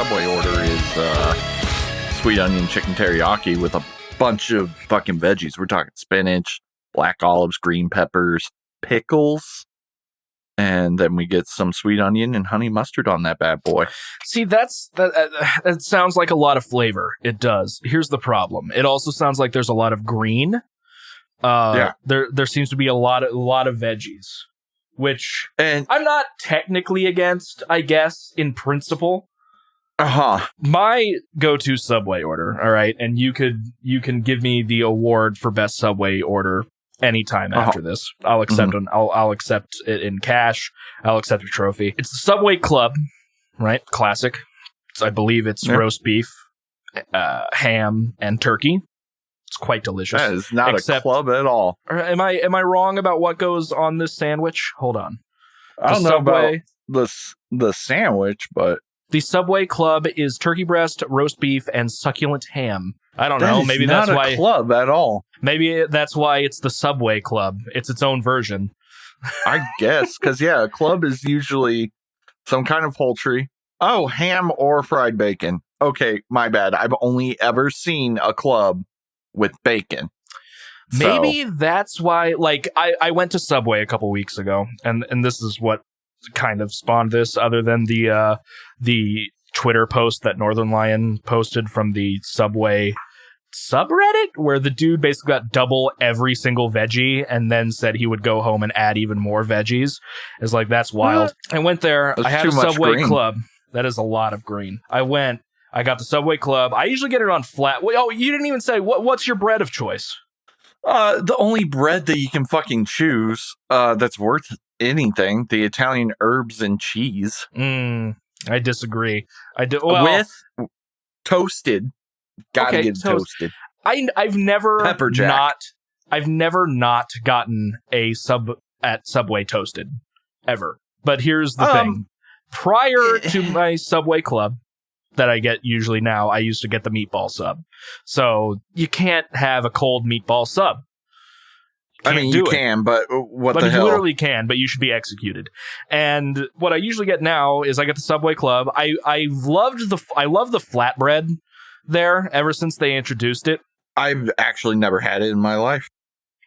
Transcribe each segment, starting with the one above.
Subway order is sweet onion chicken teriyaki with a bunch of fucking veggies. We're talking spinach, black olives, green peppers, pickles, and then we get some sweet onion and honey mustard on that bad boy. See, that sounds like a lot of flavor. It does. Here's the problem. It also sounds like there's a lot of green. There seems to be a lot of veggies, which I'm not technically against, I guess, in principle. My go-to Subway order, all right, and you can give me the award for best Subway order anytime after this. I'll accept I'll accept it in cash. I'll accept a trophy. It's the Subway Club, right? Classic. So I believe it's roast beef, ham, and turkey. It's quite delicious. That is not a club at all. Am I wrong about what goes on this sandwich? Hold on. I don't know about the sandwich, but the Subway Club is turkey breast, roast beef, and succulent ham. I don't know. Maybe that's why. Not a club at all. Maybe that's why it's the Subway Club. It's its own version. I guess, because a club is usually some kind of poultry. Oh, ham or fried bacon. Okay, my bad. I've only ever seen a club with bacon. Maybe that's why, like, I went to Subway a couple weeks ago, and this is what kind of spawned this, other than the Twitter post that Northern Lion posted from the Subway subreddit, where the dude basically got double every single veggie and then said he would go home and add even more veggies. It's like, that's wild. I went there. I had a Subway Club. That is a lot of green. I got the Subway Club. I usually get it on flat. Oh, you didn't even say what's your bread of choice? The only bread that you can fucking choose that's worth anything, the Italian herbs and cheese. I disagree. With toasted. Gotta get toasted. I've never Pepper Jack. I've never not gotten a sub at Subway toasted ever. But here's the thing. Prior to my Subway Club that I get usually now, I used to get the meatball sub. So you can't have a cold meatball sub. You can, but what the hell? But you literally can, but you should be executed. And what I usually get now is I get the Subway Club. I love the flatbread there ever since they introduced it. I've actually never had it in my life.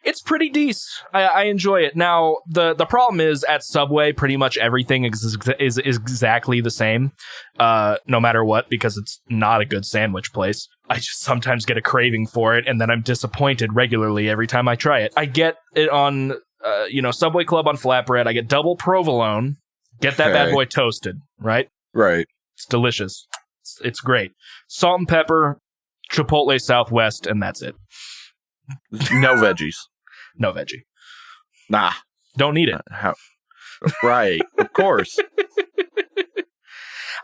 It's pretty decent. I enjoy it. Now, the problem is at Subway, pretty much everything is exactly the same, no matter what, because it's not a good sandwich place. I just sometimes get a craving for it, and then I'm disappointed regularly every time I try it. I get it on, Subway Club on flatbread. I get double provolone. Get that bad boy toasted, right? Right. It's delicious. It's great. Salt and pepper, Chipotle Southwest, and that's it. No veggies. No veggie. Nah. Don't need it. Right. Of course.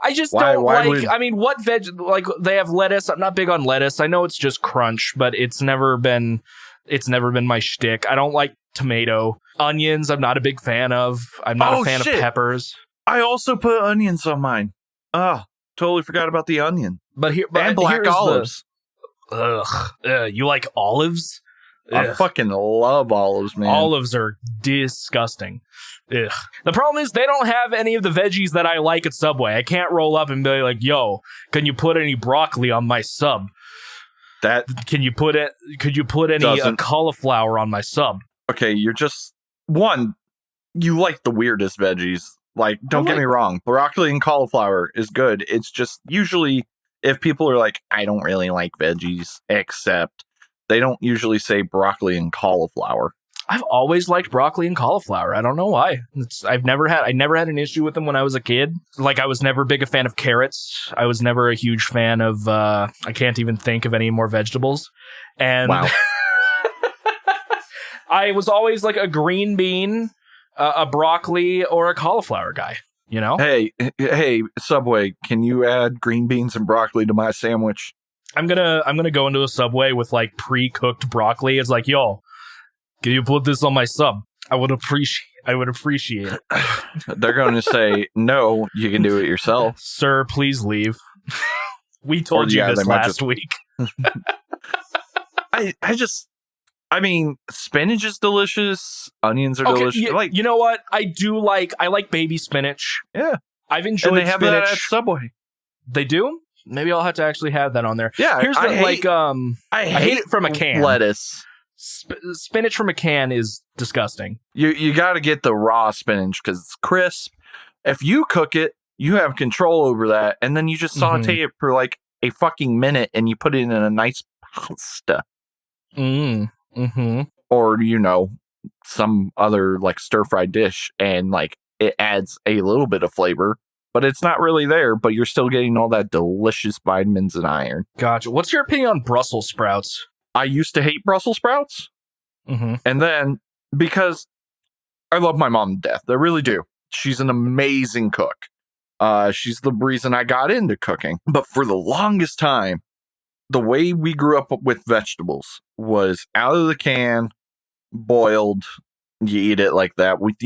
I just don't like... what veg... Like, they have lettuce. I'm not big on lettuce. I know it's just crunch, but it's never been my shtick. I don't like tomato. Onions, I'm not a big fan of. I'm not a fan of peppers. I also put onions on mine. Totally forgot about the onion. And black olives. You like olives? I fucking love olives, man. Olives are disgusting. Ugh. The problem is they don't have any of the veggies that I like at Subway. I can't roll up and be like, "Yo, can you put any broccoli on my sub?" Could you put any cauliflower on my sub? Okay, you're just you like the weirdest veggies. Like, don't get me wrong, broccoli and cauliflower is good. It's just usually if people are like, I don't really like veggies, except they don't usually say broccoli and cauliflower. I've always liked broccoli and cauliflower. I don't know why. I never had an issue with them when I was a kid. Like, I was never big a fan of carrots. I was never a huge fan of, I can't even think of any more vegetables. And wow. I was always like a green bean, a broccoli, or a cauliflower guy, you know? Hey, Subway, can you add green beans and broccoli to my sandwich? I'm gonna go into a Subway with like pre-cooked broccoli. It's like, yo, can you put this on my sub? I would appreciate it. They're going to say, no, you can do it yourself. Sir, please leave. We told you this last week. I mean, spinach is delicious. Onions are delicious. Like, you know what? I like baby spinach. Yeah. I've enjoyed and they have spinach. that at Subway. They do? Maybe I'll have to actually have that on there. Yeah, Here's the, I hate it from a can. Lettuce. Spinach from a can is disgusting. You got to get the raw spinach because it's crisp. If you cook it, you have control over that, and then you just saute it for like a fucking minute, and you put it in a nice pasta. Or, some other like stir-fried dish, and like it adds a little bit of flavor, but it's not really there, but you're still getting all that delicious vitamins and iron. Gotcha. What's your opinion on Brussels sprouts? I used to hate Brussels sprouts. And then, because I love my mom to death, I really do. She's an amazing cook. She's the reason I got into cooking. But for the longest time, the way we grew up with vegetables was out of the can, boiled. You eat it like that with,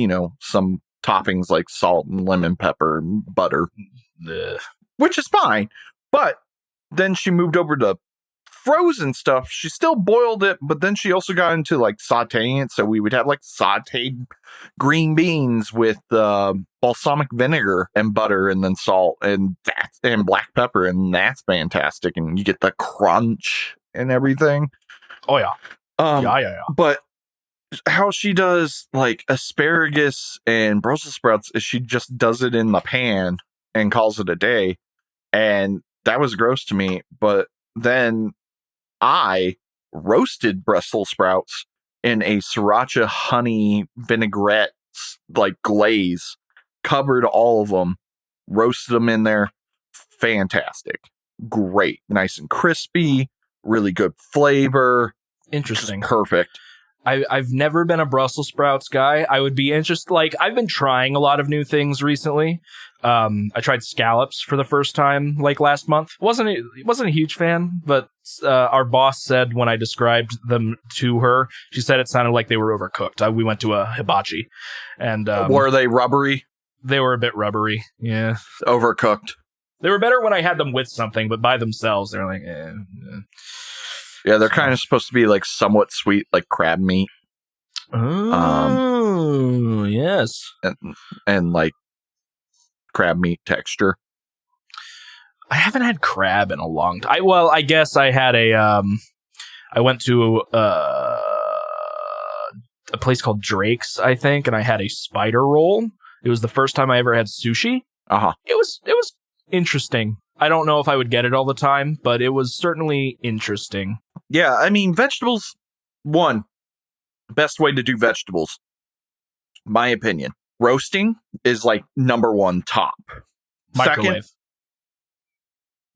some toppings like salt and lemon pepper and butter, which is fine. But then she moved over to frozen stuff. She still boiled it, but then she also got into like sauteing it. So we would have like sauteed green beans with balsamic vinegar and butter, and then salt and black pepper, and that's fantastic. And you get the crunch and everything. Oh yeah, yeah. But how she does like asparagus and Brussels sprouts is she just does it in the pan and calls it a day, and that was gross to me. But then I roasted Brussels sprouts in a sriracha honey vinaigrette like glaze, covered all of them, roasted them in there. Fantastic. Great. Nice and crispy, really good flavor. Interesting. Just perfect. I've never been a Brussels sprouts guy. I would be interested. Like, I've been trying a lot of new things recently. I tried scallops for the first time like last month. Wasn't a huge fan, but our boss said when I described them to her, she said it sounded like they were overcooked. We went to a hibachi, and were they rubbery? They were a bit rubbery. Yeah, overcooked. They were better when I had them with something, but by themselves, they're like, Yeah, they're kind of supposed to be like somewhat sweet, like crab meat. Oh, yes. And like crab meat texture. I haven't had crab in a long time. Well, I guess I had I went to a place called Drake's, I think, and I had a spider roll. It was the first time I ever had sushi. It was interesting. I don't know if I would get it all the time, but it was certainly interesting. Yeah, I mean, vegetables, best way to do vegetables, my opinion. Roasting is like number one top. Microwave.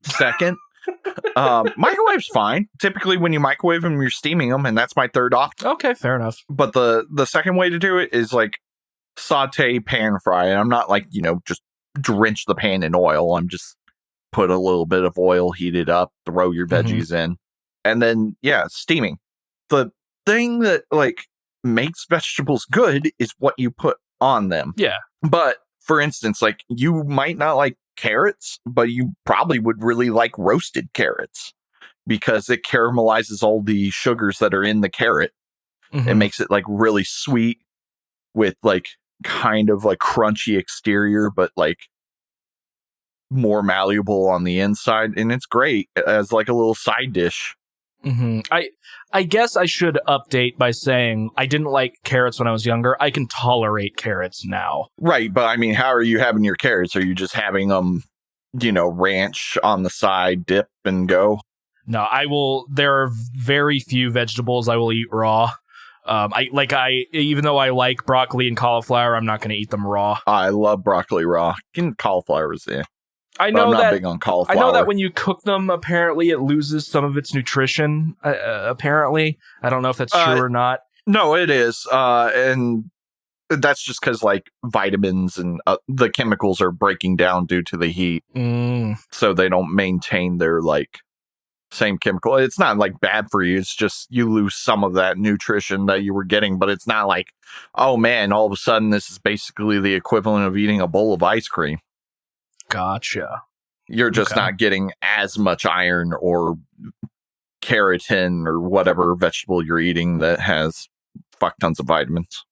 Second, microwave's fine. Typically when you microwave them, you're steaming them, and that's my third option. Okay, fair enough. But the second way to do it is like saute, pan fry. And I'm not like, just drench the pan in oil. I'm just put a little bit of oil, heat it up, throw your veggies in, and then steaming. The thing that like makes vegetables good is what you put on them. Yeah. But for instance, like you might not like carrots, but you probably would really like roasted carrots because it caramelizes all the sugars that are in the carrot. It makes it like really sweet with like kind of like crunchy exterior, but like more malleable on the inside, and it's great as like a little side dish. I guess I should update by saying I didn't like carrots when I was younger. I can tolerate carrots now. Right, but I mean, how are you having your carrots? Are you just having them, ranch on the side, dip and go? No, there are very few vegetables I will eat raw. Even though I like broccoli and cauliflower, I'm not going to eat them raw. I love broccoli raw. Cauliflower is there. I know I'm not that big on cauliflower. I know that when you cook them, apparently it loses some of its nutrition. Apparently, I don't know if that's true or not. No, it is, and that's just because like vitamins and the chemicals are breaking down due to the heat, so they don't maintain their like same chemical. It's not like bad for you. It's just you lose some of that nutrition that you were getting, but it's not like, oh man, all of a sudden this is basically the equivalent of eating a bowl of ice cream. Gotcha. You're just not getting as much iron or keratin or whatever vegetable you're eating that has fuck tons of vitamins.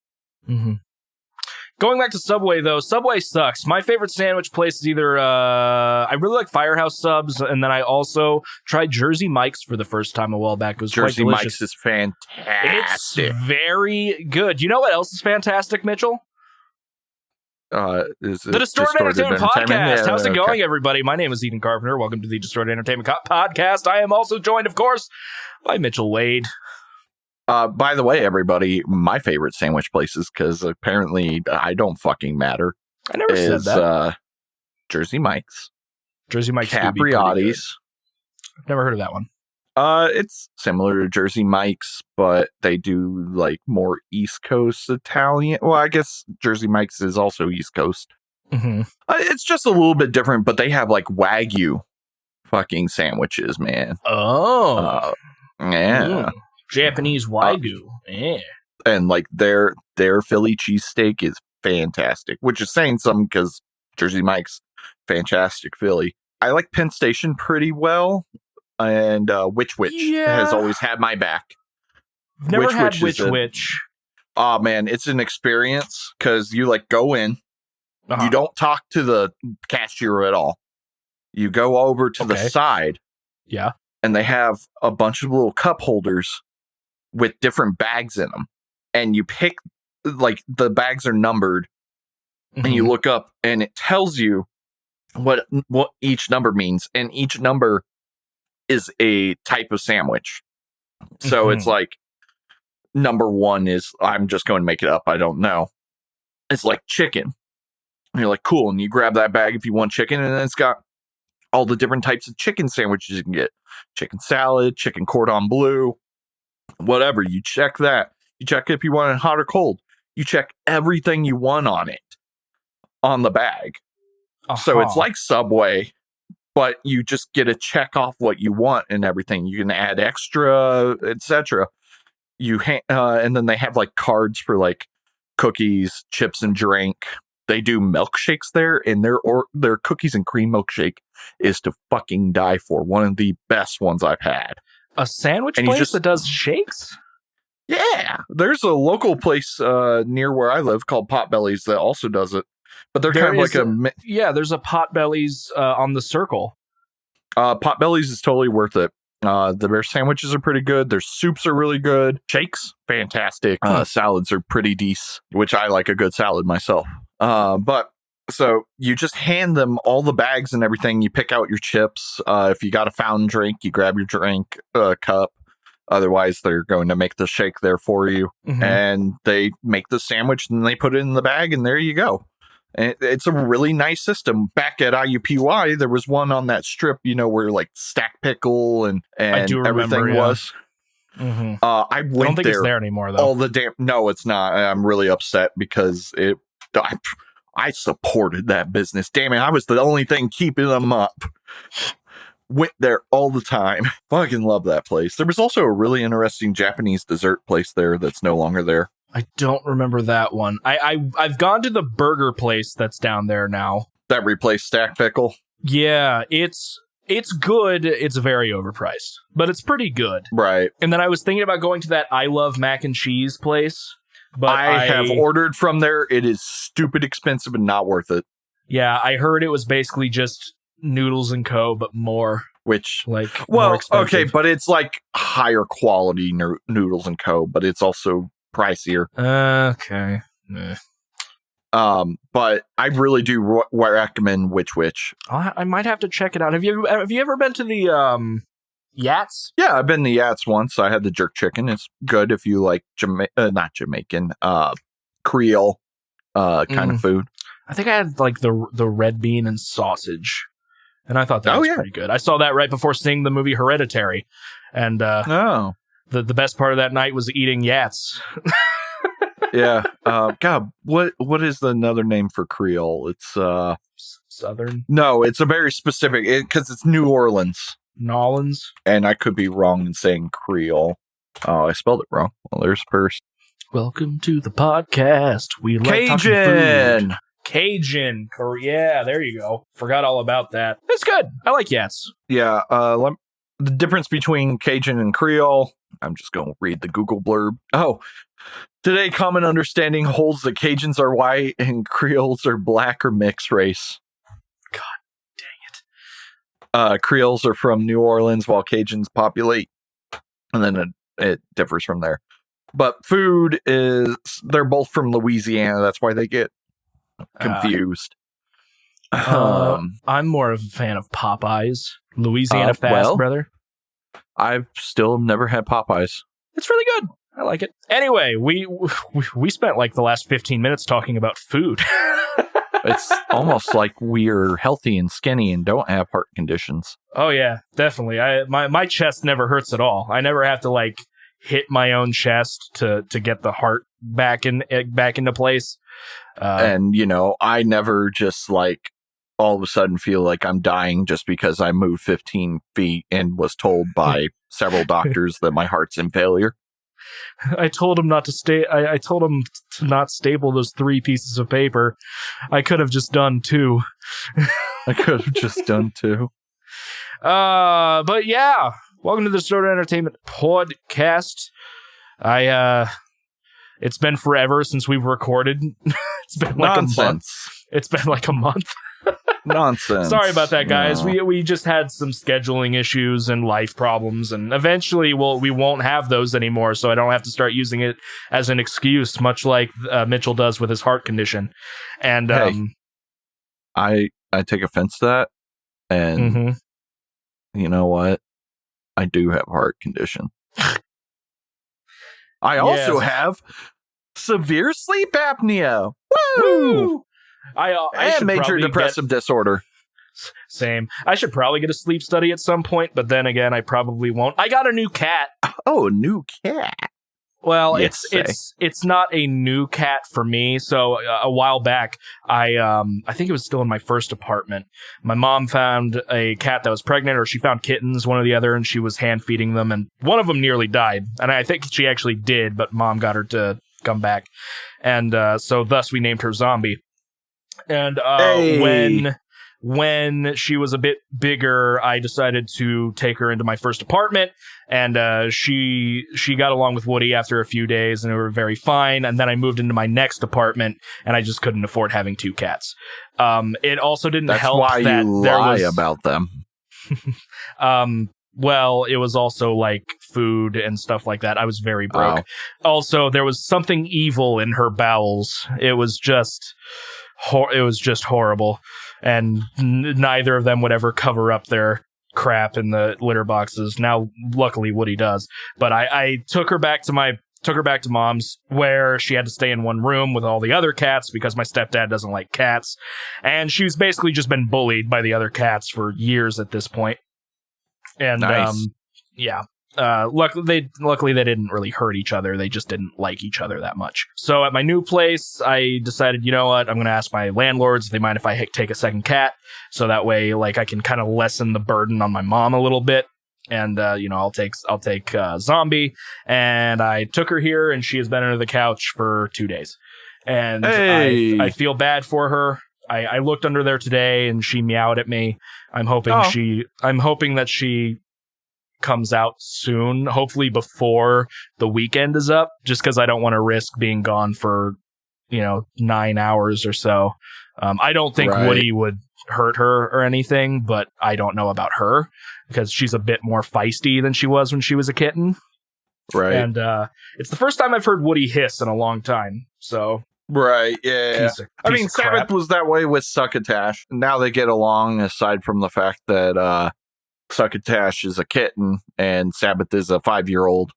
Going back to Subway, though, Subway sucks. My favorite sandwich place is either, I really like Firehouse Subs, and then I also tried Jersey Mike's for the first time a while back. It was Jersey quite delicious. Mike's is fantastic. It's very good. You know what else is fantastic, Mitchell? The Distorted Entertainment Podcast. Yeah, How's it going, everybody? My name is Eden Carpenter. Welcome to the Distorted Entertainment Podcast. I am also joined, of course, by Mitchell Wade. By the way, everybody, my favorite sandwich places, because apparently I don't fucking matter. I never said that. Jersey Mike's. Jersey Mike's. Capriotti's. I've never heard of that one. It's similar to Jersey Mike's, but they do like more East Coast Italian. Well, I guess Jersey Mike's is also East Coast. Mm-hmm. It's just a little bit different, but they have like Wagyu fucking sandwiches, man. Oh. Yeah. Japanese Wagyu. Yeah. And like their Philly cheesesteak is fantastic, which is saying something because Jersey Mike's fantastic Philly. I like Penn Station pretty well, and Which has always had my back. Never had Which. Oh man, it's an experience because you like go in, you don't talk to the cashier at all. You go over to the side, and they have a bunch of little cup holders with different bags in them, and you pick, like, the bags are numbered, and you look up and it tells you what each number means, and each number is a type of sandwich. So it's like number 1 is, I'm just going to make it up, I don't know, it's like chicken, and you're like, cool, and you grab that bag if you want chicken, and then it's got all the different types of chicken sandwiches you can get. Chicken salad, chicken cordon bleu, whatever. You check that. You check if you want it hot or cold. You check everything you want on it, on the bag. So it's like Subway, but you just get to check off what you want and everything. You can add extra, etc. And then they have like cards for like cookies, chips, and drink. They do milkshakes there, and their cookies and cream milkshake is to fucking die for. One of the best ones I've had. A sandwich place that does shakes? Yeah. There's a local place near where I live called Potbelly's that also does it. But they're kind of like there's a Potbelly's on the Circle. Potbelly's is totally worth it. Their sandwiches are pretty good. Their soups are really good. Shakes, fantastic. Salads are pretty decent, which I like a good salad myself. But so you just hand them all the bags and everything. You pick out your chips. If you got a fountain drink, you grab your drink cup. Otherwise, they're going to make the shake there for you. And they make the sandwich and they put it in the bag, and there you go. And it's a really nice system. Back at IUPY, there was one on that strip, where like Stack Pickle and everything was. I don't think it's there anymore, though. No, it's not. I'm really upset because I supported that business. Damn it, I was the only thing keeping them up. Went there all the time. Fucking love that place. There was also a really interesting Japanese dessert place there that's no longer there. I don't remember that one. I've gone to the burger place that's down there now. That replaced Stack Pickle? Yeah, it's good. It's very overpriced, but it's pretty good. Right. And then I was thinking about going to that I Love Mac and Cheese place. But I have ordered from there. It is stupid expensive and not worth it. Yeah, I heard it was basically just Noodles and Co., but more. Which, like, well, okay, but it's like higher quality Noodles and Co., but it's also pricier. Okay. But I really do recommend Which. I might have to check it out. Have you ever been to the Yats? Yeah, I've been to Yats once. I had the jerk chicken. It's good if you like not Jamaican, Creole kind of food. I think I had like the red bean and sausage, and I thought that was pretty good. I saw that right before seeing the movie Hereditary, and the best part of that night was eating Yats. Yeah. God, what is another name for Creole? It's Southern. No, it's a very specific because it's New Orleans. Nolans. And I could be wrong in saying Creole. Oh, I spelled it wrong. Well, there's first. Welcome to the podcast. We like talking food. Cajun. Yeah, there you go. Forgot all about that. It's good. I like Yats. Yeah. the difference between Cajun and Creole. I'm just going to read the Google blurb. Oh, today common understanding holds that Cajuns are white and Creoles are black or mixed race. God dang it. Creoles are from New Orleans while Cajuns populate. And then it differs from there. But food is, they're both from Louisiana. That's why they get confused. I'm more of a fan of Popeyes. Louisiana fast, brother. I've still never had Popeyes. It's really good. I like it. Anyway, we spent like the last 15 minutes talking about food. It's almost like we're healthy and skinny and don't have heart conditions. Oh yeah, definitely. My chest never hurts at all. I never have to like hit my own chest to get the heart back into place. And you know, I never just like all of a sudden feel like I'm dying just because I moved 15 feet and was told by several doctors that my heart's in failure. I told him not to I told him to not staple those 3 pieces of paper. I could have just done 2. I could have just done 2. But yeah, welcome to the Distorted Entertainment Podcast. It's been forever since we've recorded. It's been like a month. It's been like a month. Nonsense. Sorry about that, guys. No. We just had some scheduling issues and life problems, and eventually we won't have those anymore, so I don't have to start using it as an excuse, much like Mitchell does with his heart condition. And I take offense to that, and you know what? I do have a heart condition. I also have severe sleep apnea. Woo! I should major depressive disorder. Same. I should probably get a sleep study at some point, but then again, I probably won't. I got a new cat. Oh, a new cat. Well, it's not a new cat for me. So a while back, I think it was still in my first apartment. My mom found a cat that was pregnant, or she found kittens, one or the other, and she was hand feeding them, and one of them nearly died. And I think she actually did, but mom got her to come back, and so thus we named her Zombie. And when she was a bit bigger, I decided to take her into my first apartment, and she got along with Woody after a few days, and we were very fine. And then I moved into my next apartment, and I just couldn't afford having 2 cats. It also didn't help that you lie about them. Well, it was also like food and stuff like that. I was very broke. Oh. Also, there was something evil in her bowels. It was just horrible, and neither of them would ever cover up their crap in the litter boxes. Now, luckily, Woody does. But I took her back to mom's, where she had to stay in one room with all the other cats because my stepdad doesn't like cats, and she's basically just been bullied by the other cats for years at this point. And nice. Luckily they didn't really hurt each other. They just didn't like each other that much. So at my new place, I decided, you know what, I'm going to ask my landlords if they mind if I take a second cat. So that way, like, I can kind of lessen the burden on my mom a little bit. And, I'll take Zombie. And I took her here, and she has been under the couch for 2 days. And I feel bad for her. I looked under there today, and she meowed at me. I'm hoping that she comes out soon, hopefully before the weekend is up, just because I don't want to risk being gone for 9 hours or so. I don't think Woody would hurt her or anything, but I don't know about her because she's a bit more feisty than she was when she was a kitten. Right. And it's the first time I've heard Woody hiss in a long time. So right, yeah. I mean, Sabbath was that way with Succotash. Now they get along, aside from the fact that Succotash is a kitten and Sabbath is a 5-year-old.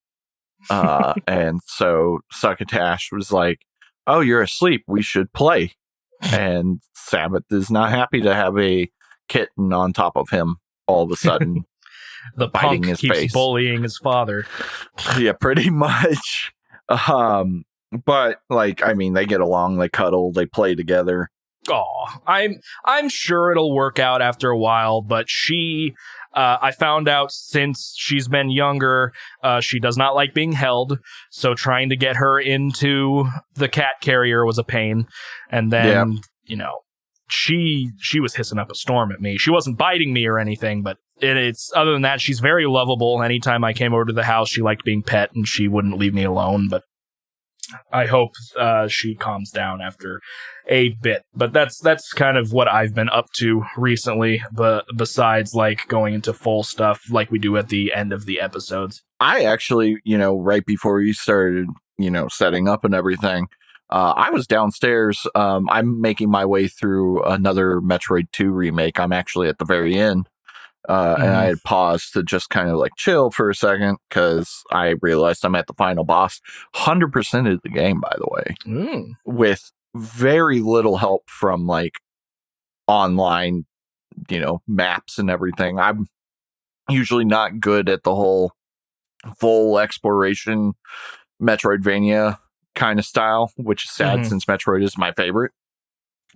And so Succotash was like, oh, you're asleep, we should play. And Sabbath is not happy to have a kitten on top of him all of a sudden. The punk his keeps face. bullying his father. Yeah, pretty much. But they get along, they cuddle, they play together. Oh, I'm sure it'll work out after a while, but I found out since she's been younger, she does not like being held, so trying to get her into the cat carrier was a pain. And then, she was hissing up a storm at me. She wasn't biting me or anything, but it's other than that, she's very lovable. Anytime I came over to the house, she liked being pet and she wouldn't leave me alone. But I hope she calms down after a bit. But that's kind of what I've been up to recently. But besides like going into full stuff like we do at the end of the episodes, I actually, right before you started, setting up and everything. I was downstairs. I'm making my way through another Metroid 2 remake. I'm actually at the very end. And I had paused to just kind of like chill for a second because I realized I'm at the final boss. 100% of the game, by the way, with very little help from like online, maps and everything. I'm usually not good at the whole full exploration Metroidvania kind of style, which is sad since Metroid is my favorite.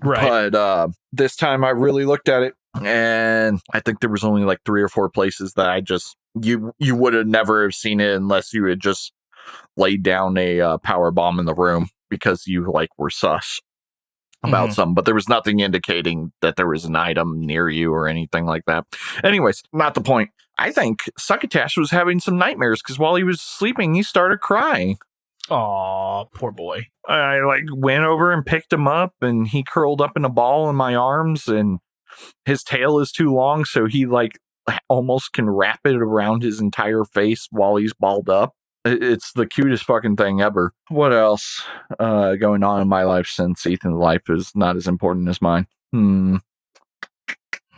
Right. But this time I really looked at it, and I think there was only like 3 or 4 places that I just you would have never have seen it unless you had just laid down a power bomb in the room because you like were sus about something, but there was nothing indicating that there was an item near you or anything like that. Anyways, not the point. I think Succotash was having some nightmares because while he was sleeping, he started crying. Aw, poor boy. I like went over and picked him up, and he curled up in a ball in my arms, and his tail is too long, so he like almost can wrap it around his entire face while he's balled up. It's the cutest fucking thing ever. What else going on in my life since Ethan's life is not as important as mine?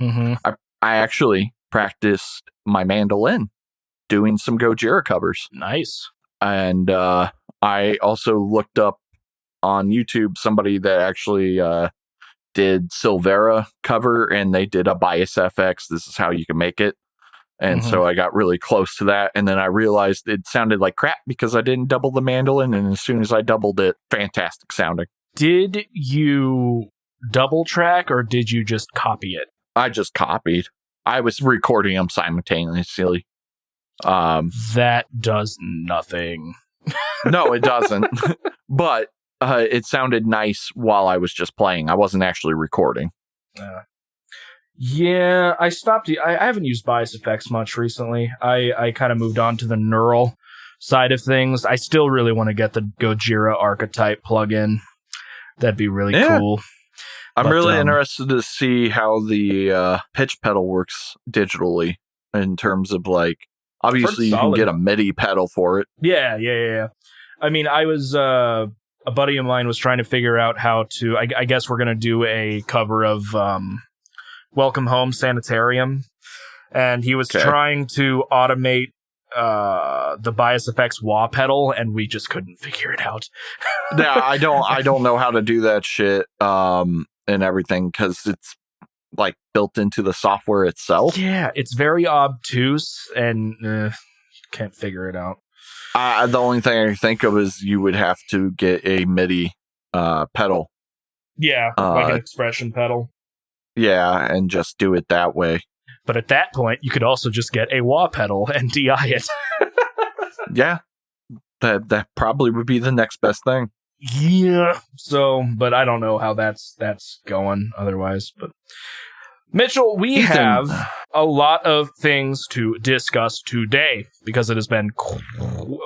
I actually practiced my mandolin doing some Gojira covers. Nice. And I also looked up on YouTube somebody that actually did Silvera cover, and they did a bias FX. This is how you can make it. And so I got really close to that. And then I realized it sounded like crap because I didn't double the mandolin. And as soon as I doubled it, fantastic sounding. Did you double track or did you just copy it? I just copied. I was recording them simultaneously. That does nothing. No, it doesn't. But it sounded nice while I was just playing. I wasn't actually recording. Yeah, I stopped. I haven't used bias effects much recently. I kind of moved on to the neural side of things. I still really want to get the Gojira archetype plugin. That'd be really cool. I'm really interested to see how the pitch pedal works digitally in terms of like, obviously you can get a MIDI pedal for it. Yeah. I mean, I was, a buddy of mine was trying to figure out how to, I guess we're going to do a cover of, Welcome Home Sanitarium. And he was trying to automate, the bias effects wah pedal, and we just couldn't figure it out. Yeah, I don't know how to do that shit, and everything, because it's like built into the software itself. Yeah, it's very obtuse, and can't figure it out. The only thing I can think of is you would have to get a MIDI pedal. Yeah, like an expression pedal. Yeah, and just do it that way. But at that point, you could also just get a wah pedal and DI it. Yeah, that probably would be the next best thing. Yeah. So, but I don't know how that's going otherwise. But Mitchell, we have a lot of things to discuss today because it has been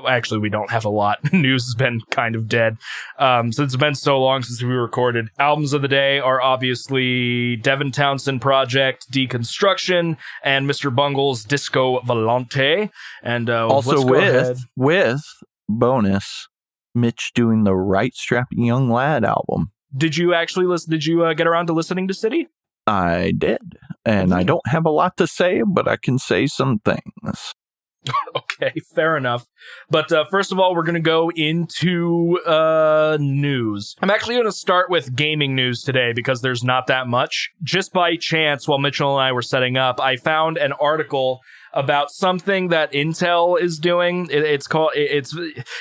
actually we don't have a lot. News has been kind of dead since it's been so long since we recorded. Albums of the day are obviously Devin Townsend Project, Deconstruction, and Mr. Bungle's Disco Volante. And also with bonus, Mitch doing the Right Strapping Young Lad album. Did you actually listen? Did you get around to listening to City? I did, and I don't have a lot to say, but I can say some things. Okay, fair enough. But first of all, we're going to go into news. I'm actually going to start with gaming news today because there's not that much. Just by chance, while Mitchell and I were setting up, I found an article about something that Intel is doing. It's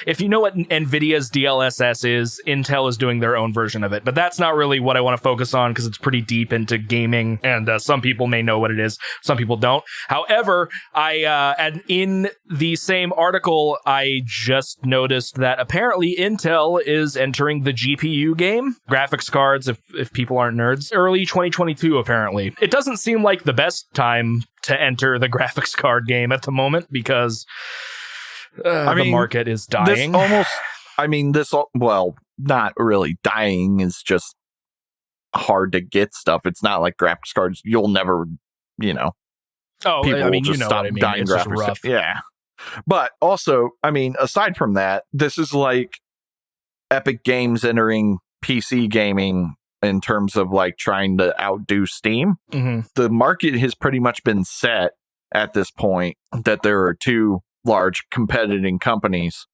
if you know what NVIDIA's DLSS is, Intel is doing their own version of it. But that's not really what I want to focus on because it's pretty deep into gaming, and some people may know what it is, some people don't. However, and in the same article, I just noticed that apparently Intel is entering the GPU game, graphics cards, if people aren't nerds, early 2022 apparently. It doesn't seem like the best time to enter the graphics card game at the moment because the market is dying. Not really dying, is just hard to get stuff. It's not like graphics cards, you'll never, people will just stop dying graphics cards. Yeah. But also, aside from that, this is like Epic Games entering PC gaming in terms of like trying to outdo Steam. Mm-hmm. The market has pretty much been set at this point that there are two large competing companies,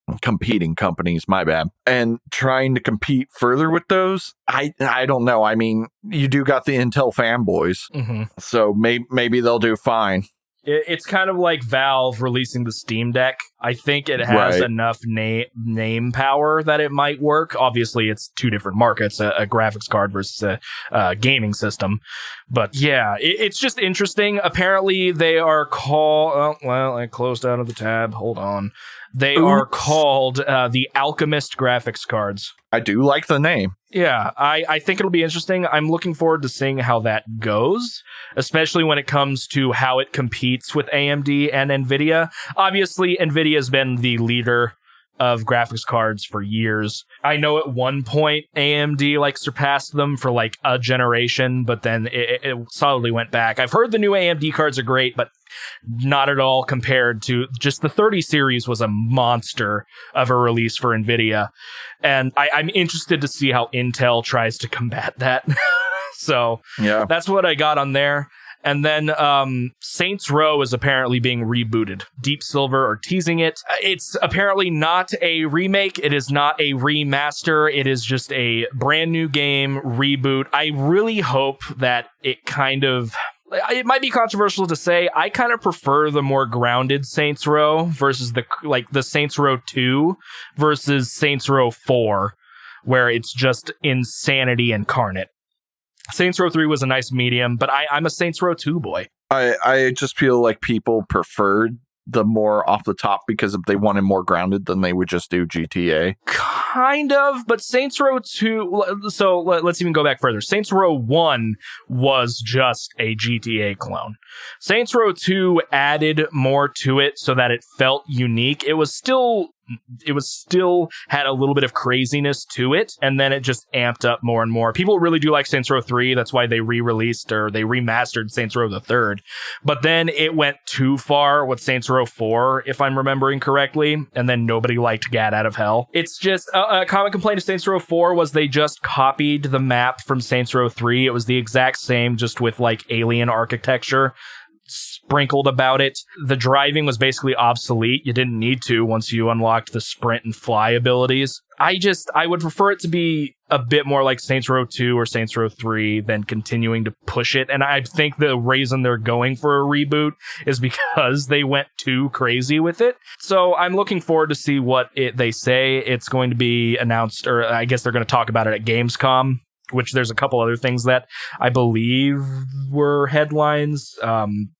my bad, and trying to compete further with those. I don't know. You do got the Intel fanboys, mm-hmm. so maybe they'll do fine. It's kind of like Valve releasing the Steam Deck. I think it has enough name power that it might work. Obviously, it's two different markets, a graphics card versus a gaming system. But yeah, it's just interesting. Apparently, they are called... I closed out of the tab. Hold on. They are called the Alchemist graphics cards. I do like the name. Yeah, I think it'll be interesting. I'm looking forward to seeing how that goes, especially when it comes to how it competes with AMD and NVIDIA. Obviously, NVIDIA has been the leader of graphics cards for years. I know at one point AMD surpassed them for a generation, but then it solidly went back. I've heard the new AMD cards are great, but not at all compared to just the 30 series was a monster of a release for NVIDIA. And I'm interested to see how Intel tries to combat that. So yeah, that's what I got on there. And then Saints Row is apparently being rebooted. Deep Silver are teasing it. It's apparently not a remake. It is not a remaster. It is just a brand new game reboot. I really hope that it might be controversial to say, I kind of prefer the more grounded Saints Row versus the Saints Row 2 versus Saints Row 4, where it's just insanity incarnate. Saints Row 3 was a nice medium, but I'm a Saints Row 2 boy. I just feel like people preferred the more off the top because if they wanted more grounded, then they would just do GTA. Kind of, but Saints Row 2... So let's even go back further. Saints Row 1 was just a GTA clone. Saints Row 2 added more to it so that it felt unique. It was still had a little bit of craziness to it, and then it just amped up more and more. People really do like Saints Row 3. That's why they re-released or they remastered Saints Row the 3rd. But then it went too far with Saints Row 4, if I'm remembering correctly, and then nobody liked Gat Out of Hell. It's just a common complaint of Saints Row 4 was they just copied the map from Saints Row 3. It was the exact same, just with alien architecture sprinkled about it. The driving was basically obsolete. You didn't need to once you unlocked the sprint and fly abilities. I would prefer it to be a bit more like Saints Row 2 or Saints Row 3 than continuing to push it. And I think the reason they're going for a reboot is because they went too crazy with it. So I'm looking forward to see what they say. It's going to be announced, or I guess they're going to talk about it at Gamescom, which there's a couple other things that I believe were headlines.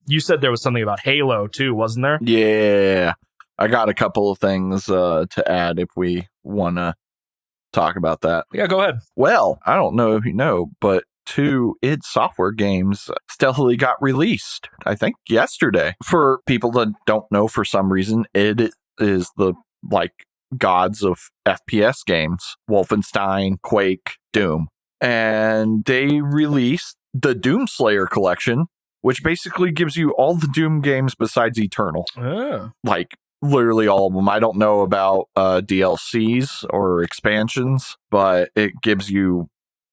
You said there was something about Halo too, wasn't there? Yeah, I got a couple of things to add if we want to talk about that. Yeah, go ahead. Well, I don't know if you know, but 2 id Software games stealthily got released, I think yesterday. For people that don't know, for some reason, id is the gods of FPS games. Wolfenstein, Quake, Doom. And they released the Doomslayer collection, which basically gives you all the Doom games besides Eternal. Oh. Literally all of them. I don't know about DLCs or expansions, but it gives you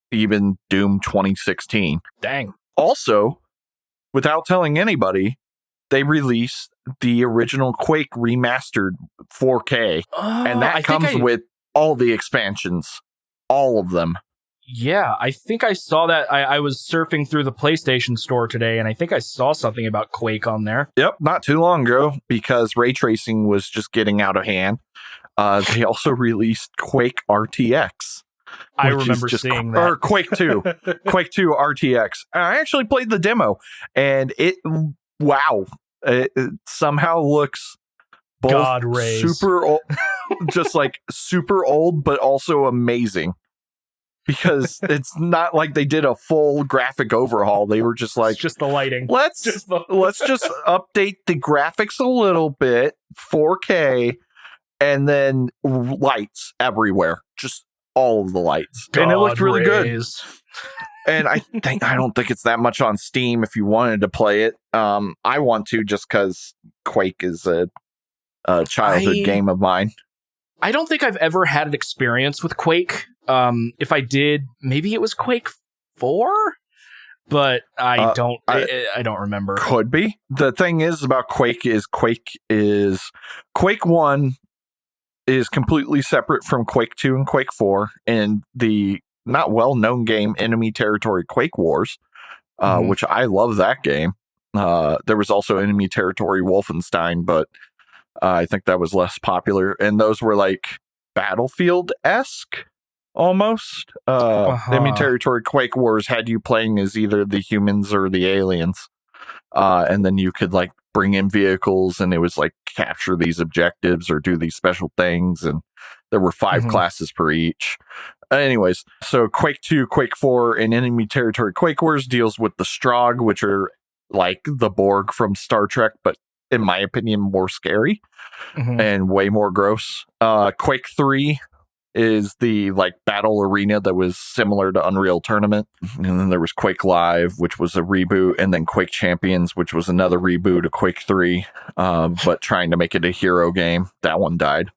even Doom 2016. Dang. Also, without telling anybody, they released the original Quake remastered 4K. And that comes with all the expansions. All of them. Yeah, I think I saw that. I was surfing through the PlayStation store today, and I think I saw something about Quake on there. Yep, not too long ago, because ray tracing was just getting out of hand. They also released Quake RTX. I remember seeing that. Or Quake 2. Quake 2 RTX. I actually played the demo, and it somehow looks both God rays. super old, just like super old, but also amazing. Because it's not like they did a full graphic overhaul. They were just like, it's just the lighting. Let's just update the graphics a little bit, 4K, and then lights everywhere. Just all of the lights. God and it looked really rays. good. And I don't think it's that much on Steam if you wanted to play it. I want to, just because Quake is a childhood game of mine. I don't think I've ever had an experience with Quake. If I did, maybe it was Quake 4, but I don't remember. Could be. The thing is about Quake 1 is completely separate from Quake 2 and Quake 4, and the not well-known game Enemy Territory Quake Wars, which I love that game. There was also Enemy Territory Wolfenstein, but I think that was less popular, and those were like Battlefield-esque almost. Enemy Territory Quake Wars had you playing as either the humans or the aliens, and then you could like bring in vehicles, and it was like capture these objectives or do these special things, and there were 5 classes per each. Anyways, so Quake 2, Quake 4, and Enemy Territory Quake Wars deals with the Strogg, which are like the Borg from Star Trek, but in my opinion more scary and way more gross. Quake 3 is the like battle arena that was similar to Unreal Tournament, and then there was Quake Live, which was a reboot, and then Quake Champions, which was another reboot of Quake 3, but trying to make it a hero game. That one died.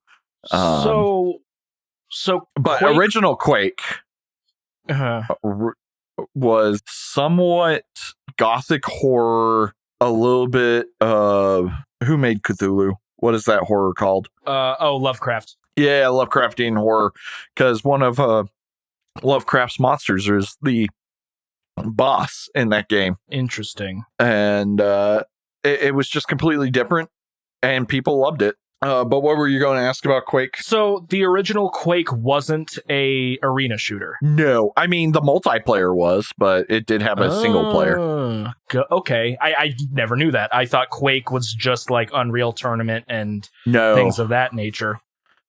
But Quake... original Quake was somewhat gothic horror, a little bit of who made Cthulhu? What is that horror called? Lovecraft. Yeah, Lovecraftian horror, because one of Lovecraft's monsters is the boss in that game. Interesting. And it was just completely different, and people loved it. But what were you going to ask about Quake? So the original Quake wasn't a arena shooter. No, I mean the multiplayer was, but it did have a single player. Okay, I never knew that. I thought Quake was just like Unreal Tournament and things of that nature.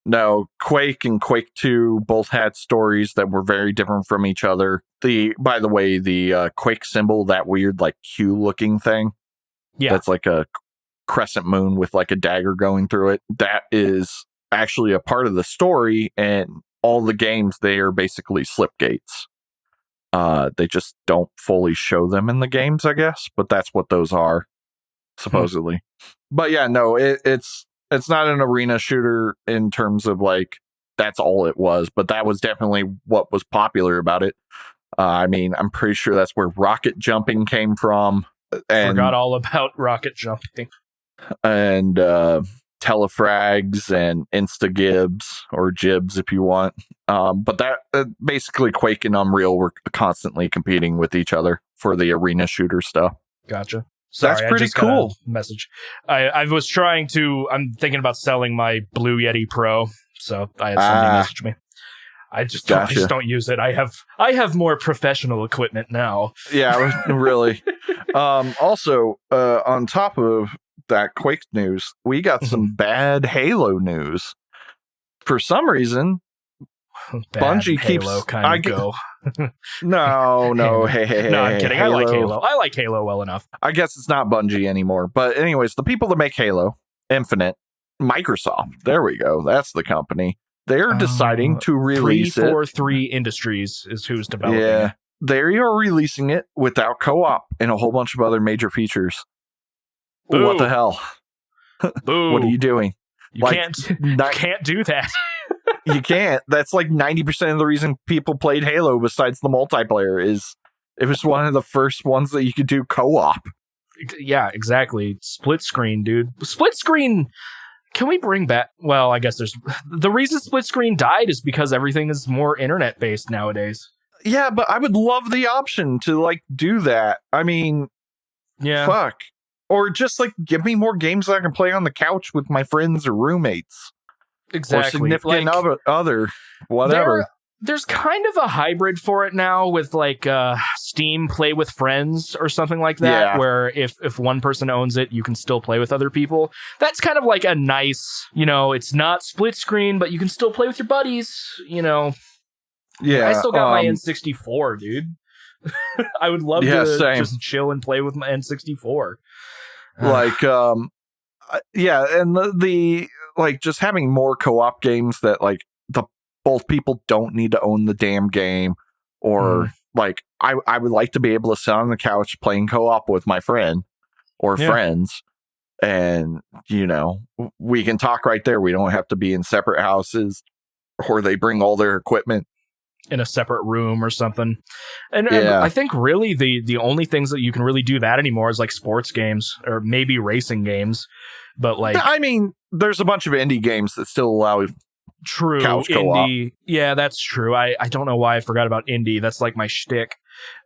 No, Quake and Quake 2 both had stories that were very different from each other. By the way, the Quake symbol, that weird like Q looking thing, that's like a crescent moon with like a dagger going through it, that is actually a part of the story, and all the games, they are basically slipgates. They just don't fully show them in the games, I guess, but that's what those are, supposedly. But yeah, no, it's not an arena shooter in terms of like that's all it was, but that was definitely what was popular about it. I mean, I'm pretty sure that's where rocket jumping came from. And forgot all about rocket jumping. And telefrags and insta-gibs, or jibs if you want. But that basically Quake and Unreal were constantly competing with each other for the arena shooter stuff. Gotcha. Sorry, that's pretty cool. Message. I was trying to. I'm thinking about selling my Blue Yeti Pro, so I had somebody message me. I just don't use it. I have more professional equipment now. Yeah, really. Also, on top of that Quake news, we got some bad Halo news. For some reason, Bungie Halo keeps. Go. No, hey. No, I'm kidding. Halo. I like Halo. I like Halo well enough. I guess it's not Bungie anymore. But anyways, the people that make Halo, Infinite, Microsoft, there we go. That's the company. They're deciding to release 343 Industries is who's developing it. Yeah, they are releasing it without co-op and a whole bunch of other major features. Boo. What the hell? Boo. What are you doing? You can't do that. You can't. That's like 90% of the reason people played Halo, besides the multiplayer, is it was one of the first ones that you could do co-op. Yeah, exactly. Split screen, dude. Split screen. Can we bring back? Well, I guess there's the reason split screen died is because everything is more internet based nowadays. Yeah, but I would love the option to like do that. I mean, yeah, fuck. Or just like give me more games that I can play on the couch with my friends or roommates. exactly. Or significant other, whatever. There's kind of a hybrid for it now with like Steam Play with Friends or something like that, where if one person owns it, you can still play with other people. That's kind of like a nice, it's not split screen, but you can still play with your buddies, Yeah, I still got my N64, dude. I would love to just chill and play with my N64. Like, and the like just having more co-op games that like both people don't need to own the damn game, or like I would like to be able to sit on the couch playing co-op with my friend or friends, and we can talk right there. We don't have to be in separate houses, or they bring all their equipment in a separate room or something. And I think really the only things that you can really do that anymore is like sports games or maybe racing games. But like, I mean, there's a bunch of indie games that still allow true couch co-op. Indie. Yeah, that's true. I don't know why I forgot about indie. That's like my shtick.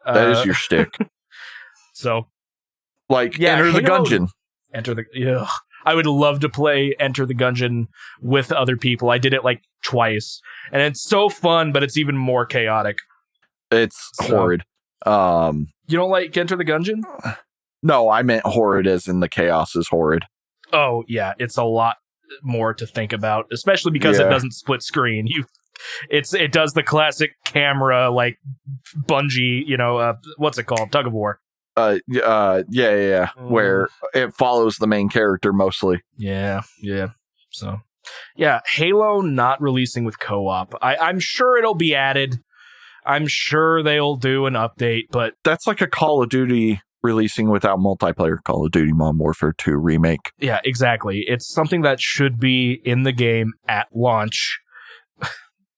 That is your shtick. So like Enter the Gungeon. I would love to play Enter the Gungeon with other people. I did it like twice, and it's so fun, but it's even more chaotic. It's horrid. You don't like Enter the Gungeon? No, I meant horrid as in the chaos is horrid. Oh, yeah. It's a lot more to think about, especially because it doesn't split screen. It does the classic camera, like bungee, what's it called? Tug of war. Where it follows the main character mostly. Yeah. So, yeah, Halo not releasing with co-op. I'm sure it'll be added. I'm sure they'll do an update, but that's like a Call of Duty releasing without multiplayer. Call of Duty Modern Warfare 2 remake. Yeah, exactly. It's something that should be in the game at launch.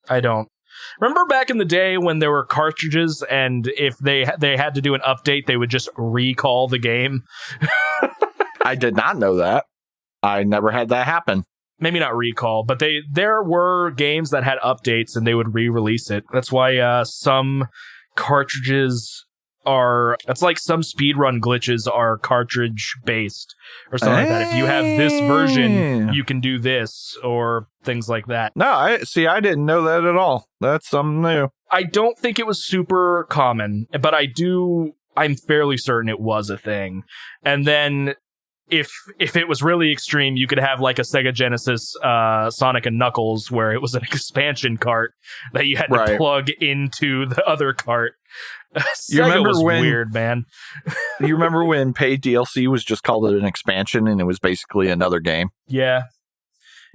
I don't. Remember back in the day when there were cartridges, and if they had to do an update, they would just recall the game? I did not know that. I never had that happen. Maybe not recall, but there were games that had updates, and they would re-release it. That's why some cartridges it's like some speedrun glitches are cartridge based or something like that. If you have this version, you can do this or things like that. No, I didn't know that at all. That's something new. I don't think it was super common, but I'm fairly certain it was a thing. And then if it was really extreme, you could have like a Sega Genesis Sonic and Knuckles where it was an expansion cart that you had to plug into the other cart. You remember was when weird, man? You remember when paid DLC was just called an expansion and it was basically another game? Yeah.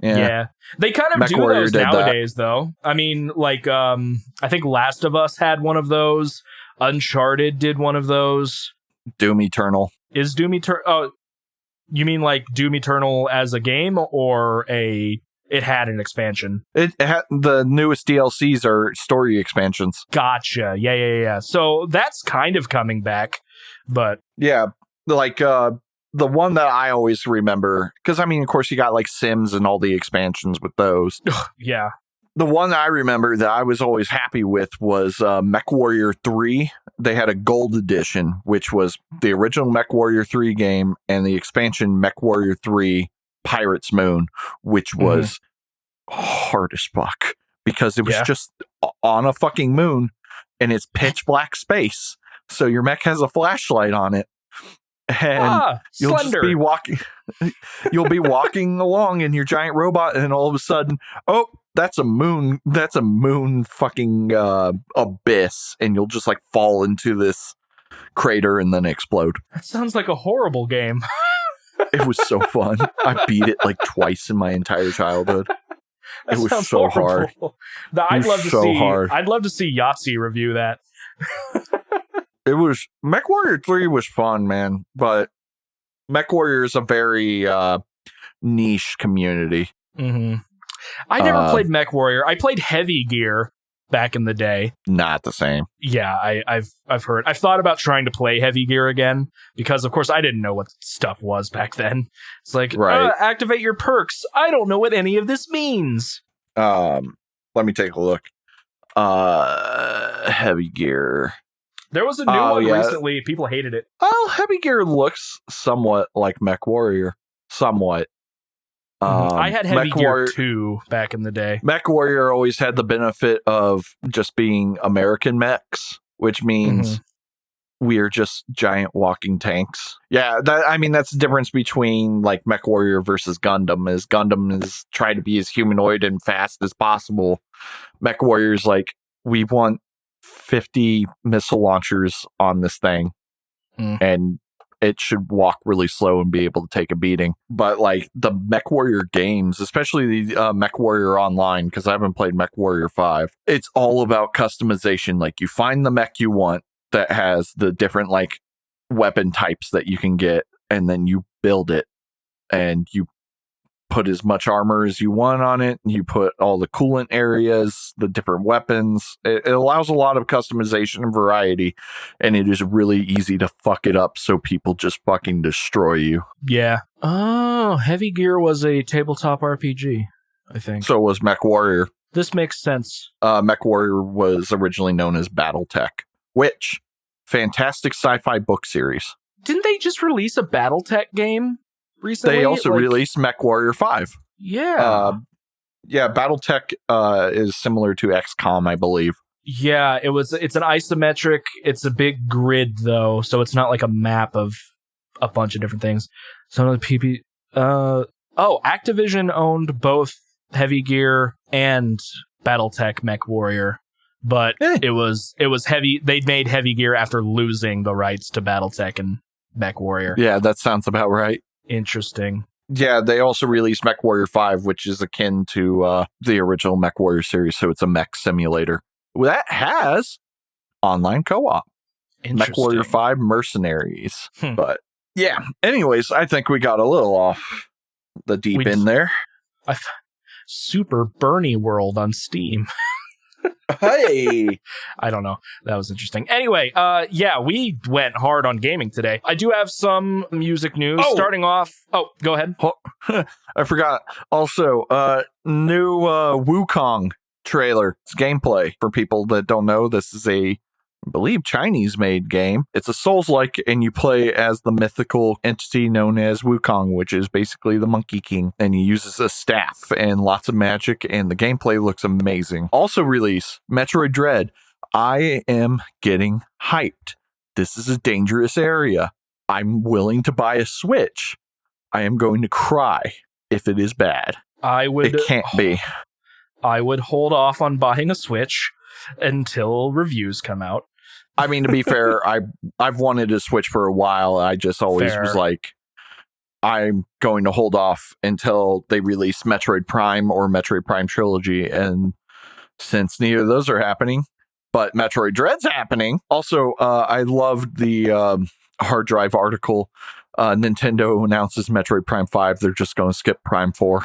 They kind of do those nowadays, though. I mean, like, I think Last of Us had one of those. Uncharted did one of those. Doom Eternal. Is Doom Eternal? Oh, you mean like Doom Eternal as a game, or it had an expansion? It had, the newest DLCs are story expansions. Gotcha. Yeah. So that's kind of coming back, but yeah, like the one that I always remember, because I mean, of course, you got like Sims and all the expansions with those. Yeah. The one that I remember that I was always happy with was MechWarrior 3. They had a gold edition, which was the original MechWarrior 3 game and the expansion MechWarrior 3 Pirate's Moon, which was hard as fuck because it was just on a fucking moon and it's pitch black space. So your mech has a flashlight on it. And you'll just be walking. You'll be walking along in your giant robot, and all of a sudden, that's a moon. That's a moon fucking abyss, and you'll just like fall into this crater and then explode. That sounds like a horrible game. It was so fun. I beat it like twice in my entire childhood. It was so hard. I'd love to see Yahtzee review that. It was MechWarrior 3 was fun, man, but MechWarrior is a very niche community. Mm-hmm. I never played MechWarrior. I played Heavy Gear back in the day. Not the same. Yeah, I've heard. I've thought about trying to play Heavy Gear again because, of course, I didn't know what stuff was back then. It's like, activate your perks. I don't know what any of this means. Let me take a look. Heavy Gear. There was a new one recently. People hated it. Oh, Heavy Gear looks somewhat like Mech Warrior. Somewhat. I had Heavy Gear 2 back in the day. Mech Warrior always had the benefit of just being American mechs, which means we're just giant walking tanks. Yeah, that's the difference between like Mech Warrior versus Gundam. Is Gundam is trying to be as humanoid and fast as possible. Mech Warrior's like, we want 50 missile launchers on this thing, and it should walk really slow and be able to take a beating. But like the Mech Warrior games, especially the Mech Warrior Online, because I haven't played Mech Warrior 5, it's all about customization. Like you find the mech you want that has the different like weapon types that you can get, and then you build it, and you put as much armor as you want on it, and you put all the coolant areas, the different weapons. It allows a lot of customization and variety, and it is really easy to fuck it up so people just fucking destroy you. Yeah. Oh, Heavy Gear was a tabletop RPG, I think. So was Mech Warrior. This makes sense. Mech Warrior was originally known as Battletech, which, fantastic sci-fi book series. Didn't they just release a Battletech game recently? They also released Mech Warrior 5. Yeah. Battletech is similar to XCOM, I believe. Yeah, it's an isometric, it's a big grid though, so it's not like a map of a bunch of different things. Some of the Activision owned both Heavy Gear and Battletech Mech Warrior, but it was heavy. They'd made Heavy Gear after losing the rights to Battletech and Mech Warrior. Yeah, that sounds about right. Interesting. Yeah, they also released Mech Warrior 5, which is akin to the original Mech Warrior series, so it's a mech simulator. That has online co-op. Mech Warrior 5 Mercenaries. But yeah, anyways, I think we got a little off the deep end there. Super Bernie World on Steam. Hey, I don't know. That was interesting. Anyway, we went hard on gaming today. I do have some music news. Starting off. Oh, go ahead. I forgot. Also, new Wukong trailer. It's gameplay. For people that don't know, this is I believe, Chinese-made game. It's a Souls-like, and you play as the mythical entity known as Wukong, which is basically the Monkey King, and he uses a staff and lots of magic, and the gameplay looks amazing. Also release Metroid Dread. I am getting hyped. This is a dangerous area. I'm willing to buy a Switch. I am going to cry if it is bad. It can't be. I would hold off on buying a Switch until reviews come out. I mean, to be fair, I've wanted a Switch for a while. I just always was like, I'm going to hold off until they release Metroid Prime or Metroid Prime Trilogy. And since neither of those are happening, but Metroid Dread's happening. Also, I loved the hard drive article. Nintendo announces Metroid Prime 5. They're just going to skip Prime 4.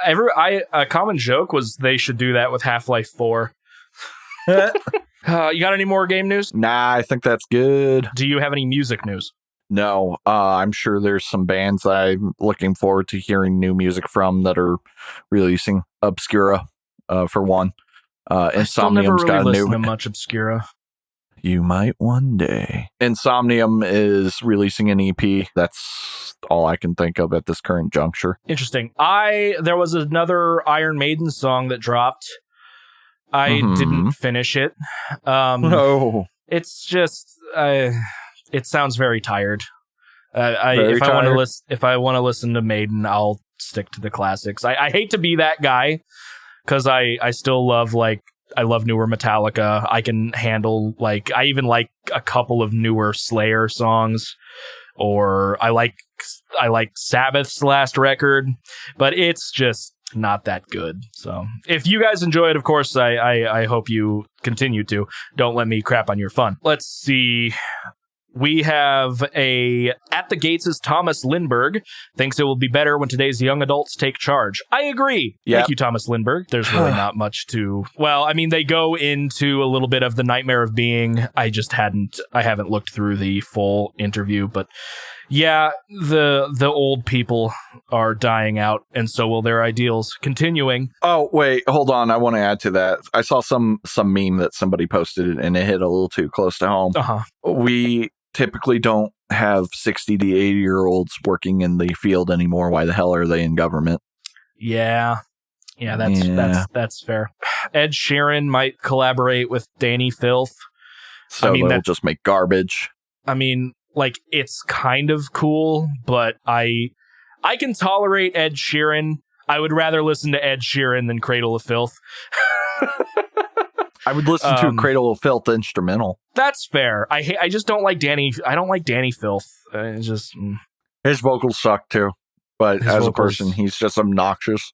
A common joke was they should do that with Half-Life 4. You got any more game news? Nah, I think that's good. Do you have any music news? No, I'm sure there's some bands I'm looking forward to hearing new music from that are releasing. Obscura, for one. Insomnium's got a new. To much Obscura. You might one day. Insomnium is releasing an EP. That's all I can think of at this current juncture. Interesting. There was another Iron Maiden song that dropped. I didn't finish it. No. It's just it sounds very tired. If I want to listen to Maiden, I'll stick to the classics. I hate to be that guy because I still love I love newer Metallica. I can handle I even like a couple of newer Slayer songs, or I like Sabbath's last record, but it's just not that good. So if you guys enjoy it, of course, I hope you continue to. Don't let me crap on your fun. Let's see. We have At the Gates' Thomas Lindberg thinks it will be better when today's young adults take charge. I agree. Yep. Thank you, Thomas Lindberg. There's really not much to... Well, I mean, they go into a little bit of the Nightmare of Being. I haven't looked through the full interview, but Yeah, the old people are dying out, and so will their ideals. Continuing. Oh, wait, hold on. I want to add to that. I saw some meme that somebody posted, and it hit a little too close to home. Uh-huh. We typically don't have 60 to 80-year-olds working in the field anymore. Why the hell are they in government? Yeah, that's fair. Ed Sheeran might collaborate with Dani Filth. So they'll just make garbage. I mean, like, it's kind of cool, but I can tolerate Ed Sheeran. I would rather listen to Ed Sheeran than Cradle of Filth. I would listen to a Cradle of Filth instrumental. That's fair. I just don't like Dani. I don't like Dani Filth. It's just his vocals suck too. But as a person, he's just obnoxious.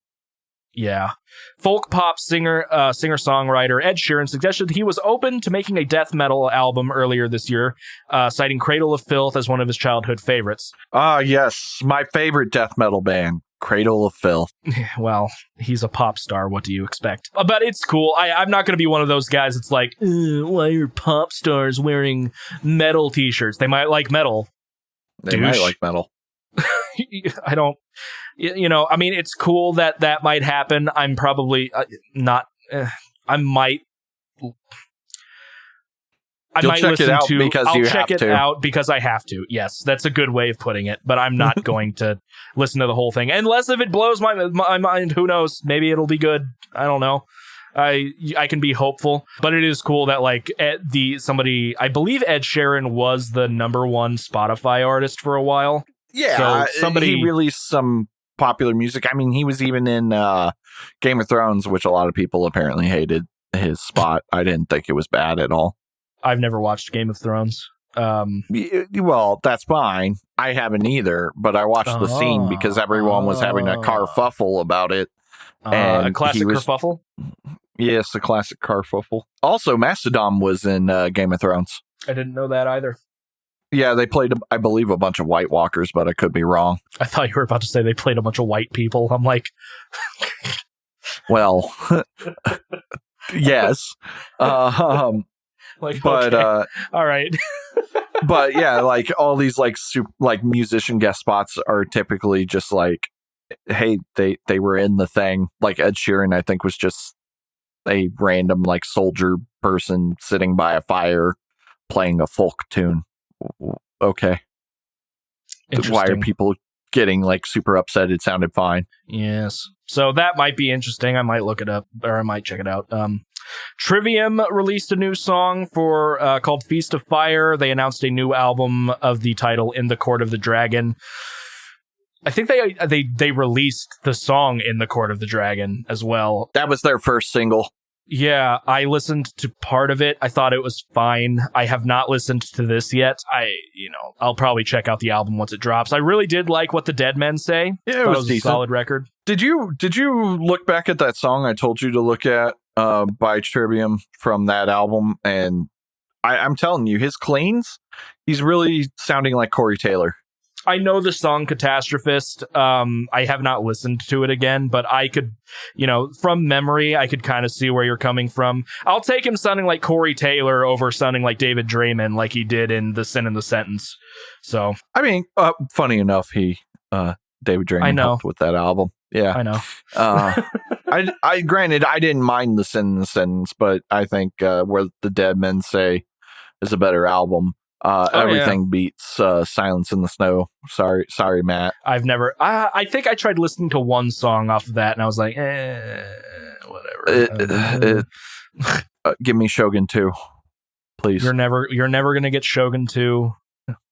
Yeah. Folk pop singer-songwriter Ed Sheeran suggested he was open to making a death metal album earlier this year, citing Cradle of Filth as one of his childhood favorites. Ah, yes. My favorite death metal band, Cradle of Filth. Well, he's a pop star. What do you expect? But it's cool. I'm not going to be one of those guys that's like, why are pop stars wearing metal t-shirts? They might like metal. They might like metal. I don't... You know, I mean, it's cool that might happen. I'm probably not. I might. You'll check it out because you have to. I'll check it out because I have to. Yes, that's a good way of putting it. But I'm not going to listen to the whole thing unless if it blows my mind. Who knows? Maybe it'll be good. I don't know. I can be hopeful, but it is cool that like I believe Ed Sheeran was the #1 Spotify artist for a while. Yeah, so he released some popular music. I mean, he was even in Game of Thrones, which a lot of people apparently hated his spot. I didn't think it was bad at all. I've never watched Game of Thrones. Well, that's fine. I haven't either, but I watched the scene because everyone was having a carfuffle about it. And a classic kerfuffle? Yes, a classic carfuffle. Also, Mastodon was in Game of Thrones. I didn't know that either. Yeah, they played, I believe, a bunch of White Walkers, but I could be wrong. I thought you were about to say they played a bunch of white people. I'm like... Well, yes. Like, but, okay. All right. But yeah, like all these like musician guest spots are typically just like, hey, they were in the thing. Like Ed Sheeran, I think, was just a random like soldier person sitting by a fire playing a folk tune. Okay. Why are people getting like super upset? It sounded fine. Yes. So that might be interesting. I might look it up, or I might check it out. Trivium released a new song called Feast of Fire. They announced a new album of the title In the Court of the Dragon. I think they released the song In the Court of the Dragon as well. That was their first single. Yeah, I listened to part of it. I thought it was fine. I have not listened to this yet. I'll probably check out the album once it drops. I really did like What the Dead Men Say. Yeah, it was a solid record. Did you look back at that song I told you to look at by Trivium from that album? And I'm telling you, his cleans, he's really sounding like Corey Taylor. I know the song Catastrophist. I have not listened to it again, but I could, from memory, I could kind of see where you're coming from. I'll take him sounding like Corey Taylor over sounding like David Draymond, like he did in The Sin and the Sentence. So, I mean, funny enough, David Draymond helped with that album. Yeah, I know. I granted, I didn't mind The Sin and the Sentence, but I think Where the Dead Men Say is a better album. Everything beats Silence in the Snow. Sorry, Matt. I've never. I think I tried listening to one song off of that, and I was like, whatever. Give me Shogun 2, please. You're never gonna get Shogun 2,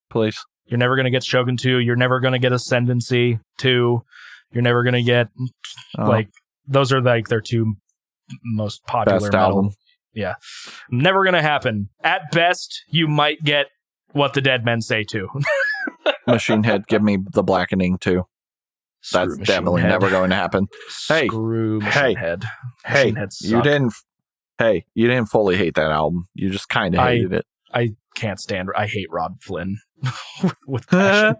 please. You're never gonna get Shogun 2. You're never gonna get Ascendancy 2. You're never gonna get like those are like their two most popular best metal. Album. Yeah, never gonna happen. At best, you might get What the Dead Men Say too. Machine Head, give me The Blackening too. That's definitely never going to happen. Screw Machine Head. Machine Head you didn't fully hate that album. You just kind of hated it. I can't stand. I hate Rod Flynn with passion.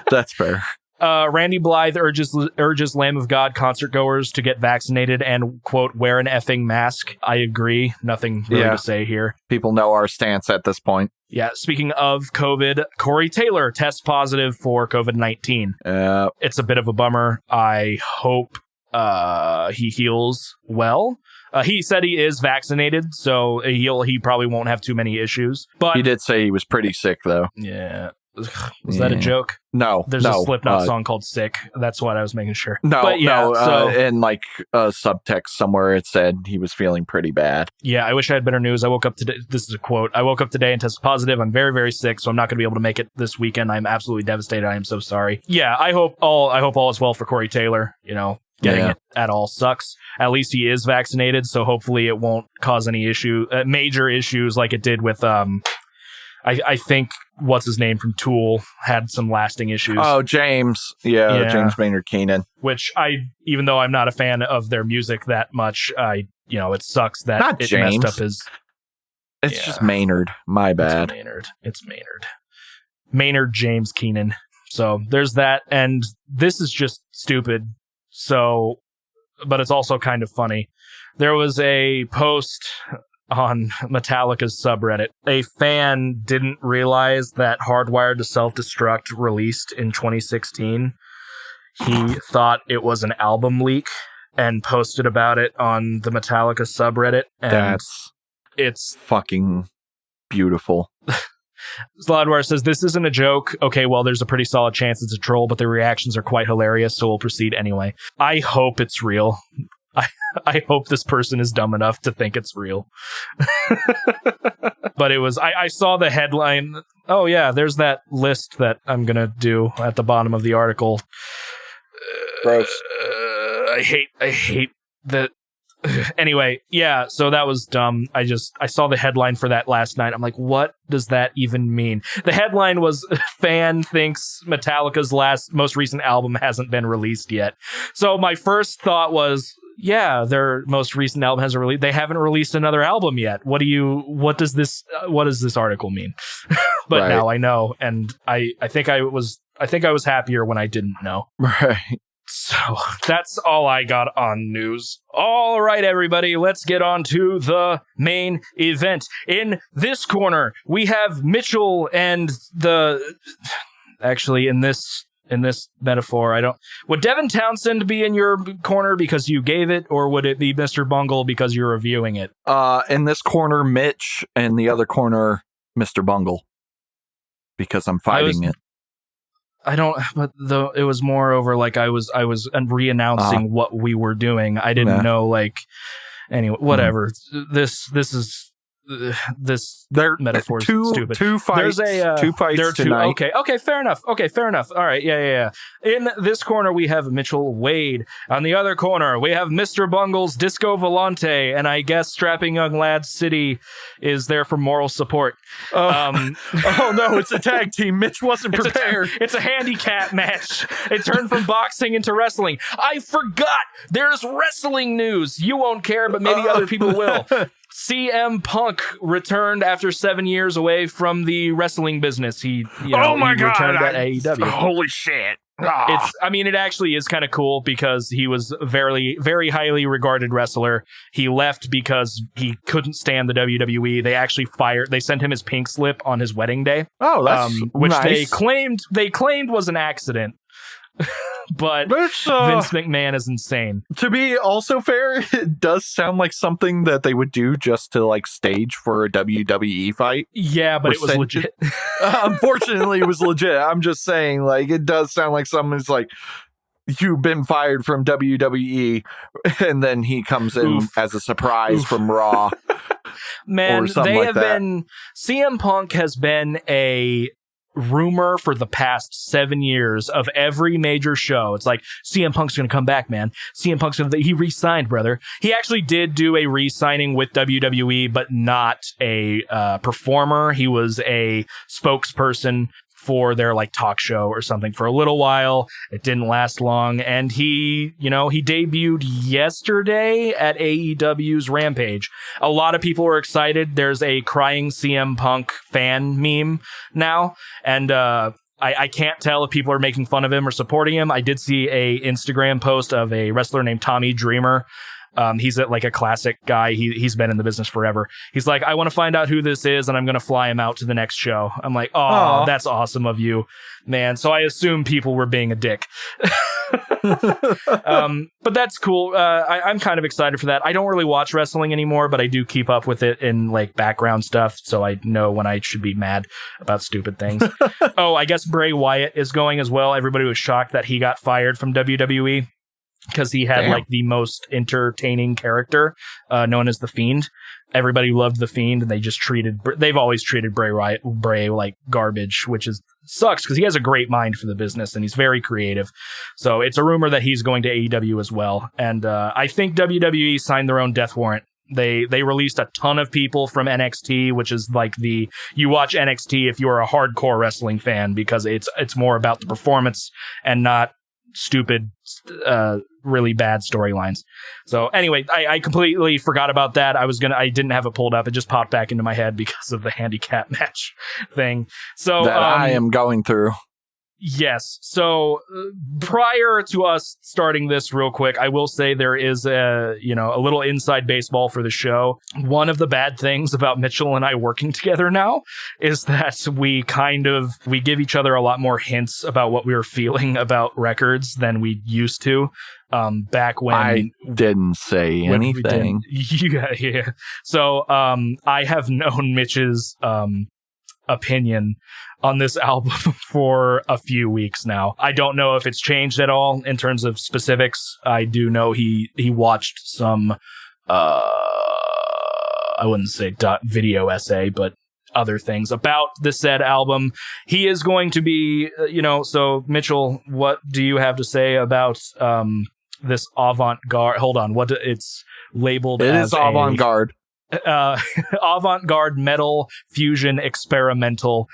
That's fair. Randy Blythe urges Lamb of God concert goers to get vaccinated and, quote, wear an effing mask. I agree. Nothing really to say here. People know our stance at this point. Yeah, speaking of COVID, Corey Taylor tests positive for COVID-19. It's a bit of a bummer. I hope he heals well. He said he is vaccinated, so he probably won't have too many issues. But he did say he was pretty sick, though. Yeah. Was that a joke? No. There's a Slipknot song called Sick. That's what I was making sure. In like a subtext somewhere it said he was feeling pretty bad. Yeah, I wish I had better news. I woke up today. This is a quote. I woke up today and tested positive. I'm very, very sick, so I'm not going to be able to make it this weekend. I'm absolutely devastated. I am so sorry. Yeah, I hope all is well for Corey Taylor. You know, getting it at all sucks. At least he is vaccinated, so hopefully it won't cause any major issues like it did with I think what's his name from Tool had some lasting issues. Oh, James. Yeah. James Maynard Keenan. Which even though I'm not a fan of their music that much, it sucks that not it James. Messed up his. It's just Maynard. My bad. It's Maynard. Maynard James Keenan. So there's that, and this is just stupid. So, but it's also kind of funny. There was a post on Metallica's subreddit. A fan didn't realize that Hardwired to Self-Destruct released in 2016. He thought it was an album leak and posted about it on the Metallica subreddit. And it's fucking beautiful. Slodwire says, this isn't a joke. Okay, well, there's a pretty solid chance it's a troll, but the reactions are quite hilarious, so we'll proceed anyway. I hope it's real. I hope this person is dumb enough to think it's real. But it was, I saw the headline. Oh yeah, there's that list that I'm going to do at the bottom of the article. Gross. I hate that. Anyway, yeah, so that was dumb. I saw the headline for that last night. I'm like, what does that even mean? The headline was, fan thinks Metallica's most recent album hasn't been released yet. So my first thought was, yeah, their most recent album hasn't released. They haven't released another album yet. What does this article mean? But now I know, and I think I was happier when I didn't know. Right. So that's all I got on news. All right, everybody, let's get on to the main event. In this corner, we have Mitchell and actually in this metaphor, would Devin Townsend be in your corner because you gave it, or would it be Mr. Bungle because you're reviewing it? In this corner, Mitch, and the other corner, Mr. Bungle, because I'm fighting it. It was more over like I was re-announcing what we were doing. I didn't know, like, anyway, whatever. This metaphor is stupid. Two fights. There's two fights tonight. Okay, fair enough. All right, yeah. In this corner, we have Mitchell Wade. On the other corner, we have Mr. Bungle's Disco Volante, and I guess Strapping Young Lads City is there for moral support. Oh no, it's a tag team. Mitch wasn't prepared. It's a handicap match. It turned from boxing into wrestling. I forgot. There's wrestling news. You won't care, but maybe other people will. CM Punk returned after 7 years away from the wrestling business. He returned at AEW. Holy shit. It actually is kind of cool because he was a very, very highly regarded wrestler. He left because he couldn't stand the WWE. They sent him his pink slip on his wedding day. Oh, that's which nice. they claimed was an accident. But Vince McMahon is insane. To be also fair, it does sound like something that they would do just to like stage for a WWE fight. Yeah, but it was legit. Unfortunately, it was legit. I'm just saying, like, it does sound like someone's like, you've been fired from WWE, and then he comes in as a surprise from Raw. Man, CM Punk has been a rumor for the past 7 years of every major show. It's like, CM Punk's gonna come back, man. CM Punk's he re-signed, brother. He actually did do a re-signing with WWE, but not a performer. He was a spokesperson for their like talk show or something for a little while. It didn't last long, and he debuted yesterday at AEW's Rampage. A lot of people were excited. There's a crying CM Punk fan meme now, and I can't tell if people are making fun of him or supporting him. I did see a Instagram post of a wrestler named Tommy Dreamer He's like a classic guy. He's been in the business forever. He's like, I want to find out who this is, and I'm going to fly him out to the next show. I'm like, oh, that's awesome of you, man. So I assume people were being a dick. But that's cool. I'm kind of excited for that. I don't really watch wrestling anymore, but I do keep up with it in like background stuff, so I know when I should be mad about stupid things. Oh, I guess Bray Wyatt is going as well. Everybody was shocked that he got fired from WWE because he had like the most entertaining character known as The Fiend. Everybody loved The Fiend, and they've always treated Bray like garbage, which sucks because he has a great mind for the business and he's very creative. So it's a rumor that he's going to AEW as well. And I think WWE signed their own death warrant. They released a ton of people from NXT, which is like you watch NXT if you're a hardcore wrestling fan, because it's more about the performance and not stupid, really bad storylines. So anyway, I completely forgot about that. I didn't have it pulled up. It just popped back into my head because of the handicap match thing. So that I am going through. Yes. So prior to us starting this real quick, I will say there is a little inside baseball for the show. One of the bad things about Mitchell and I working together now is that we give each other a lot more hints about what we were feeling about records than we used to. Back when I didn't say anything. Yeah. So I have known Mitch's opinion on this album for a few weeks now. I don't know if it's changed at all in terms of specifics. I do know he watched some I wouldn't say video essay, but other things about the said album. He is going to be, so Mitchell, what do you have to say about this avant-garde? Hold on, what it's labeled as? It is avant-garde. Avant-garde metal fusion experimental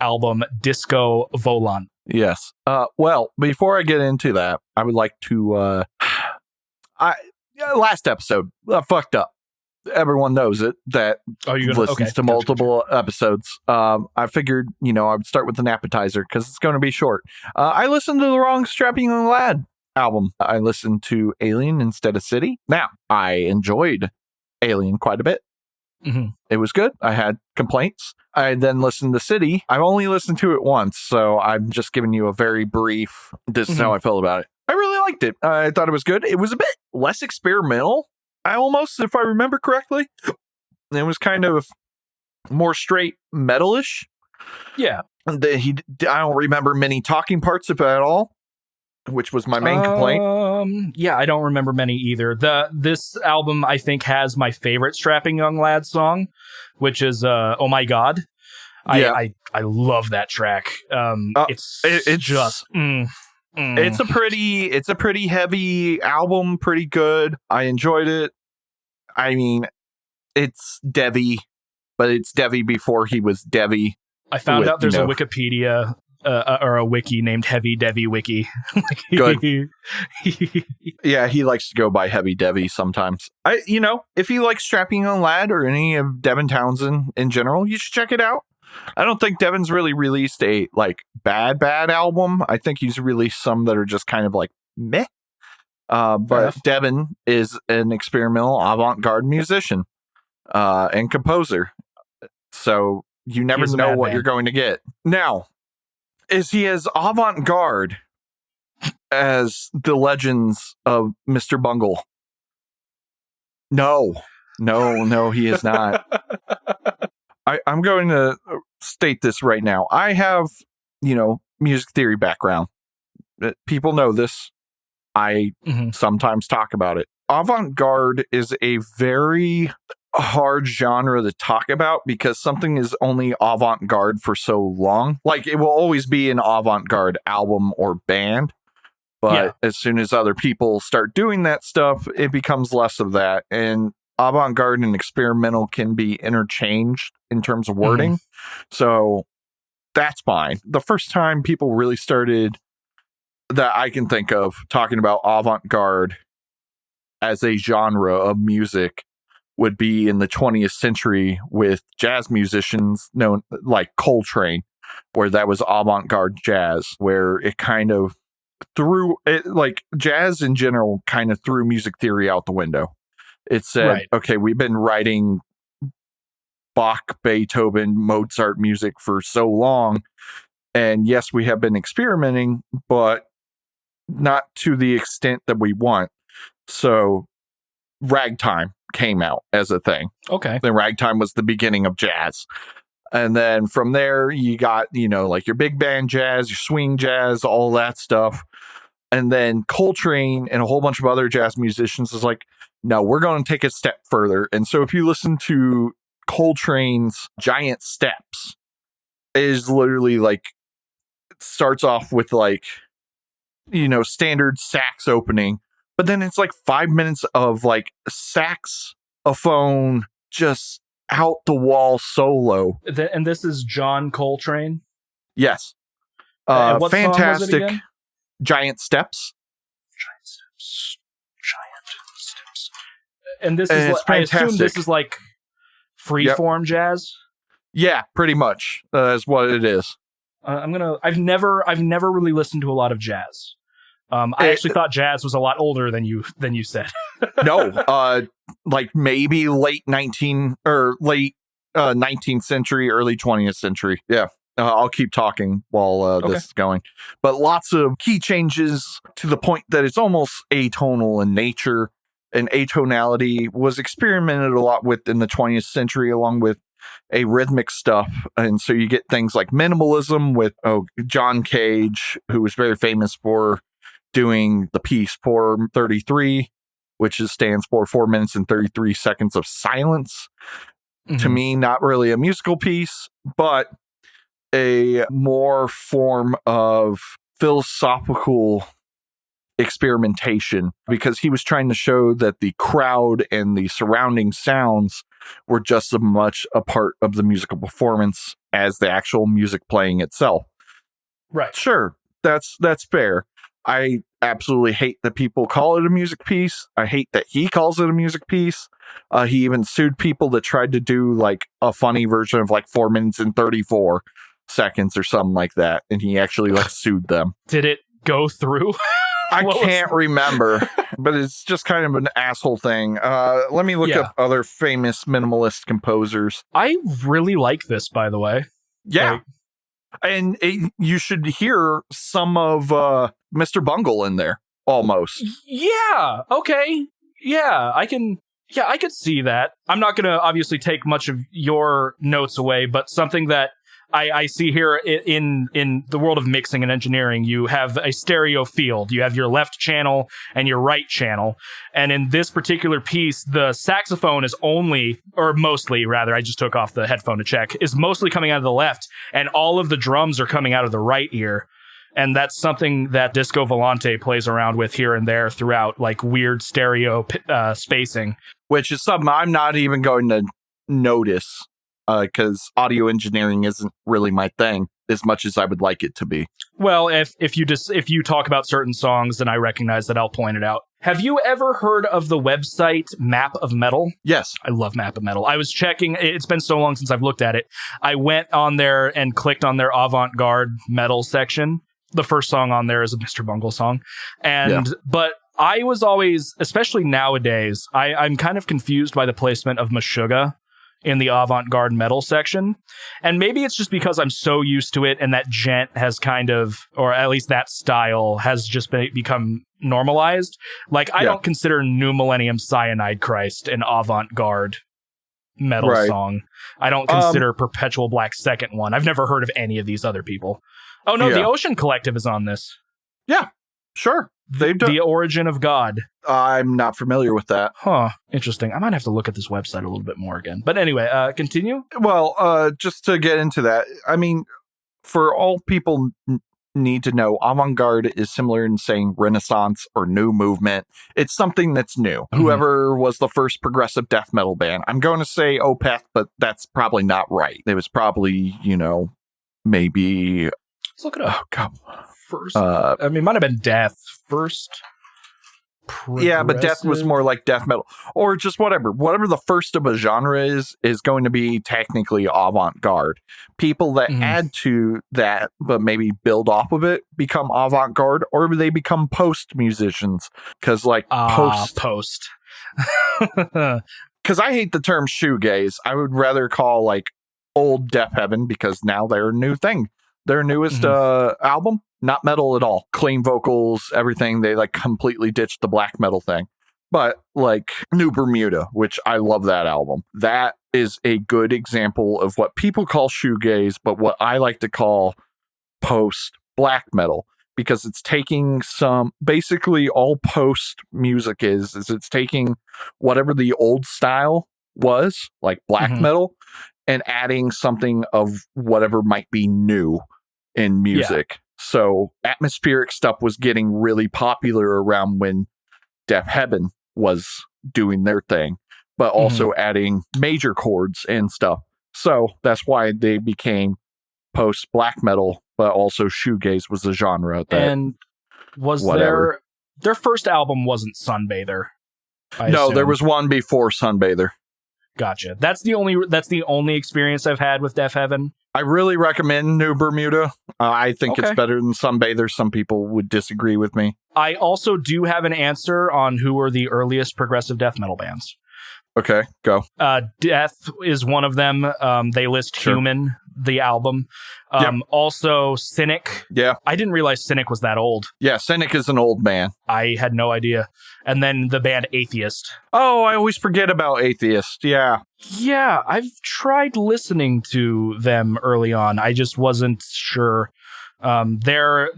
album, Disco Volante. Yes. Well, before I get into that, I would like to last episode I fucked up. Everyone knows it that listens to multiple episodes. I figured, I would start with an appetizer because it's going to be short. I listened to the wrong Strapping Young Lad album. I listened to Alien instead of City. Now, I enjoyed Alien quite a bit. Mm-hmm. It was good. I had complaints. I then listened to City. I've only listened to it once, so I'm just giving you a very brief, this is how I feel about it. I really liked it. I thought it was good. It was a bit less experimental, if I remember correctly. It was kind of more straight metal-ish. Yeah. I don't remember many talking parts of it at all, which was my main complaint. Yeah, I don't remember many either. This album, I think, has my favorite Strapping Young Lad song, which is Oh My God. I love that track. It's just... It's a pretty heavy album, pretty good. I enjoyed it. I mean, it's Devi, but it's Devi before he was Devi. I found out there's a Wikipedia or a wiki named Heavy Devi Wiki. Good. Yeah, he likes to go by Heavy Devi sometimes. If you like Strapping Young Lad or any of Devin Townsend in general, you should check it out. I don't think Devin's really released a bad album. I think he's released some that are just kind of like meh. But Devin is an experimental avant-garde musician and composer. So you never know what you're going to get. Now, is he as avant-garde as the legends of Mr. Bungle? No, he is not. I'm going to state this right now. I have, music theory background. People know this. I sometimes talk about it. Avant-garde is a very hard genre to talk about because something is only avant-garde for so long. Like, it will always be an avant-garde album or band. But as soon as other people start doing that stuff, it becomes less of that. And avant-garde and experimental can be interchanged in terms of wording. So that's fine. The first time people really started that I can think of talking about avant-garde as a genre of music would be in the 20th century with jazz musicians known like Coltrane, where that was avant-garde jazz, where it kind of threw it, like jazz in general kind of threw music theory out the window. It said, okay, we've been writing Bach, Beethoven, Mozart music for so long. And yes, we have been experimenting, but not to the extent that we want. So ragtime came out as a thing. Okay. Then ragtime was the beginning of jazz. And then from there, you got, like your big band jazz, your swing jazz, all that stuff. And then Coltrane and a whole bunch of other jazz musicians is like, no, we're going to take a step further. And so if you listen to Coltrane's Giant Steps, it is literally like, it starts off with like, standard sax opening, but then it's like 5 minutes of like saxophone, just out the wall solo. And this is John Coltrane? Yes. What fantastic song was it again? Giant Steps. And this is I assume this is like freeform jazz? Yeah, pretty much. That's what it is. I've never really listened to a lot of jazz. I actually thought jazz was a lot older than you said. No, like maybe late 19th century, early 20th century. Yeah. I'll keep talking while this is going. But lots of key changes to the point that it's almost atonal in nature. And atonality was experimented a lot with in the 20th century, along with a rhythmic stuff. And so you get things like minimalism with John Cage, who was very famous for doing the piece 4:33, which stands for 4 minutes and 33 seconds of silence. Mm-hmm. To me, not really a musical piece, but a more form of philosophical experimentation, because he was trying to show that the crowd and the surrounding sounds were just as much a part of the musical performance as the actual music playing itself. Right. Sure, that's fair. I absolutely hate that people call it a music piece. I hate that he calls it a music piece. He even sued people that tried to do like a funny version of like 4 minutes and 34 seconds or something like that. And he actually like sued them. Did it go through? I can't remember, but it's just kind of an asshole thing. Let me look up other famous minimalist composers. I really like this, by the way. Yeah. And you should hear some of Mr. Bungle in there, almost. Yeah. Okay. Yeah, I could see that. I'm not going to obviously take much of your notes away, but something that I see here in the world of mixing and engineering, you have a stereo field. You have your left channel and your right channel. And in this particular piece, the saxophone is mostly, I just took off the headphone to check, is mostly coming out of the left. And all of the drums are coming out of the right ear. And that's something that Disco Volante plays around with here and there throughout, like weird stereo spacing. Which is something I'm not even going to notice. Because audio engineering isn't really my thing as much as I would like it to be. Well, if you talk about certain songs, then I recognize that I'll point it out. Have you ever heard of the website Map of Metal? Yes. I love Map of Metal. I was checking. It's been so long since I've looked at it. I went on there and clicked on their avant-garde metal section. The first song on there is a Mr. Bungle song. But I was always, especially nowadays, I'm kind of confused by the placement of Meshuggah in the avant-garde metal section. And maybe it's just because I'm so used to it and that gent has kind of, or at least that style has just become normalized. Like, I don't consider New Millennium Cyanide Christ an avant-garde metal song. I don't consider Perpetual Black Second one. I've never heard of any of these other people. Oh no, the Ocean Collective is on this. Yeah, sure. They've done The Origin of God. I'm not familiar with that. Huh. Interesting. I might have to look at this website a little bit more again. But anyway, continue. Well, just to get into that, I mean, for all people need to know, avant-garde is similar in saying Renaissance or new movement. It's something that's new. Mm-hmm. Whoever was the first progressive death metal band. I'm going to say Opeth, but that's probably not right. It was probably, maybe... Let's look it up. Oh, God. First, it might have been Death first. Yeah, but death was more like death metal, or just whatever the first of a genre is going to be technically avant-garde. People that add to that but maybe build off of it become avant-garde, or they become post musicians, because like post because I hate the term shoegaze. I would rather call like old Deaf Heaven, because now they're a new thing. Their newest album, not metal at all. Clean vocals, everything. They like completely ditched the black metal thing. But like New Bermuda, which I love that album. That is a good example of what people call shoegaze, but what I like to call post black metal, because it's taking basically all post music is it's taking whatever the old style was, like black metal, and adding something of whatever might be new in music. Yeah. So atmospheric stuff was getting really popular around when Deaf Heaven was doing their thing, but also adding major chords and stuff. So that's why they became post black metal, but also shoegaze was a genre. And was their first album wasn't Sunbather? No, there was one before Sunbather. Gotcha. That's the only experience I've had with Deaf Heaven. I really recommend New Bermuda. I think it's better than Sunbather. Some people would disagree with me. I also do have an answer on who were the earliest progressive death metal bands. Okay, go. Death is one of them. They list Human, the album. Also, Cynic. Yeah. I didn't realize Cynic was that old. Yeah, Cynic is an old man. I had no idea. And then the band Atheist. Oh, I always forget about Atheist. Yeah. Yeah, I've tried listening to them early on. I just wasn't sure. They're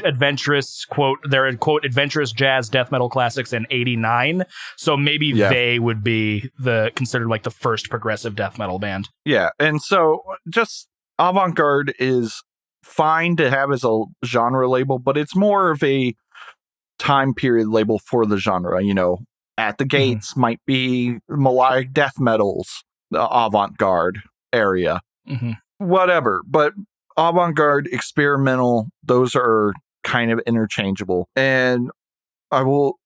adventurous, quote adventurous jazz death metal classics in '89. So maybe they would be considered like the first progressive death metal band. Yeah. And so just avant-garde is fine to have as a genre label, but it's more of a time period label for the genre. You know, At the Gates might be melodic death metals, the avant-garde area, whatever. But avant-garde, experimental, those are kind of interchangeable. And I will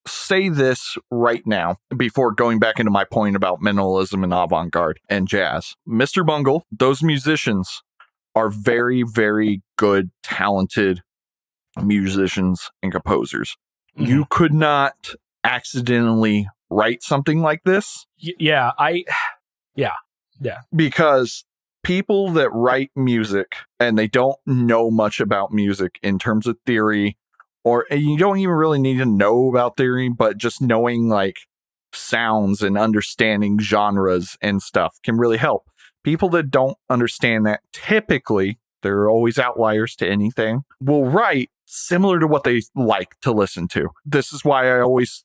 say this right now before going back into my point about minimalism and avant-garde and jazz. Mr. Bungle, those musicians are very, very good, talented musicians and composers. You could not accidentally write something like this. Yeah. Because people that write music and they don't know much about music in terms of theory, or you don't even really need to know about theory, but just knowing like sounds and understanding genres and stuff can really help. People that don't understand that, typically, there are always outliers to anything, will write similar to what they like to listen to. This is why I always,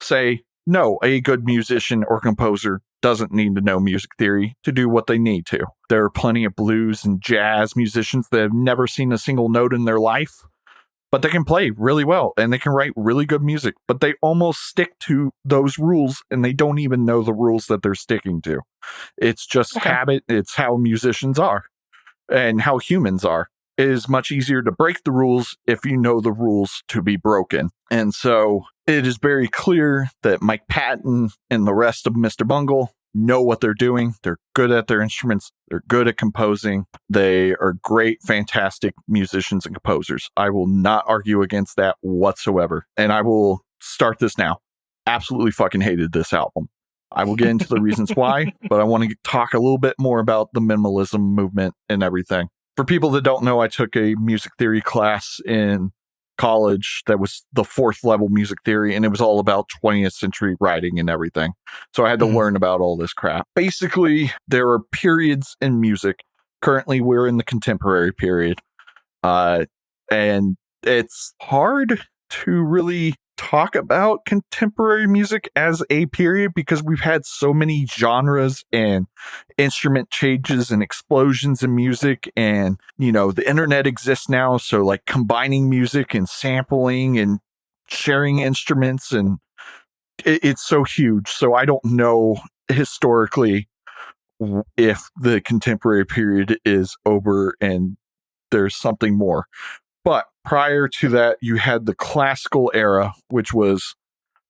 say, no, a good musician or composer doesn't need to know music theory to do what they need to. There are plenty of blues and jazz musicians that have never seen a single note in their life, but they can play really well and they can write really good music, but they almost stick to those rules and they don't even know the rules that they're sticking to. It's just habit. It's how musicians are and how humans are. It is much easier to break the rules if you know the rules to be broken. And so it is very clear that Mike Patton and the rest of Mr. Bungle know what they're doing. They're good at their instruments. They're good at composing. They are great, fantastic musicians and composers. I will not argue against that whatsoever. And I will start this now. Absolutely fucking hated this album. I will get into the reasons why, but I want to talk a little bit more about the minimalism movement and everything. For people that don't know, I took a music theory class in college that was the 4th level music theory, and it was all about 20th century writing and everything. So I had to learn about all this crap. Basically, there are periods in music. Currently, we're in the contemporary period. And it's hard to really talk about contemporary music as a period because we've had so many genres and instrument changes and explosions in music, and the internet exists now, so like combining music and sampling and sharing instruments, and it's so huge. So I don't know historically if the contemporary period is over and there's something more. But prior to that, you had the classical era, which was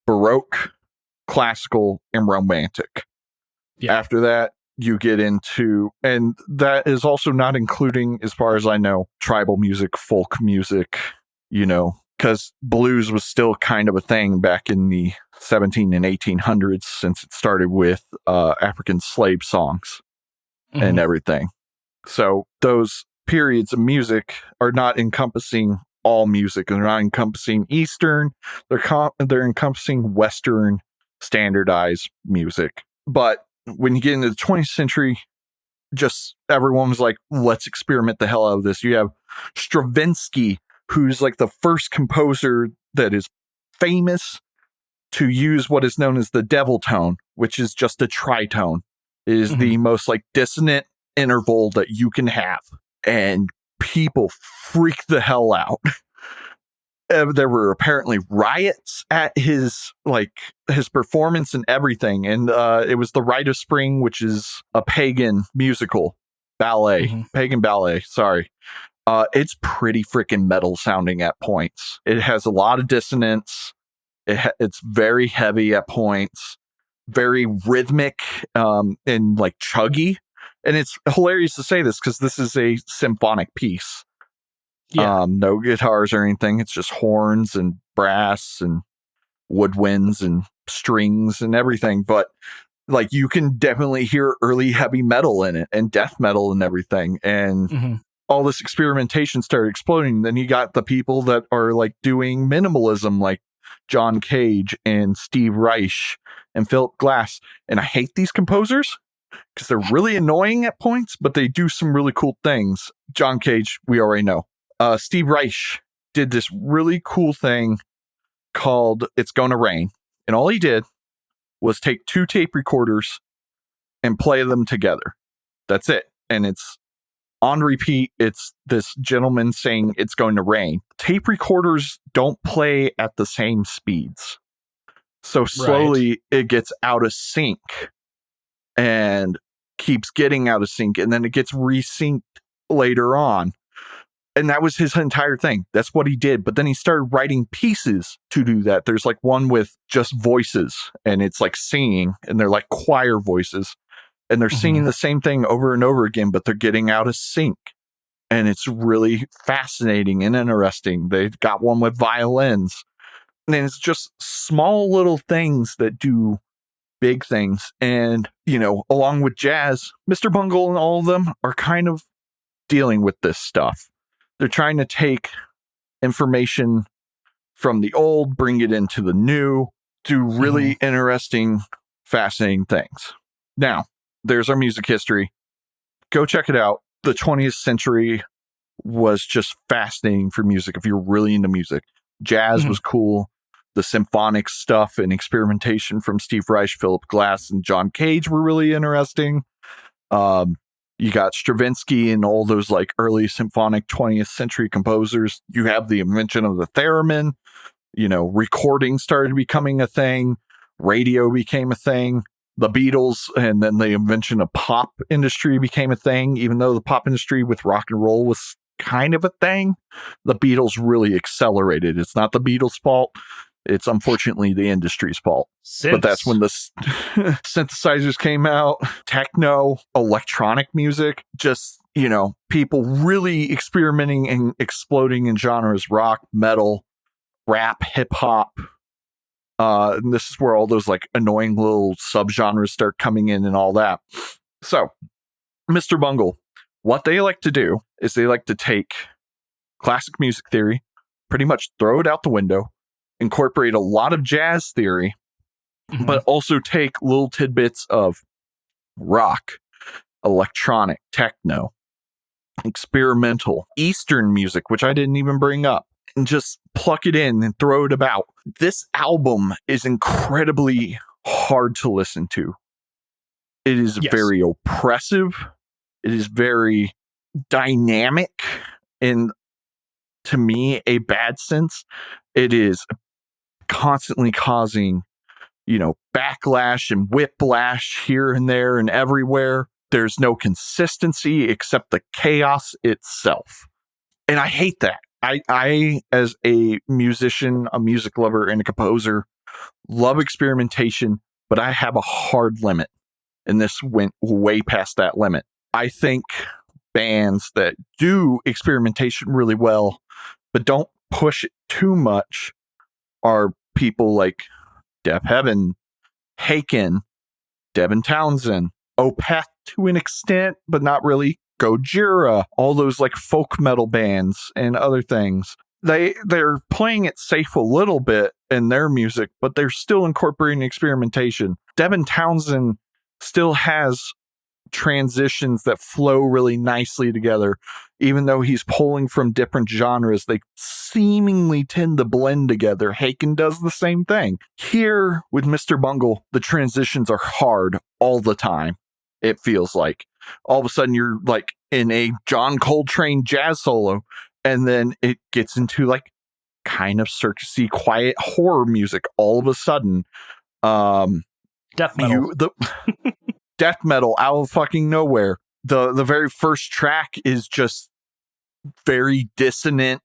Baroque, classical, and romantic. Yeah. After that, you get into, and that is also not including, as far as I know, tribal music, folk music, because blues was still kind of a thing back in the 17 and 1800s, since it started with African slave songs and everything. So those periods of music are not encompassing all music. They're not encompassing Eastern. They're encompassing Western standardized music. But when you get into the 20th century, just everyone was like, let's experiment the hell out of this. You have Stravinsky, who's like the first composer that is famous to use what is known as the devil tone, which is just a tritone. It is the most like dissonant interval that you can have. And people freak the hell out. There were apparently riots at his performance and everything. And it was The Rite of Spring, which is a pagan musical ballet, pagan ballet. Sorry. It's pretty freaking metal sounding at points. It has a lot of dissonance. It's very heavy at points, very rhythmic, and like chuggy. And it's hilarious to say this because this is a symphonic piece. Yeah. No guitars or anything. It's just horns and brass and woodwinds and strings and everything. But like you can definitely hear early heavy metal in it and death metal and everything. And all this experimentation started exploding. Then you got the people that are like doing minimalism, like John Cage and Steve Reich and Philip Glass. And I hate these composers because they're really annoying at points, but they do some really cool things. John Cage, we already know. Steve Reich did this really cool thing called It's Gonna Rain. And all he did was take 2 tape recorders and play them together. That's it. And it's on repeat. It's this gentleman saying it's going to rain. Tape recorders don't play at the same speeds. So slowly it gets out of sync and keeps getting out of sync. And then it gets resynced later on. And that was his entire thing. That's what he did. But then he started writing pieces to do that. There's like one with just voices and it's like singing and they're like choir voices and they're singing the same thing over and over again, but they're getting out of sync. And it's really fascinating and interesting. They've got one with violins and it's just small little things that do big things. And, along with jazz, Mr. Bungle and all of them are kind of dealing with this stuff. They're trying to take information from the old, bring it into the new, do really interesting, fascinating things. Now, there's our music history. Go check it out. The 20th century was just fascinating for music if you're really into music. Jazz was cool. The symphonic stuff and experimentation from Steve Reich, Philip Glass, and John Cage were really interesting. You got Stravinsky and all those like early symphonic 20th century composers. You have the invention of the theremin. Recording started becoming a thing. Radio became a thing. The Beatles and then the invention of pop industry became a thing. Even though the pop industry with rock and roll was kind of a thing, the Beatles really accelerated. It's not the Beatles' fault. It's unfortunately the industry's fault. But that's when the synthesizers came out, techno, electronic music, just, people really experimenting and exploding in genres, rock, metal, rap, hip hop. And this is where all those like annoying little subgenres start coming in and all that. So, Mr. Bungle, what they like to do is they like to take classic music theory, pretty much throw it out the window, incorporate a lot of jazz theory, but also take little tidbits of rock, electronic, techno, experimental, Eastern music, which I didn't even bring up, and just pluck it in and throw it about. This album is incredibly hard to listen to. It is very oppressive. It is very dynamic in, to me, a bad sense. It is constantly causing, backlash and whiplash here and there and everywhere. There's no consistency except the chaos itself. And I hate that. I, as a musician, a music lover, and a composer, love experimentation, but I have a hard limit. And this went way past that limit. I think bands that do experimentation really well, but don't push it too much, are people like Deaf Heaven, Haken, Devin Townsend, Opeth to an extent, but not really, Gojira, all those like folk metal bands and other things. They're playing it safe a little bit in their music, but they're still incorporating experimentation. Devin Townsend still has transitions that flow really nicely together. Even though he's pulling from different genres, they seemingly tend to blend together. Haken does the same thing. Here with Mr. Bungle, the transitions are hard all the time. It feels like all of a sudden you're like in a John Coltrane jazz solo, and then it gets into like kind of circusy, quiet horror music all of a sudden. Death metal. Death metal out of fucking nowhere. The very first track is just very dissonant,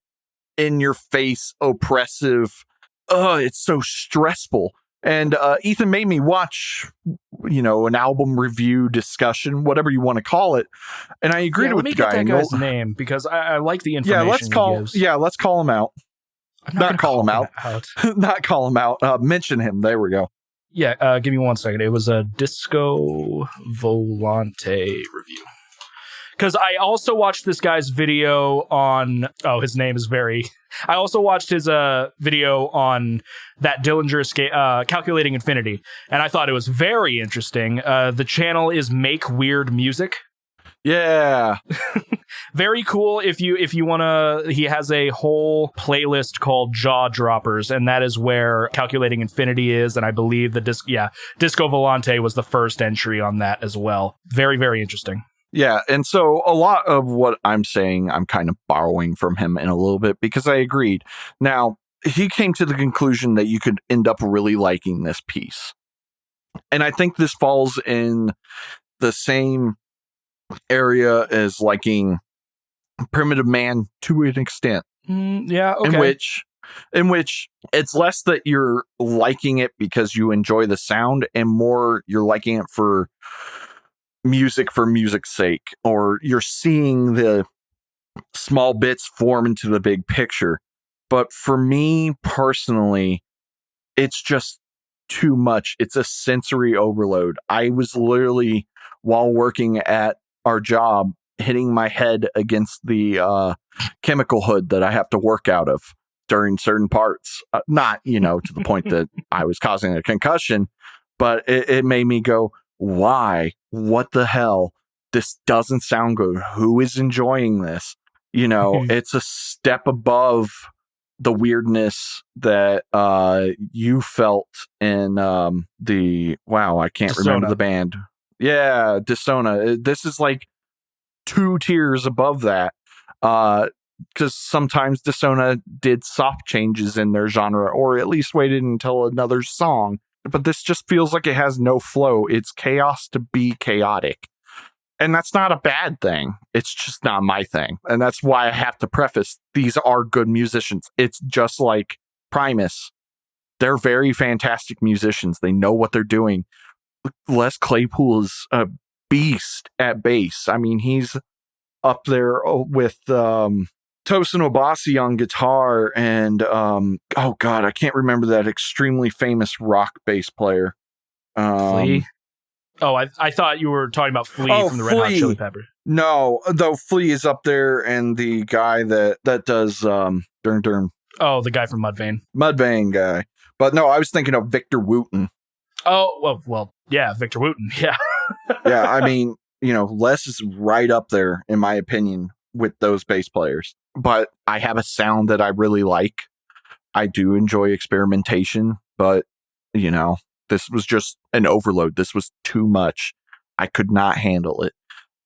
in your face, oppressive. It's so stressful. And Ethan made me watch, an album review discussion, whatever you want to call it. And I agreed with the guy. Let me get that guy's name, because I like the information let's call him out. Not call him out. Not call him out. Mention him. There we go. Yeah, give me 1 second. It was a Disco Volante review. Because I also watched this guy's video on... Oh, his name is very... I also watched his video on that Dillinger Calculating Infinity, and I thought it was very interesting. The channel is Make Weird Music. Yeah. Very cool. If you want to, he has a whole playlist called Jaw Droppers, and that is where Calculating Infinity is, and I believe the Disco Volante was the first entry on that as well. Very, very interesting. Yeah, and so a lot of what I'm saying, I'm kind of borrowing from him in a little bit, because I agreed. Now, he came to the conclusion that you could end up really liking this piece. And I think this falls in the same area as liking Primitive Man to an extent. Yeah, okay. In which it's less that you're liking it because you enjoy the sound, and more you're liking it for music's sake, or you're seeing the small bits form into the big picture. But for me personally, it's just too much. It's a sensory overload. I was literally, while working at our job, hitting my head against the chemical hood that I have to work out of during certain parts. Not, to the point that I was causing a concussion, but it made me go, why? What the hell? This doesn't sound good. Who is enjoying this? It's a step above the weirdness that you felt in I can't remember the band. Yeah, Dissona. This is like 2 tiers above that. Because sometimes Dissona did soft changes in their genre, or at least waited until another song. But this just feels like it has no flow. It's chaos to be chaotic. And that's not a bad thing. It's just not my thing. And that's why I have to preface, these are good musicians. It's just like Primus. They're very fantastic musicians. They know what they're doing. Les Claypool is a beast at bass. I mean, he's up there with Tosin Obasi on guitar, and I can't remember that extremely famous rock bass player. Flea? Oh, I thought you were talking about Flea from the Red Hot Chili Peppers. No, though Flea is up there, and the guy that does Durn. Oh, the guy from Mudvayne guy. But no, I was thinking of Victor Wooten. Oh, well, yeah, Victor Wooten, yeah. Yeah, I mean, Les is right up there, in my opinion, with those bass players. But I have a sound that I really like. I do enjoy experimentation, but, this was just an overload. This was too much. I could not handle it.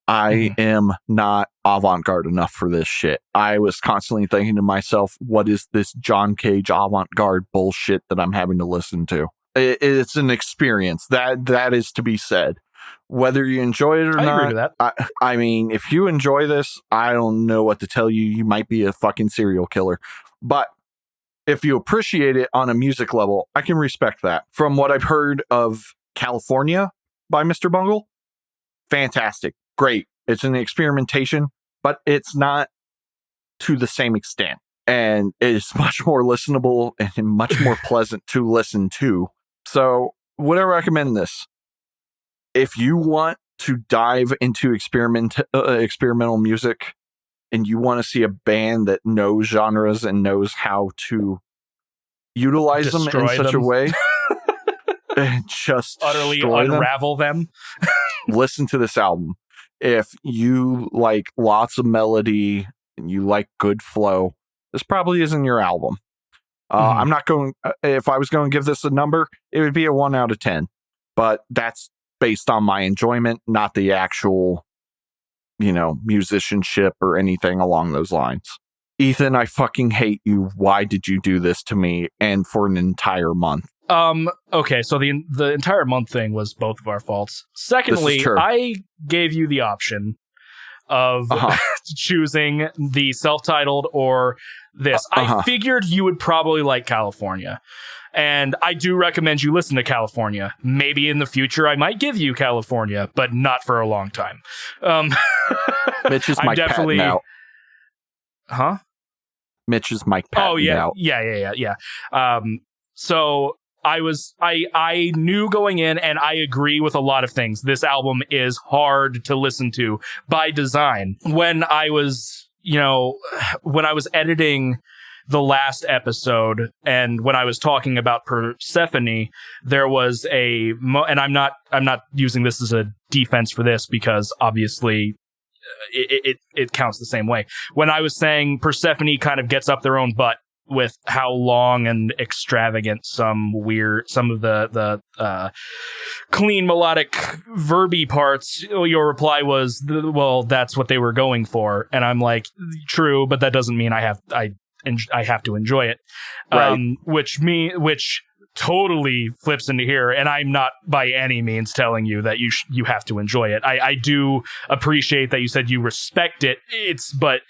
I am not avant-garde enough for this shit. I was constantly thinking to myself, what is this John Cage avant-garde bullshit that I'm having to listen to? It's an experience. That is to be said. Whether you enjoy it or I not, agree with that. I mean, if you enjoy this, I don't know what to tell you. You might be a fucking serial killer. But if you appreciate it on a music level, I can respect that. From what I've heard of California by Mr. Bungle, fantastic. Great. It's an experimentation, but it's not to the same extent. And it is much more listenable and much more pleasant to listen to. So, would I recommend this? If you want to dive into experimental music and you want to see a band that knows genres and knows how to utilize them in such a way and just utterly unravel them, listen to this album. If you like lots of melody and you like good flow, this probably isn't your album. I'm not going, if I was going to give this a number, it would be a 1 out of 10. But that's based on my enjoyment, not the actual, musicianship or anything along those lines. Ethan, I fucking hate you. Why did you do this to me and for an entire month? Okay, so the entire month thing was both of our faults. Secondly, I gave you the option of choosing the self-titled or this. I figured you would probably like California. And I do recommend you listen to California. Maybe in the future I might give you California, but not for a long time. Mitch is Mike Patton out. Huh? Mitch is Mike Patton out. Oh, yeah. Yeah. So I knew going in, and I agree with a lot of things. This album is hard to listen to by design. When I was editing the last episode and when I was talking about Persephone, there was and I'm not using this as a defense for this because obviously it counts the same way. When I was saying Persephone kind of gets up their own butt with how long and extravagant some of the clean melodic verby parts, your reply was, well, that's what they were going for. And I'm like, true, but that doesn't mean I have to enjoy it. Right. Which totally flips into here, and I'm not by any means telling you that you have to enjoy it. I do appreciate that you said you respect it.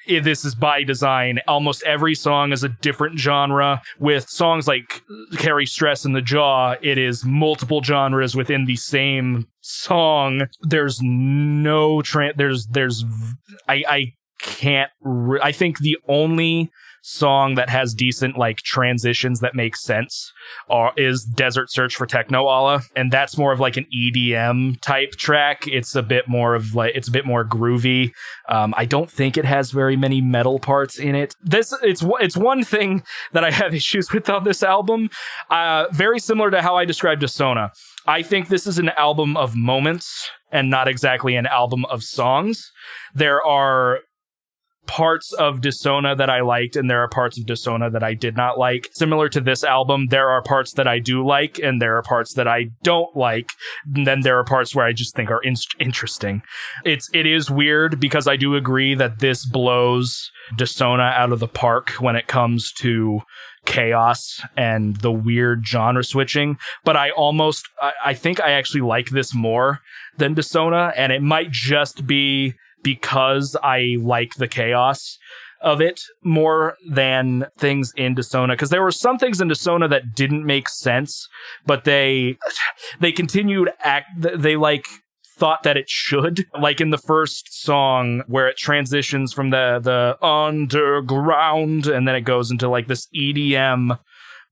This is by design. Almost every song is a different genre. With songs like Carry Stress in the Jaw, it is multiple genres within the same song. There's no I think the only song that has decent like transitions that make sense is Desert Search for Techno Allah, and that's more of like an EDM type track. It's a bit more groovy. I don't think it has very many metal parts in it. It's one thing that I have issues with on this album. Very similar to how I described Desona. I think this is an album of moments and not exactly an album of songs. There are parts of Desona that I liked, and there are parts of Desona that I did not like. Similar to this album, there are parts that I do like, and there are parts that I don't like. And then there are parts where I just think are interesting. It is weird because I do agree that this blows Desona out of the park when it comes to chaos and the weird genre switching, but I think I actually like this more than Desona, and it might just be because I like the chaos of it more than things in Desona, because there were some things in Desona that didn't make sense, but they continued thought that it should. Like in the first song where it transitions from the underground and then it goes into like this EDM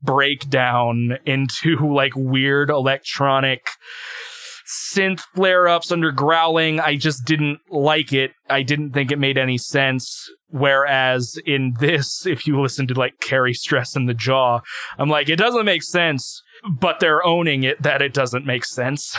breakdown into like weird electronic synth flare-ups under growling. I just didn't like it. I didn't think it made any sense. Whereas in this, if you listen to like Carry Stress in the Jaw, I'm like, it doesn't make sense, but they're owning it that it doesn't make sense.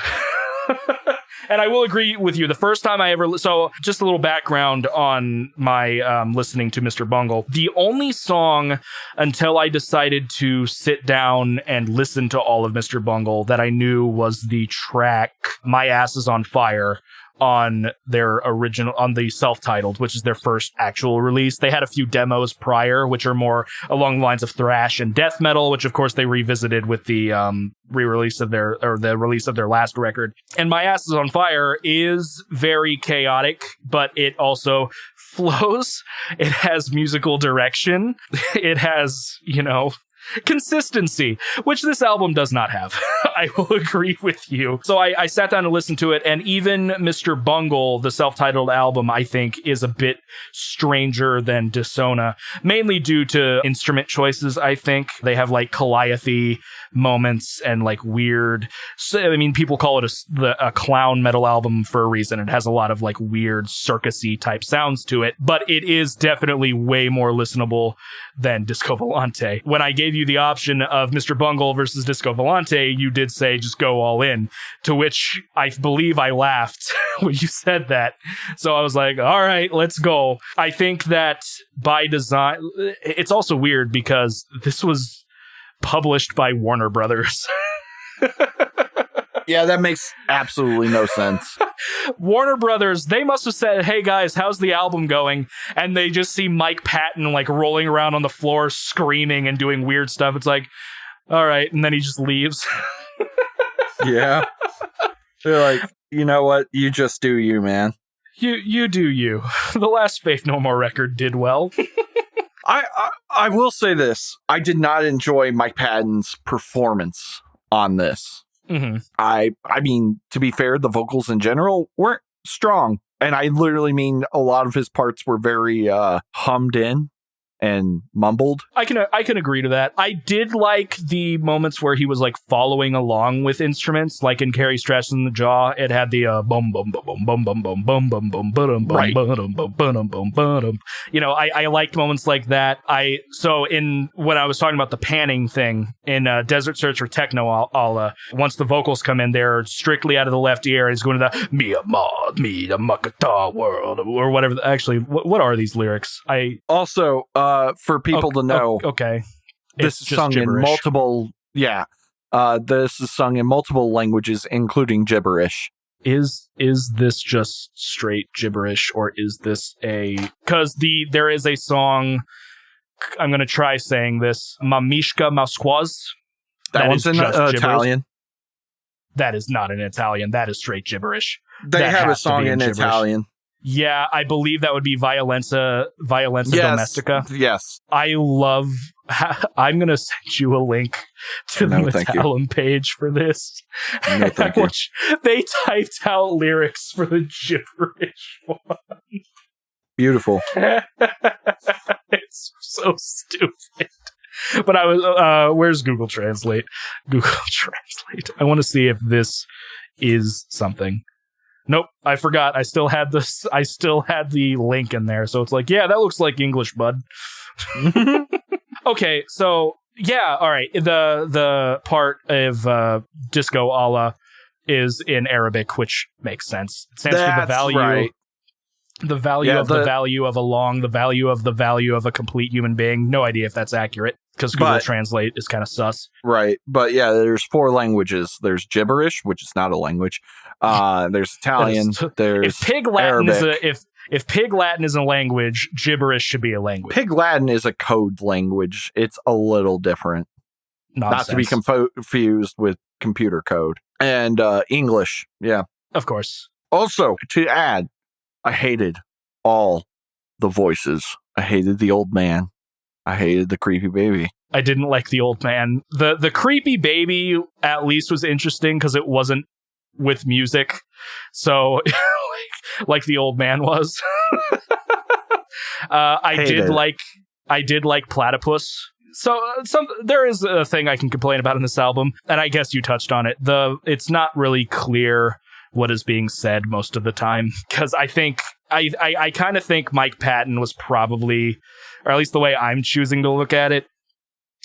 And I will agree with you. The first time so just a little background on my listening to Mr. Bungle. The only song until I decided to sit down and listen to all of Mr. Bungle that I knew was the track My Ass Is on Fire on their original, on the self-titled, which is their first actual release. They had a few demos prior, which are more along the lines of thrash and death metal, which of course they revisited with the re-release of the release of their last record. And My Ass Is on Fire is very chaotic, but it also flows. It has musical direction. It has, consistency, which this album does not have. I will agree with you. So I sat down to listen to it, and even Mr. Bungle, the self-titled album, I think is a bit stranger than Disona, mainly due to instrument choices. I think they have like Calliope moments and like weird, people call it a clown metal album for a reason. It has a lot of like weird circusy type sounds to it, but it is definitely way more listenable than Disco Volante. When I gave you the option of Mr. Bungle versus Disco Volante, you did say just go all in, to which I believe I laughed when you said that. So I was like, all right, let's go. I think that by design, it's also weird because this was published by Warner Brothers. Yeah, that makes absolutely no sense. Warner Brothers, they must have said, hey guys, how's the album going? And they just see Mike Patton like rolling around on the floor screaming and doing weird stuff. It's like, all right. And then he just leaves. Yeah. They're like, you know what? You just do you, man. You do you. The last Faith No More record did well. I will say this. I did not enjoy Mike Patton's performance on this. Mm-hmm. I mean, to be fair, the vocals in general weren't strong. And I literally mean a lot of his parts were very hummed in and mumbled. I can agree to that. I did like the moments where he was like following along with instruments, like in Carrie Stress in the Jaw. It had the bum bum bum bum bum bum bum bum bum bum bum bum bum bum bum. I liked moments like that. When I was talking about the panning thing in Desert Search for Techno, once the vocals come in, they're strictly out of the left ear. He's going to the me a mod, me the Makata world, or whatever. Actually, what are these lyrics? For people to know, okay, this is sung gibberish. In multiple. Yeah, this is sung in multiple languages, including gibberish. Is this just straight gibberish, or is this because there is a song? I'm gonna try saying this. Mamishka Masquaz. That one's in Italian. That is not in Italian. That is straight gibberish. They have a song in Italian. Yeah, I believe that would be Violenza Domestica. Yes. I'm going to send you a link to the Metallum page for this. No, thank you. They typed out lyrics for the gibberish one. Beautiful. It's so stupid. But I was, where's Google Translate? Google Translate. I want to see if this is something. Nope, I forgot. I still had the link in there. So it's like, yeah, that looks like English, bud. Okay, so yeah, all right. The part of Disco Allah is in Arabic, which makes sense. It stands for the value. Right. The value of the value of a long, the value of a complete human being. No idea if that's accurate, because Google Translate is kind of sus. Right. But yeah, there's 4 languages. There's gibberish, which is not a language. There's Italian. There's Pig Latin Arabic. If Pig Latin is a language, gibberish should be a language. Pig Latin is a code language. It's a little different. Nonsense. Not to be confused with computer code. And English. Yeah. Of course. Also, to add, I hated all the voices. I hated the old man. I hated the creepy baby. I didn't like the old man. The creepy baby at least was interesting because it wasn't with music. So like the old man was. I did like Platypus. So there is a thing I can complain about in this album, and I guess you touched on it. It's not really clear what is being said most of the time, because I think I kind of think Mike Patton was probably, or at least the way I'm choosing to look at it,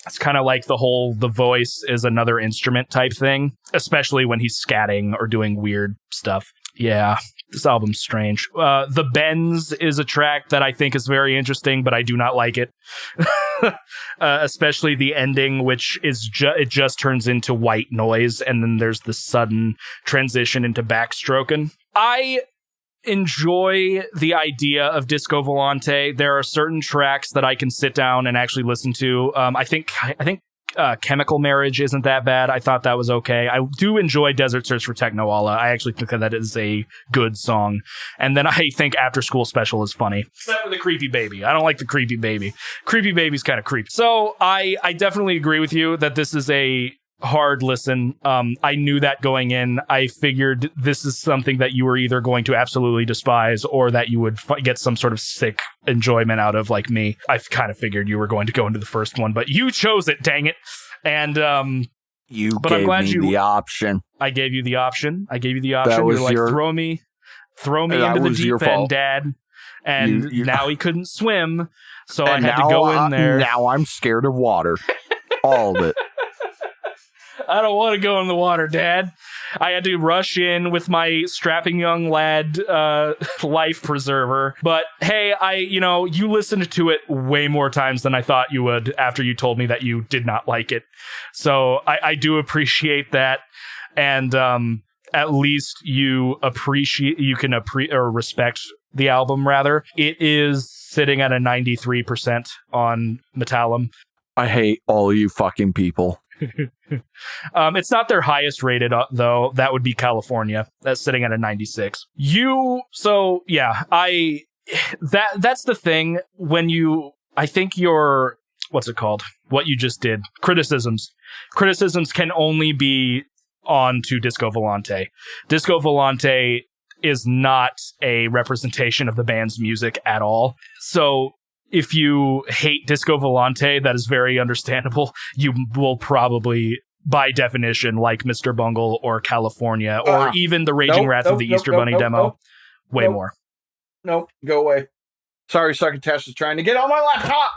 it's kind of like the voice is another instrument type thing, especially when he's scatting or doing weird stuff. Yeah, this album's strange. The Bends is a track that I think is very interesting, but I do not like it. Especially the ending, which is it just turns into white noise, and then there's the sudden transition into backstroking. I enjoy the idea of Disco Volante. There are certain tracks that I can sit down and actually listen to. I think Chemical Marriage isn't that bad. I thought that was okay. I do enjoy Desert Search for Technoala. I actually think that is a good song. And then I think After School Special is funny. Except for the Creepy Baby. I don't like the Creepy Baby. Creepy Baby's kind of creepy. So I definitely agree with you that this is a hard listen. I knew that going in. I figured this is something that you were either going to absolutely despise or that you would get some sort of sick enjoyment out of, like me. I kind of figured you were going to go into the first one, but you chose it, dang it. And you gave me the option. I gave you the option. You were like, throw me into the deep end, Dad. And now he couldn't swim, so I had to go in there. Now I'm scared of water. All of it. I don't want to go in the water, Dad. I had to rush in with my strapping young lad life preserver. But hey, you listened to it way more times than I thought you would after you told me that you did not like it. So I do appreciate that. And at least you can respect the album, rather. It is sitting at a 93% on Metallum. I hate all you fucking people. It's not their highest rated, though. That would be California. That's sitting at a 96. That's the thing when I think your, what's it called? What you just did. Criticisms can only be on to Disco Volante. Disco Volante is not a representation of the band's music at all. So if you hate Disco Volante, that is very understandable. You will probably, by definition, like Mr. Bungle or California or even the Raging Wrath of the Easter Bunny demo. Way more. Nope, go away. Sorry, Succotash is trying to get on my laptop.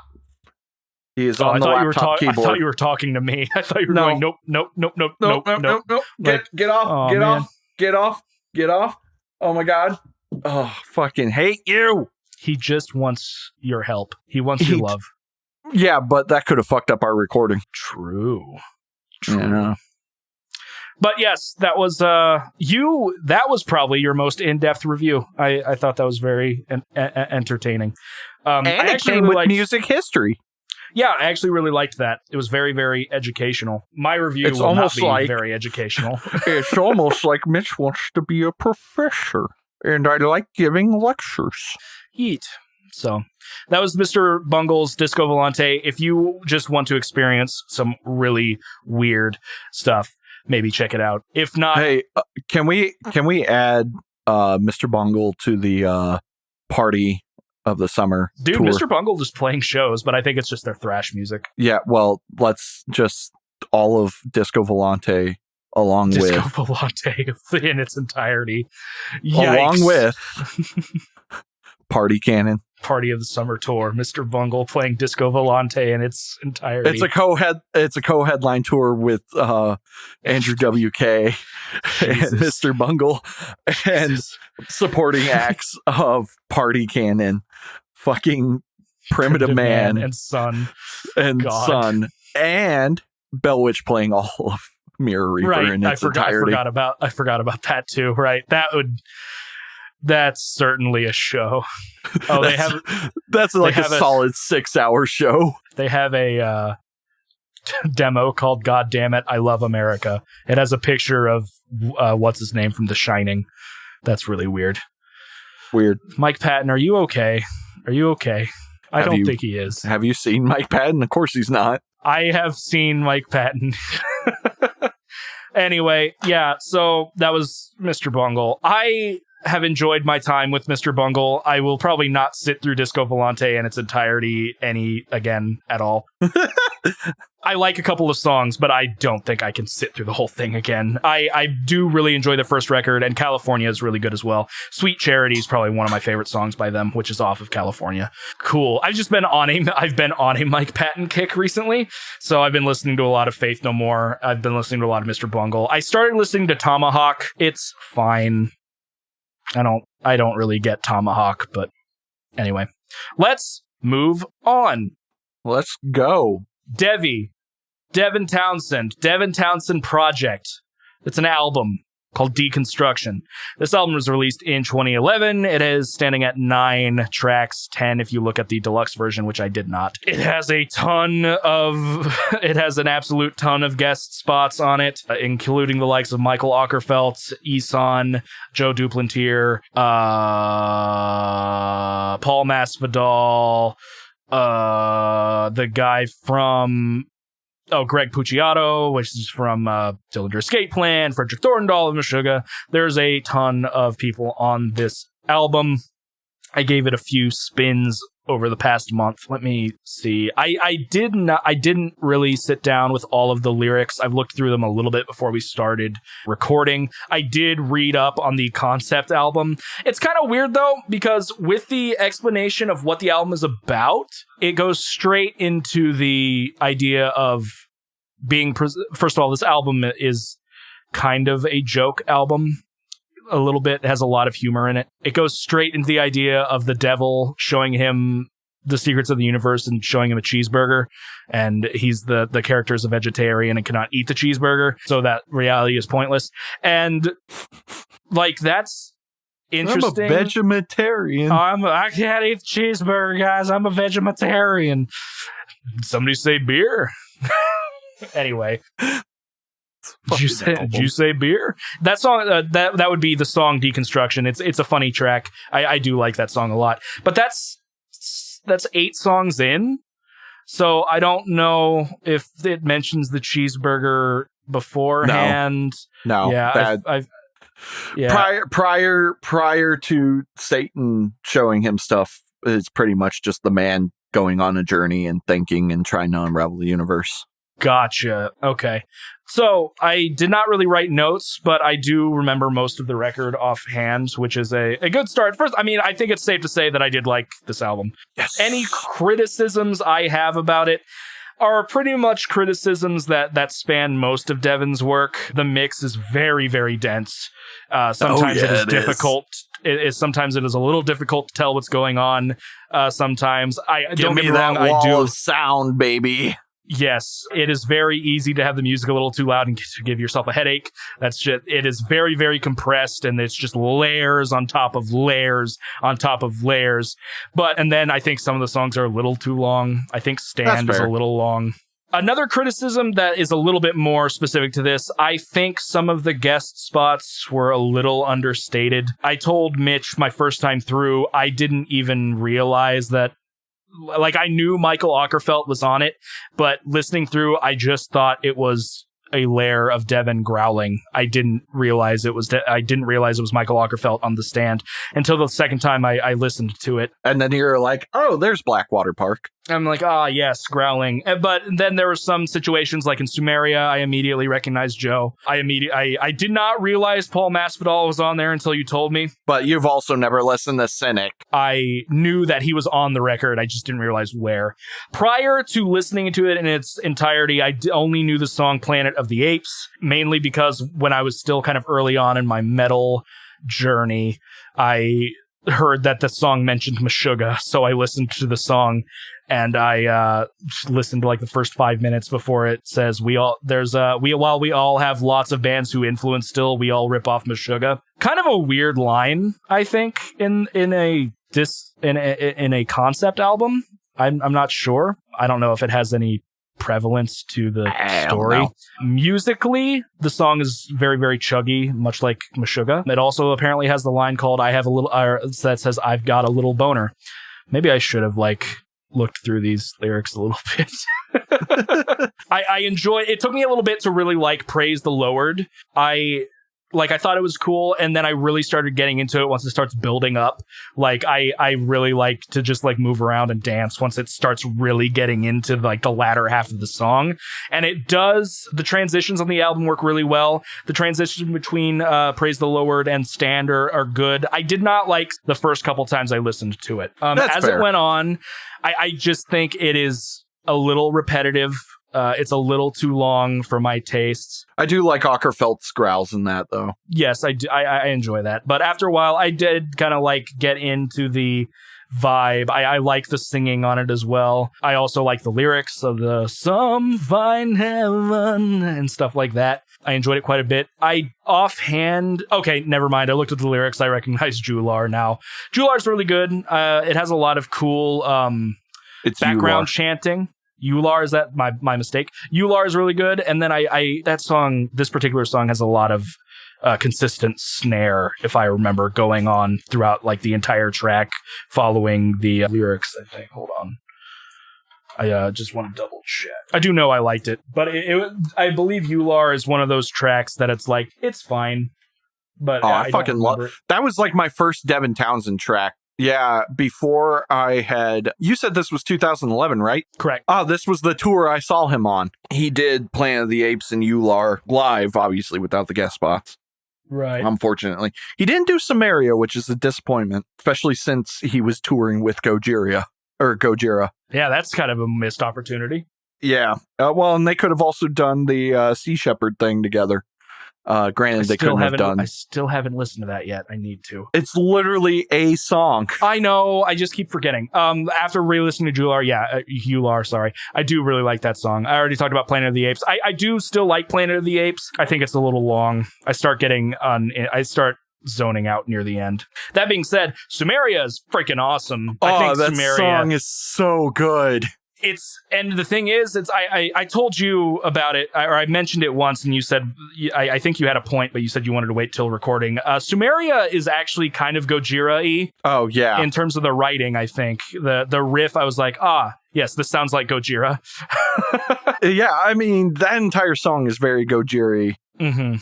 He is on the laptop keyboard. I thought you were talking to me. I thought you were going, nope. Get off. Oh my God. Oh, fucking hate you. He just wants your help. He wants your love. Yeah, but that could have fucked up our recording. True. Yeah. But yes, that was that was probably your most in-depth review. I thought that was very entertaining. And it came with music history. Yeah, I actually really liked that. It was very, very educational. My review will not be very educational. It's almost like Mitch wants to be a professor, and I like giving lectures. Eat. So that was Mr. Bungle's Disco Volante. If you just want to experience some really weird stuff, maybe check it out. If not, hey, can we add Mr. Bungle to the party of the summer? Dude, tour? Mr. Bungle is playing shows, but I think it's just their thrash music. Yeah, well, let's just all of Disco Volante along Disco with Volante in its entirety. Yikes. Along with Party Cannon. Party of the Summer Tour. Mr. Bungle playing Disco Volante in its entirety. It's a co-headline tour with Andrew WK and Mr. Bungle and supporting acts of Party Cannon, fucking Primitive Man and Son and Bell Witch playing all of Mirror Reaper in its entirety. I forgot about that too. Right, that's certainly a show. Oh, that's like a solid 6-hour show. They have a demo called "God Damn It, I Love America." It has a picture of what's his name from The Shining. That's really weird. Mike Patton, are you okay? I don't think he is. Have you seen Mike Patton? Of course he's not. I have seen Mike Patton. Anyway, yeah, so that was Mr. Bungle. I have enjoyed my time with Mr. Bungle. I will probably not sit through Disco Volante in its entirety again at all. I like a couple of songs, but I don't think I can sit through the whole thing again. I do really enjoy the first record, and California is really good as well. Sweet Charity is probably one of my favorite songs by them, which is off of California. Cool. I've been on a Mike Patton kick recently, so I've been listening to a lot of Faith No More. I've been listening to a lot of Mr. Bungle. I started listening to Tomahawk. It's fine. I don't really get Tomahawk, but anyway. Let's move on. Let's go. Devin Townsend Project. It's an album. called Deconstruction. This album was released in 2011. It is standing at 9 tracks, 10 if you look at the deluxe version, which I did not. It has an absolute ton of guest spots on it, including the likes of Michael Ockerfeldt, Eson, Joe Duplantier, Paul Masvidal, the guy from Greg Puciato, which is from Dillinger Escape Plan, Frederick Thorndahl of Meshuggah. There's a ton of people on this album. I gave it a few spins over the past month. Let me see. I didn't really sit down with all of the lyrics. I've looked through them a little bit before we started recording. I did read up on the concept album. It's kind of weird though, because with the explanation of what the album is about, it goes straight into the idea of being first of all, this album is kind of a joke album. A little bit. It has a lot of humor in it. It goes straight into the idea of the devil showing him the secrets of the universe and showing him a cheeseburger. And the character is a vegetarian and cannot eat the cheeseburger. So that reality is pointless. And like, that's interesting. I'm a vegetarian. I can't eat the cheeseburger, guys. I'm a vegetarian. Somebody say beer. Anyway. Did you say beer? That song, that would be the song Deconstruction. It's a funny track. I do like that song a lot. But that's 8 songs in. So I don't know if it mentions the cheeseburger beforehand. No. Yeah. Prior to Satan showing him stuff, it's pretty much just the man going on a journey and thinking and trying to unravel the universe. Gotcha. Okay. So I did not really write notes, but I do remember most of the record offhand, which is a good start. First, I mean, I think it's safe to say that I did like this album. Yes. Any criticisms I have about it are pretty much criticisms that span most of Devin's work. The mix is very, very dense. Sometimes it is difficult. Sometimes it is a little difficult to tell what's going on. Sometimes don't get me wrong, I do of sound, baby. Yes, it is very easy to have the music a little too loud and to give yourself a headache. It is very, very compressed, and it's just layers on top of layers on top of layers. And then I think some of the songs are a little too long. I think Stand is a little long. Another criticism that is a little bit more specific to this, I think some of the guest spots were a little understated. I told Mitch my first time through, I didn't even realize that. Like, I knew Michael Ockerfeldt was on it, but listening through, I just thought it was a layer of Devin growling. I didn't realize it was Michael Ockerfeldt on the stand until the second time I listened to it. And then you're like, oh, there's Blackwater Park. I'm like, yes, growling. But then there were some situations like in Sumeria, I immediately recognized Joe. I did not realize Paul Masvidal was on there until you told me. But you've also never listened to Cynic. I knew that he was on the record. I just didn't realize where. Prior to listening to it in its entirety, I only knew the song Planet of the Apes, mainly because when I was still kind of early on in my metal journey, I heard that the song mentioned Meshuggah, so I listened to the song. And I listened to like the first 5 minutes before it says while we all have lots of bands who influence still, we all rip off Meshuggah. Kind of a weird line, I think, in a concept album. I'm not sure. I don't know if it has any prevalence to the story. Musically, the song is very, very chuggy, much like Meshuggah. It also apparently has the line called that says I've got a little boner. Maybe I should have looked through these lyrics a little bit. I enjoy it. Took me a little bit to really praise the lowered. I thought it was cool, and then I really started getting into it once it starts building up. I really like to just move around and dance once it starts really getting into the latter half of the song. And it does. The transitions on the album work really well. The transition between Praise the Lowered and Stand are good. I did not like the first couple times I listened to it. As fair. It went on, I just think it is a little repetitive. It's a little too long for my tastes. I do like Ockerfeldt's growls in that, though. Yes, I do. I enjoy that. But after a while, I did kind of get into the vibe. I like the singing on it as well. I also like the lyrics of the "Some Fine Heaven" and stuff like that. I enjoyed it quite a bit. Okay, never mind. I looked at the lyrics. I recognize Jular now. Jular's really good. It has a lot of cool it's background Ular. chanting. Ular, is that my mistake? Ular is really good. And then this particular song has a lot of consistent snare, if I remember, going on throughout like the entire track following the lyrics, I think. Hold on. I just want to double check. I do know I liked it, but I believe Ular is one of those tracks that it's like, it's fine. But I fucking love it. That was like my first Devin Townsend track. Yeah, before I had... You said this was 2011, right? Correct. This was the tour I saw him on. He did Planet of the Apes and Ular live, obviously, without the guest spots. Right. Unfortunately. He didn't do Samaria, which is a disappointment, especially since he was touring with Gojira. Yeah, that's kind of a missed opportunity. Yeah. Well, and they could have also done the Sea Shepherd thing together. Granted, they couldn't have done. I still haven't listened to that yet. I need to. It's literally a song. I know. I just keep forgetting. After re-listening to Ular, sorry. I do really like that song. I already talked about Planet of the Apes. I do still like Planet of the Apes. I think it's a little long. I start zoning out near the end. That being said, Sumeria is freaking awesome. I think that Sumeria song is so good. And the thing is, I told you about it, or I mentioned it once, and you said, I think you had a point, but you said you wanted to wait till recording. Sumeria is actually kind of Gojira-y. Oh, yeah. In terms of the writing, I think. The riff, I was like, yes, this sounds like Gojira. Yeah, I mean, that entire song is very Gojira-y. Mm-hmm.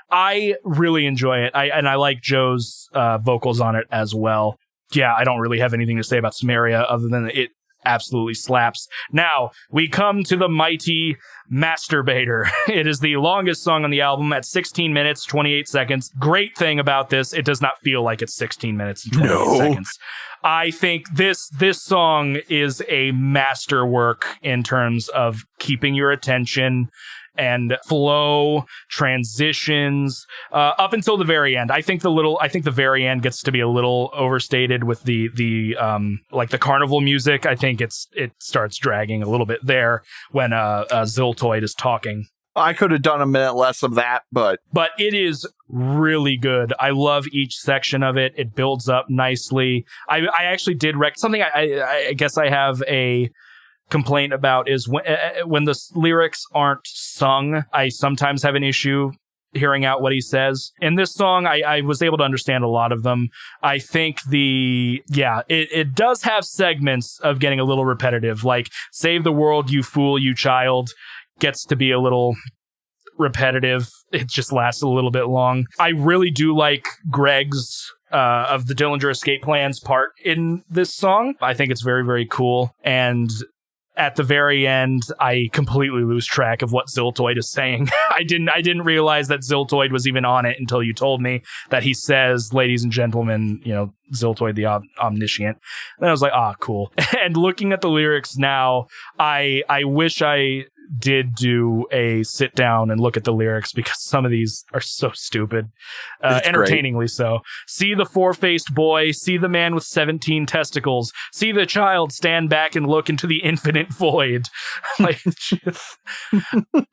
I really enjoy it. I like Joe's vocals on it as well. Yeah, I don't really have anything to say about Sumeria other than it absolutely slaps. Now, we come to the mighty Masturbator. It is the longest song on the album at 16 minutes, 28 seconds. Great thing about this, it does not feel like it's 16 minutes and 28 seconds. I think this song is a masterwork in terms of keeping your attention and flow, transitions, up until the very end. I think the very end gets to be a little overstated with the like the carnival music. I think it starts dragging a little bit there when Ziltoid is talking. I could have done a minute less of that, but it is really good. I love each section of it. It builds up nicely. I actually did something I guess I have a complaint about is when the lyrics aren't sung, I sometimes have an issue hearing out what he says. In this song, I was able to understand a lot of them. I think it does have segments of getting a little repetitive, like "Save the world, you fool, you child" gets to be a little repetitive. It just lasts a little bit long. I really do like Greg's of the Dillinger Escape Plan's part in this song. I think it's very, very cool. And at the very end, I completely lose track of what Ziltoid is saying. I didn't realize that Ziltoid was even on it until you told me that he says, "Ladies and gentlemen, Ziltoid the omniscient." And I was like, cool. And looking at the lyrics now, I wish I did do a sit down and look at the lyrics, because some of these are so stupid, entertainingly great. So, "See the four-faced boy, see the man with 17 testicles, see the child stand back and look into the infinite void." Like,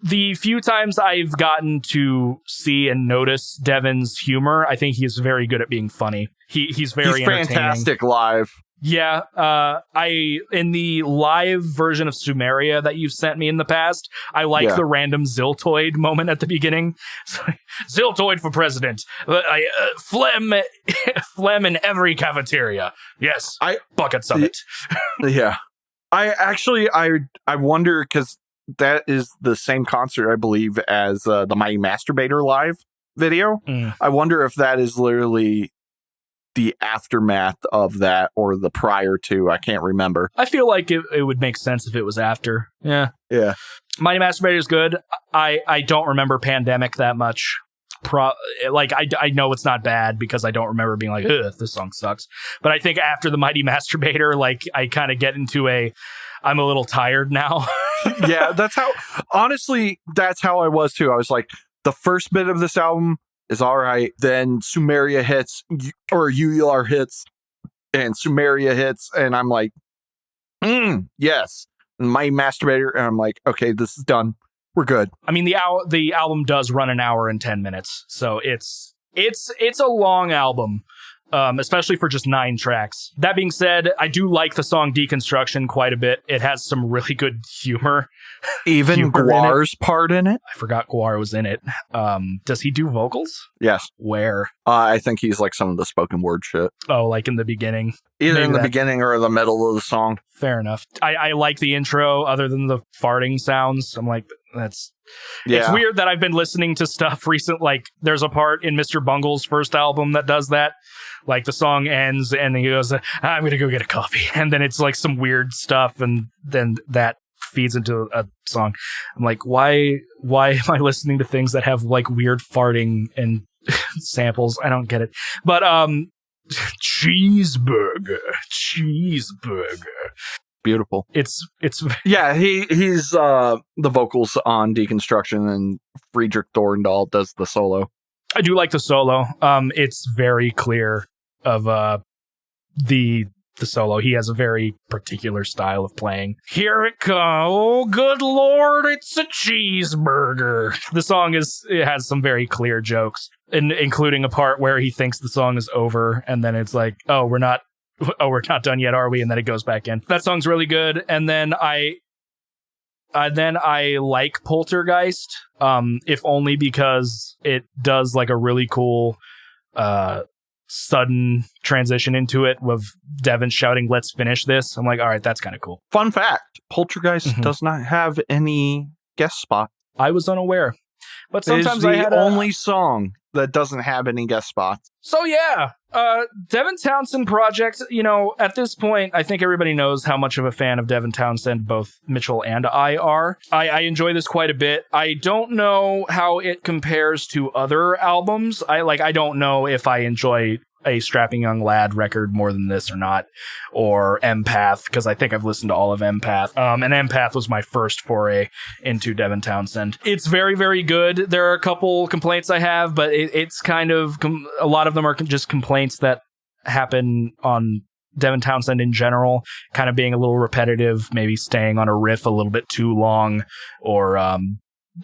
the few times I've gotten to see and notice Devin's humor, I think he's very good at being funny. He's fantastic live. Yeah, in the live version of Sumeria that you've sent me in the past, I like the random Ziltoid moment at the beginning. "Ziltoid for president. Phlegm in every cafeteria. Yes, buckets of it." Yeah. I wonder, because that is the same concert, I believe, as the Mighty Masturbator live video. I wonder if that is literally the aftermath of that or the prior to. I can't remember. I feel like it would make sense if it was after. Yeah. Mighty Masturbator is good. I don't remember Pandemic that much. I know it's not bad because I don't remember being like, "Ugh, this song sucks." But I think after the Mighty Masturbator, I kind of get into I'm a little tired now. Yeah, that's how I was too. I was like, the first bit of this album is all right. Then Sumeria hits, or Ular hits, and Sumeria hits, and I'm like, yes. And my masturbator, and I'm like, okay, this is done. We're good. I mean, the album does run an hour and 10 minutes, so it's a long album, especially for just 9 tracks. That being said, I do like the song Deconstruction quite a bit. It has some really good humor. Even Guar's part in it? I forgot Guar was in it. Does he do vocals? Yes. Where? I think he's like some of the spoken word shit. Oh, like in the beginning? Either in the beginning or the middle of the song. Fair enough. I like the intro other than the farting sounds. I'm like, it's weird that I've been listening to stuff recent. Like there's a part in Mr. Bungle's first album that does that. Like the song ends and he goes, I'm going to go get a coffee. And then it's like some weird stuff. And then that feeds into a song. I'm like, why am I listening to things that have like weird farting and samples? I don't get it. But, cheeseburger. Beautiful. It's yeah, he's the vocals on Deconstruction, and Friedrich Thorndal does the solo. I do like the solo. It's very clear of the solo. He has a very particular style of playing. Here it comes. Oh, good Lord, it's a cheeseburger. The song it has some very clear jokes, including a part where he thinks the song is over, and then it's like, we're not done yet, are we? And then it goes back in. That song's really good. And then I like Poltergeist, if only because it does like a really cool sudden transition into it with Devin shouting, "Let's finish this." I'm like, all right, that's kind of cool. Fun fact, Poltergeist does not have any guest spot. I was unaware. But sometimes I had only song that doesn't have any guest spots. So yeah, Devin Townsend Project, at this point, I think everybody knows how much of a fan of Devin Townsend both Mitchell and I are. I enjoy this quite a bit. I don't know how it compares to other albums. I don't know if I enjoy a Strapping Young Lad record more than this or not, or Empath, because I think I've listened to all of Empath. And Empath was my first foray into Devin Townsend. It's very, very good. There are a couple complaints I have, but it's kind of, a lot of them are just complaints that happen on Devin Townsend in general, kind of being a little repetitive, maybe staying on a riff a little bit too long, or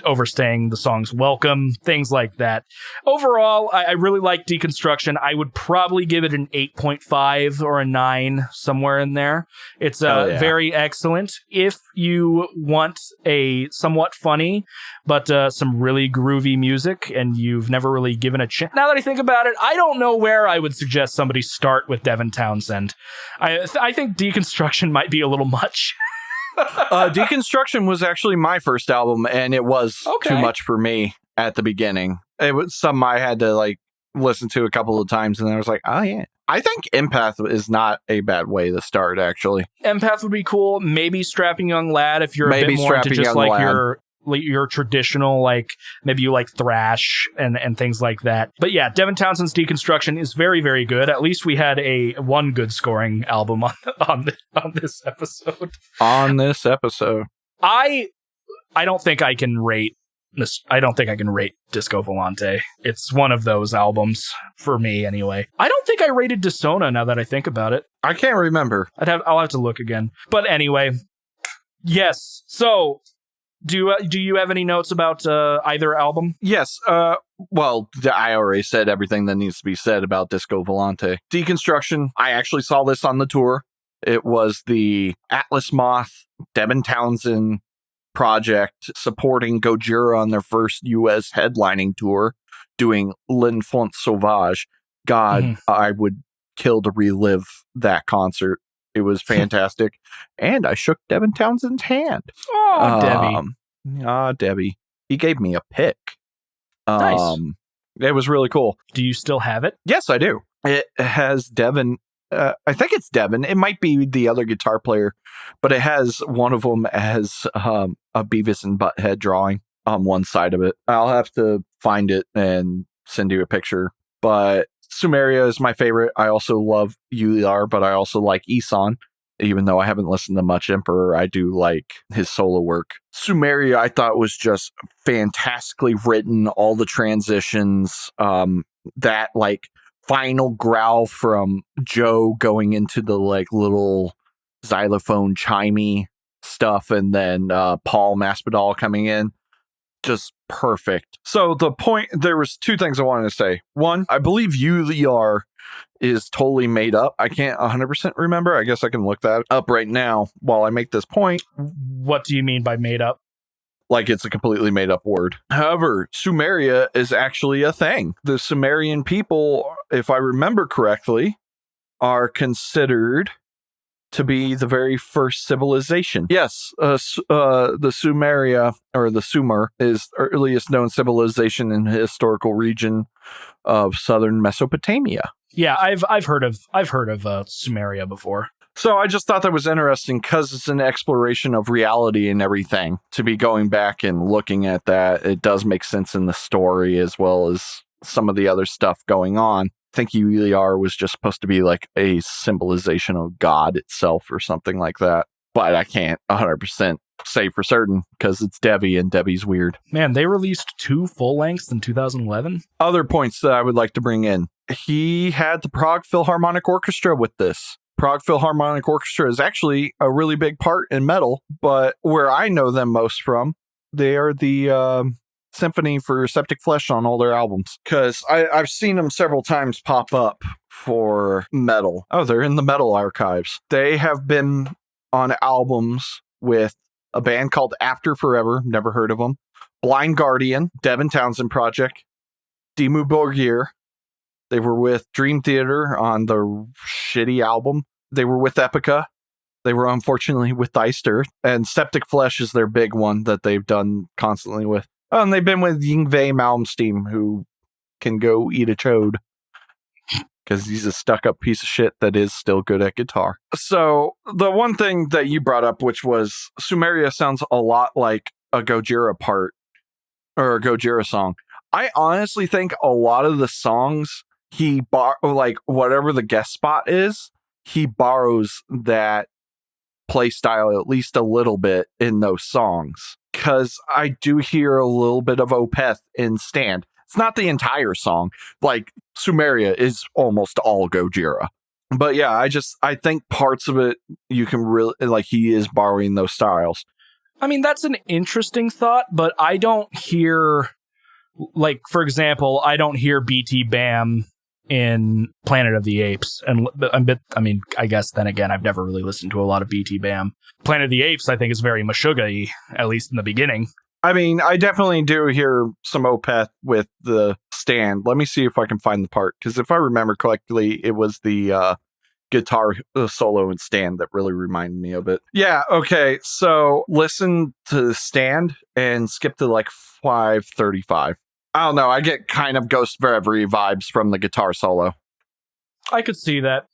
overstaying the song's welcome, things like that. Overall, I really like Deconstruction. I would probably give it an 8.5 or a 9, somewhere in there. It's very excellent. If you want a somewhat funny, but some really groovy music, and you've never really given a chance. Now that I think about it, I don't know where I would suggest somebody start with Devin Townsend. I think Deconstruction might be a little much. Deconstruction was actually my first album, and it was too much for me at the beginning. It was something I had to like listen to a couple of times, and then I was like, oh yeah. I think Empath is not a bad way to start, actually. Empath would be cool. Maybe Strapping Young Lad if you're a bit more into just like your traditional, like maybe you like thrash and things like that. But yeah, Devin Townsend's Deconstruction is very, very good. At least we had one good scoring album on this episode. On this episode, I don't think I can rate this. I don't think I can rate Disco Volante. It's one of those albums for me, anyway. I don't think I rated Disona. Now that I think about it, I can't remember. I'll have to look again. But anyway, yes. So. Do you have any notes about either album? Yes. Well, I already said everything that needs to be said about Disco Volante. Deconstruction, I actually saw this on the tour. It was the Atlas Moth, Devin Townsend Project supporting Gojira on their first U.S. headlining tour, doing L'Enfant Sauvage. God, I would kill to relive that concert. It was fantastic. And I shook Devin Townsend's hand. Oh, Debbie. Debbie. He gave me a pick. Nice. It was really cool. Do you still have it? Yes, I do. It has Devin. I think it's Devin. It might be the other guitar player, but it has one of them as a Beavis and Butthead drawing on one side of it. I'll have to find it and send you a picture. But Sumeria is my favorite. I also love UR, but I also like Isan. Even though I haven't listened to much Emperor, I do like his solo work. Sumeria, I thought, was just fantastically written. All the transitions, that like final growl from Joe going into the like little xylophone chimey stuff, and then Paul Masvidal coming in. Just perfect. So there was two things I wanted to say. One, I believe ULR is totally made up. I can't 100% remember. I guess I can look that up right now while I make this point. What do you mean by made up? Like it's a completely made up word. However, Sumeria is actually a thing. The Sumerian people, if I remember correctly, are considered to be the very first civilization. Yes, the Sumeria, or the Sumer, is the earliest known civilization in the historical region of southern Mesopotamia. Yeah, I've heard of Sumeria before. So I just thought that was interesting because it's an exploration of reality and everything. To be going back and looking at that, it does make sense in the story as well as some of the other stuff going on. I think ULR was just supposed to be like a symbolization of God itself or something like that. But I can't 100% say for certain because it's Devi and Devi's weird. Man, they released 2 full lengths in 2011. Other points that I would like to bring in. He had the Prague Philharmonic Orchestra with this. Prague Philharmonic Orchestra is actually a really big part in metal, but where I know them most from, they are the symphony for Septic Flesh on all their albums, because I've seen them several times pop up for metal. Oh, they're in the metal archives. They have been on albums with a band called After Forever, never heard of them, Blind Guardian, Devin Townsend Project, Dimmu Borgir. They were with Dream Theater on the shitty album. They were with Epica. They were unfortunately with Iced Earth, and Septic Flesh is their big one that they've done constantly with. Oh, and they've been with Yngwie Malmsteen, who can go eat a chode because he's a stuck-up piece of shit that is still good at guitar. So the one thing that you brought up, which was Sumeria sounds a lot like a Gojira part or a Gojira song. I honestly think a lot of the songs like whatever the guest spot is, he borrows that play style at least a little bit in those songs. Because I do hear a little bit of Opeth in Stand. It's not the entire song. Like, Sumeria is almost all Gojira. But yeah, I think parts of it, you can really, like, he is borrowing those styles. I mean, that's an interesting thought, but I don't hear, like, for example, I don't hear BT Bam in Planet of the Apes. And I mean, I guess then again, I've never really listened to a lot of BT Bam. Planet of the Apes, I think, is very Meshuggah-y, at least in the beginning. I mean, I definitely do hear some Opeth with the Stand. Let me see if I can find the part, because if I remember correctly, it was the guitar solo and Stand that really reminded me of it. Yeah, okay, so listen to Stand and skip to like 5:35. I don't know, I get kind of Ghost of Reverie vibes from the guitar solo. I could see that.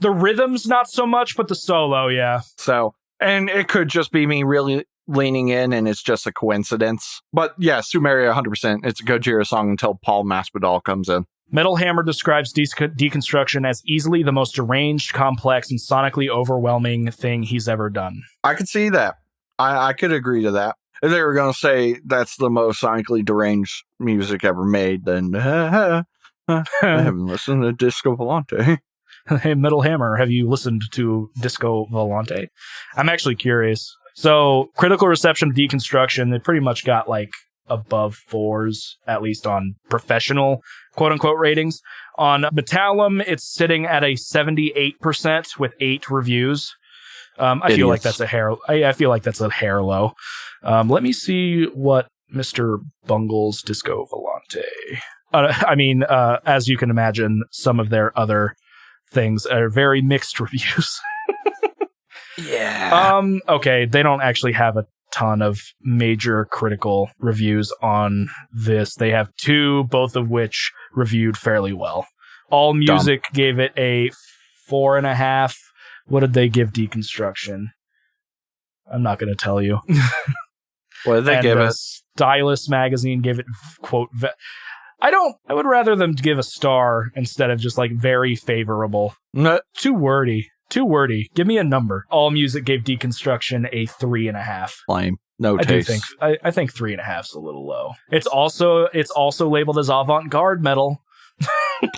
The rhythm's not so much, but the solo, yeah. So, and it could just be me really leaning in and it's just a coincidence. But yeah, Sumeria 100%. It's a Gojira song until Paul Masvidal comes in. Metal Hammer describes Deconstruction as easily the most deranged, complex, and sonically overwhelming thing he's ever done. I could see that. I could agree to that. If they were going to say that's the most sonically deranged music ever made, then I haven't listened to Disco Volante. Hey, Metal Hammer, have you listened to Disco Volante? I'm actually curious. So, critical reception of Deconstruction, they pretty much got like above 4s, at least on professional quote-unquote ratings. On Metallum, it's sitting at a 78% with 8 reviews. I feel like that's a hair. I feel like that's a hair low. Let me see what Mr. Bungle's Disco Volante. I mean, as you can imagine, some of their things are very mixed reviews. Yeah. Okay, they don't actually have a ton of major critical reviews on this. They have 2, both of which reviewed fairly well. All Music gave it a 4.5. What did they give Deconstruction? I'm not going to tell you. What did they give it? Stylus magazine gave it, quote, I would rather them give a star instead of just like very favorable. No. Too wordy. Give me a number. All Music gave Deconstruction a 3.5. Lame. No taste. I think 3.5 is a little low. It's also labeled as avant-garde metal.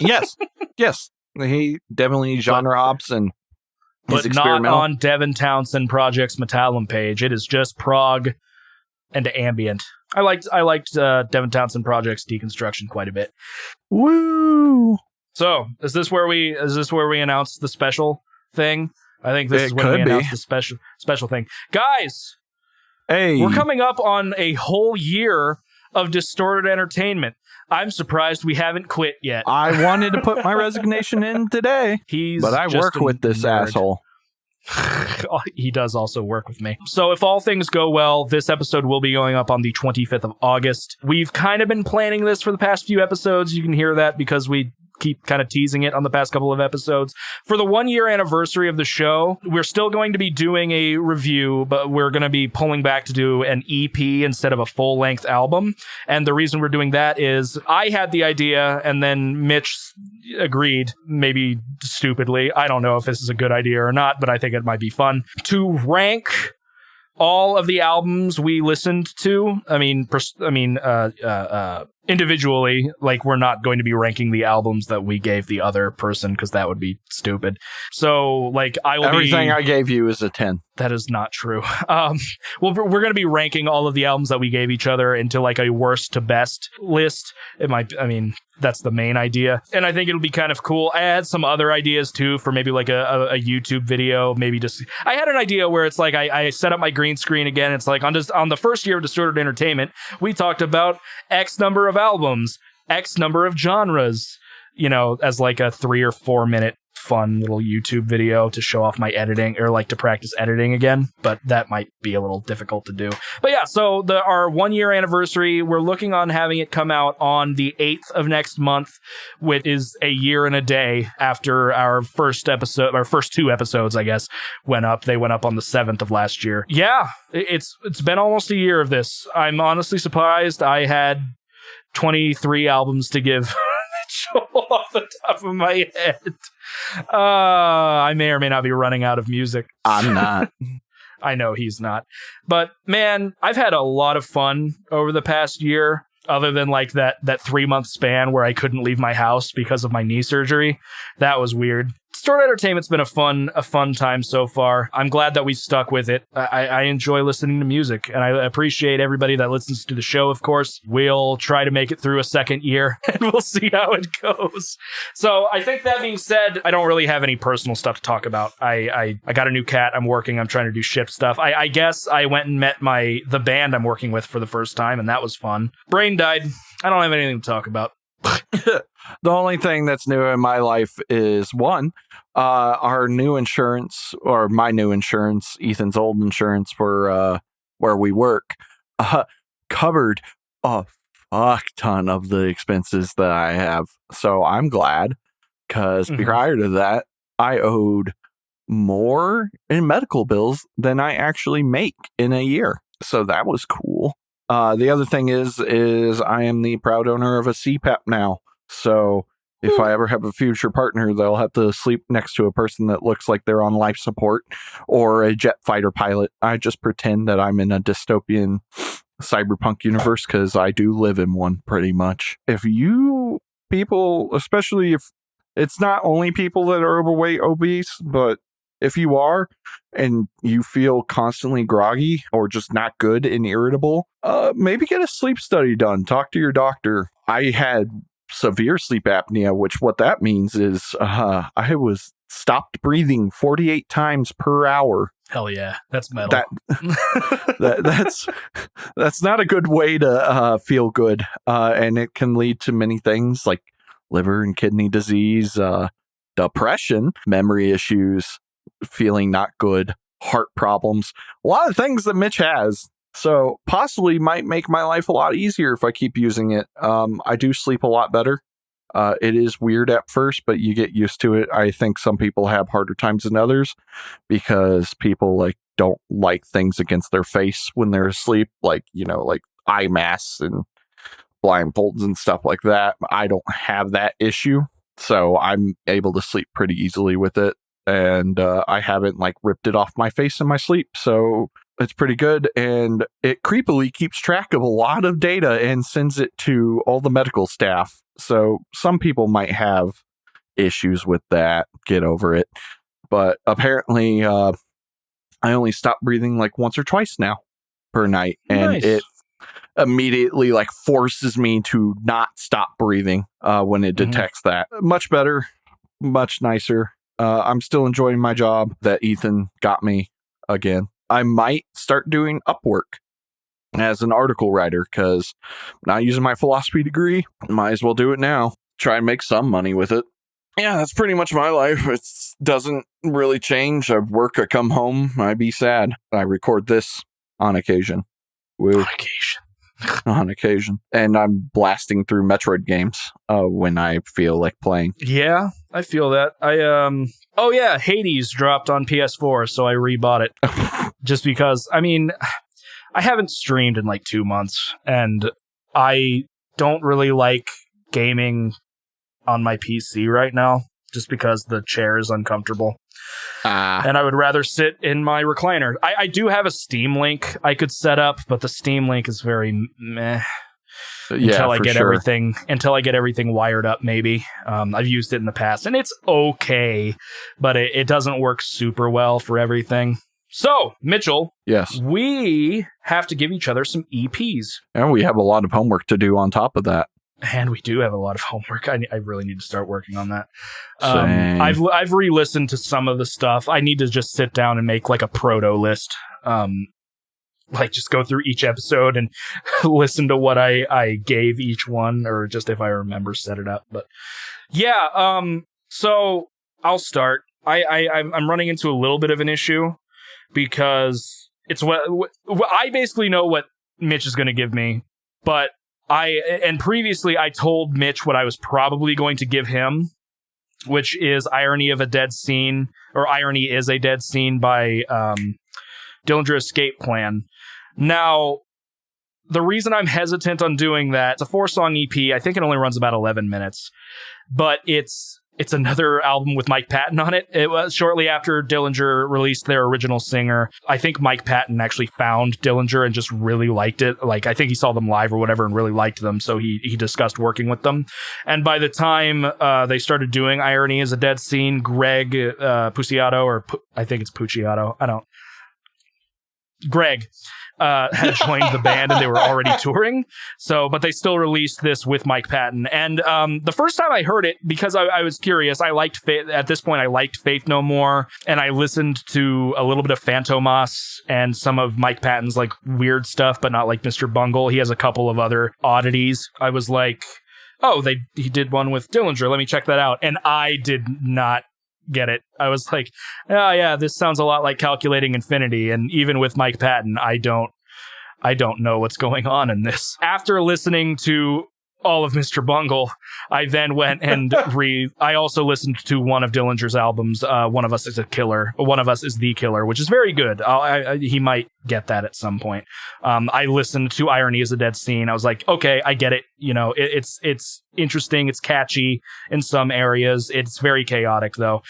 Yes. He definitely genre hops and but not on Devin Townsend Project's Metallum page. It is just prog and ambient. I liked Devin Townsend Project's Deconstruction quite a bit. Woo! So is this where we announce the special thing? I think this is when we announce the special thing, guys. Hey, we're coming up on a whole year of Distorted Entertainment. I'm surprised we haven't quit yet. I wanted to put my resignation in today, but I work with this asshole. He does also work with me. So if all things go well, this episode will be going up on the 25th of August. We've kind of been planning this for the past few episodes. You can hear that because we keep kind of teasing it on the past couple of episodes. For the 1 year anniversary of the show, we're still going to be doing a review, but we're going to be pulling back to do an EP instead of a full-length album. And the reason we're doing that is I had the idea, and then Mitch agreed, maybe stupidly. I don't know if this is a good idea or not, but I think it might be fun to rank all of the albums we listened to. Individually, like, we're not going to be ranking the albums that we gave the other person because that would be stupid. So, like, everything I gave you is a 10. That is not true. Well, we're going to be ranking all of the albums that we gave each other into like a worst to best list. That's the main idea. And I think it'll be kind of cool. I had some other ideas too for maybe like a YouTube video. Maybe just, I had an idea where it's like, I set up my green screen again. It's like on the first year of Distorted Entertainment, we talked about X number of albums, X number of genres, as like a 3 or 4 minute fun little YouTube video to show off my editing, or like to practice editing again, but that might be a little difficult to do. But yeah, so our 1 year anniversary, we're looking on having it come out on the 8th of next month, which is a year and a day after our first 2 episodes, I guess, went up. They went up on the 7th of last year. Yeah, it's been almost a year of this. I'm honestly surprised I had 23 albums to give off the top of my head. I may or may not be running out of music. I'm not. I know he's not. But man, I've had a lot of fun over the past year, other than like that 3-month span where I couldn't leave my house because of my knee surgery. That was weird. Distorted Entertainment's been a fun time so far. I'm glad that we stuck with it. I enjoy listening to music, and I appreciate everybody that listens to the show, of course. We'll try to make it through a second year, and we'll see how it goes. So I think that being said, I don't really have any personal stuff to talk about. I got a new cat. I'm trying to do ship stuff. I guess I went and met the band I'm working with for the first time, and that was fun. Brain died. I don't have anything to talk about. The only thing that's new in my life is our new insurance, or my new insurance, Ethan's old insurance for where we work, covered a fuck ton of the expenses that I have. So I'm glad, because prior to that, I owed more in medical bills than I actually make in a year. So that was cool. The other thing is I am the proud owner of a CPAP now. So if I ever have a future partner, they'll have to sleep next to a person that looks like they're on life support, or a jet fighter pilot. I just pretend that I'm in a dystopian cyberpunk universe, because I do live in one pretty much. If you people, especially if it's not only people that are overweight, obese, but if you are and you feel constantly groggy or just not good and irritable, maybe get a sleep study done. Talk to your doctor. I had severe sleep apnea, which what that means is I was stopped breathing 48 times per hour. Hell yeah, that's metal. That's not a good way to feel good, and it can lead to many things like liver and kidney disease, depression, memory issues, feeling not good, heart problems, a lot of things that Mitch has. So possibly might make my life a lot easier if I keep using it. I do sleep a lot better. It is weird at first, but you get used to it. I think some people have harder times than others because people don't like things against their face when they're asleep, like eye masks and blindfolds and stuff like that. I don't have that issue, so I'm able to sleep pretty easily with it. And I haven't ripped it off my face in my sleep. So It's pretty good, and it creepily keeps track of a lot of data and sends it to all the medical staff. So some people might have issues with that. Get over it. But apparently, I only stop breathing like once or twice now per night, and it immediately like forces me to not stop breathing when it detects that. Much better, much nicer. I'm still enjoying my job that Ethan got me again. I might start doing Upwork as an article writer because I'm not using my philosophy degree. Might as well do it now. Try and make some money with it. Yeah, that's pretty much my life. It doesn't really change. I work, I come home, I be sad. I record this on occasion. Woo. On occasion. And I'm blasting through Metroid games when I feel like playing. Yeah, I feel that. Oh yeah, Hades dropped on PS4, so I rebought it. Just because, I mean, I haven't streamed in like 2 months, and I don't really like gaming on my PC right now, just because the chair is uncomfortable. And I would rather sit in my recliner. I do have a Steam Link I could set up, but the Steam Link is very meh. Until I get everything wired up, maybe. I've used it in the past, and it's okay, but it doesn't work super well for everything. So, Mitchell, yes, we have to give each other some EPs. And we have a lot of homework to do on top of that. And we do have a lot of homework. I really need to start working on that. I've re-listened to some of the stuff. I need to just sit down and make like a proto list. Like just go through each episode and listen to what I gave each one, or just if I remember, set it up. But yeah, so I'll start. I'm running into a little bit of an issue because it's what I basically know what Mitch is going to give me, but previously I told Mitch what I was probably going to give him, which is Irony is a Dead Scene by Dillinger Escape Plan. Now, the reason I'm hesitant on doing that, it's a 4-song EP. I think it only runs about 11 minutes, but it's another album with Mike Patton on it. It was shortly after Dillinger released their original singer. I think Mike Patton actually found Dillinger and just really liked it. Like, I think he saw them live or whatever and really liked them, so he discussed working with them. And by the time they started doing Irony is a Dead Scene, Greg Puciato, I think it's Puciato. Greg had joined the band, and they were already touring. So, but they still released this with Mike Patton. And the first time I heard it, because I was curious, I liked Faith No More, and I listened to a little bit of Fantomas and some of Mike Patton's like weird stuff, but not like Mr. Bungle. He has a couple of other oddities. I was like, oh, he did one with Dillinger. Let me check that out. And I did not get it. I was like, oh yeah, this sounds a lot like Calculating Infinity, and even with Mike Patton, I don't know what's going on in this. After listening to all of Mr. Bungle, I then went and I also listened to one of Dillinger's albums, One of Us is the Killer, which is very good. He might get that at some point. I listened to Irony is a Dead Scene. I was like, okay, I get it. You know, it's interesting. It's catchy in some areas. It's very chaotic though.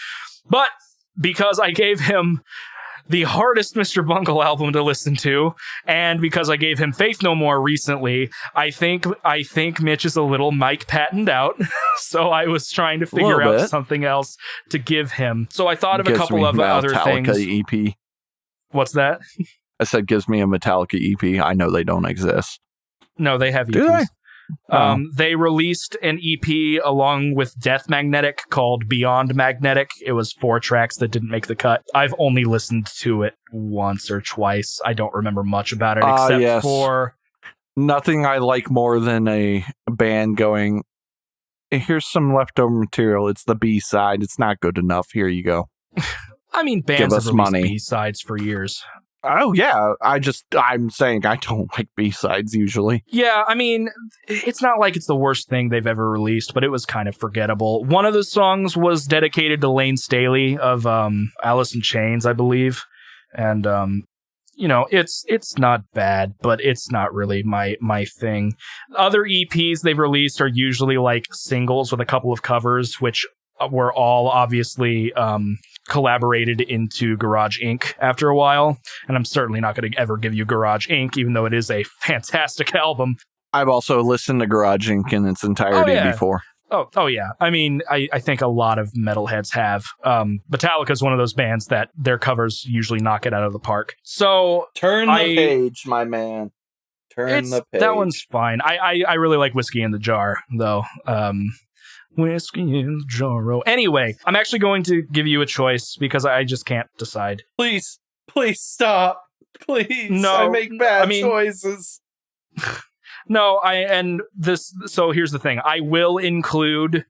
But because I gave him the hardest Mr. Bungle album to listen to, and because I gave him Faith No More recently, I think Mitch is a little Mike Pattoned out. So I was trying to figure out something else to give him. So I thought of a couple of other things. Metallica EP. What's that? I said, gives me a Metallica EP. I know they don't exist. No, they have EPs. Do they? They released an EP along with Death Magnetic called Beyond Magnetic. It was 4 tracks that didn't make the cut. I've only listened to it once or twice. I don't remember much about it except for... Nothing I like more than a band going, here's some leftover material. It's the B-side. It's not good enough. Here you go. I mean, bands have released B-sides for years. Oh, yeah. I'm saying I don't like B-sides usually. Yeah, I mean, it's not like it's the worst thing they've ever released, but it was kind of forgettable. One of the songs was dedicated to Lane Staley of Alice in Chains, I believe. And, you know, it's not bad, but it's not really my thing. Other EPs they've released are usually like singles with a couple of covers, which were all obviously collaborated into Garage Inc. after a while, and I'm certainly not going to ever give you Garage Inc., even though it is a fantastic album. I've also listened to Garage Inc. in its entirety before. Oh yeah. I mean, I think a lot of metalheads have. Metallica is one of those bands that their covers usually knock it out of the park. So turn the page, my man. Turn the page. That one's fine. I really like Whiskey in the Jar, though. Whiskey in the Jar. Anyway, I'm actually going to give you a choice because I just can't decide. Please stop. Please. No, I make bad choices. No, so here's the thing. I will include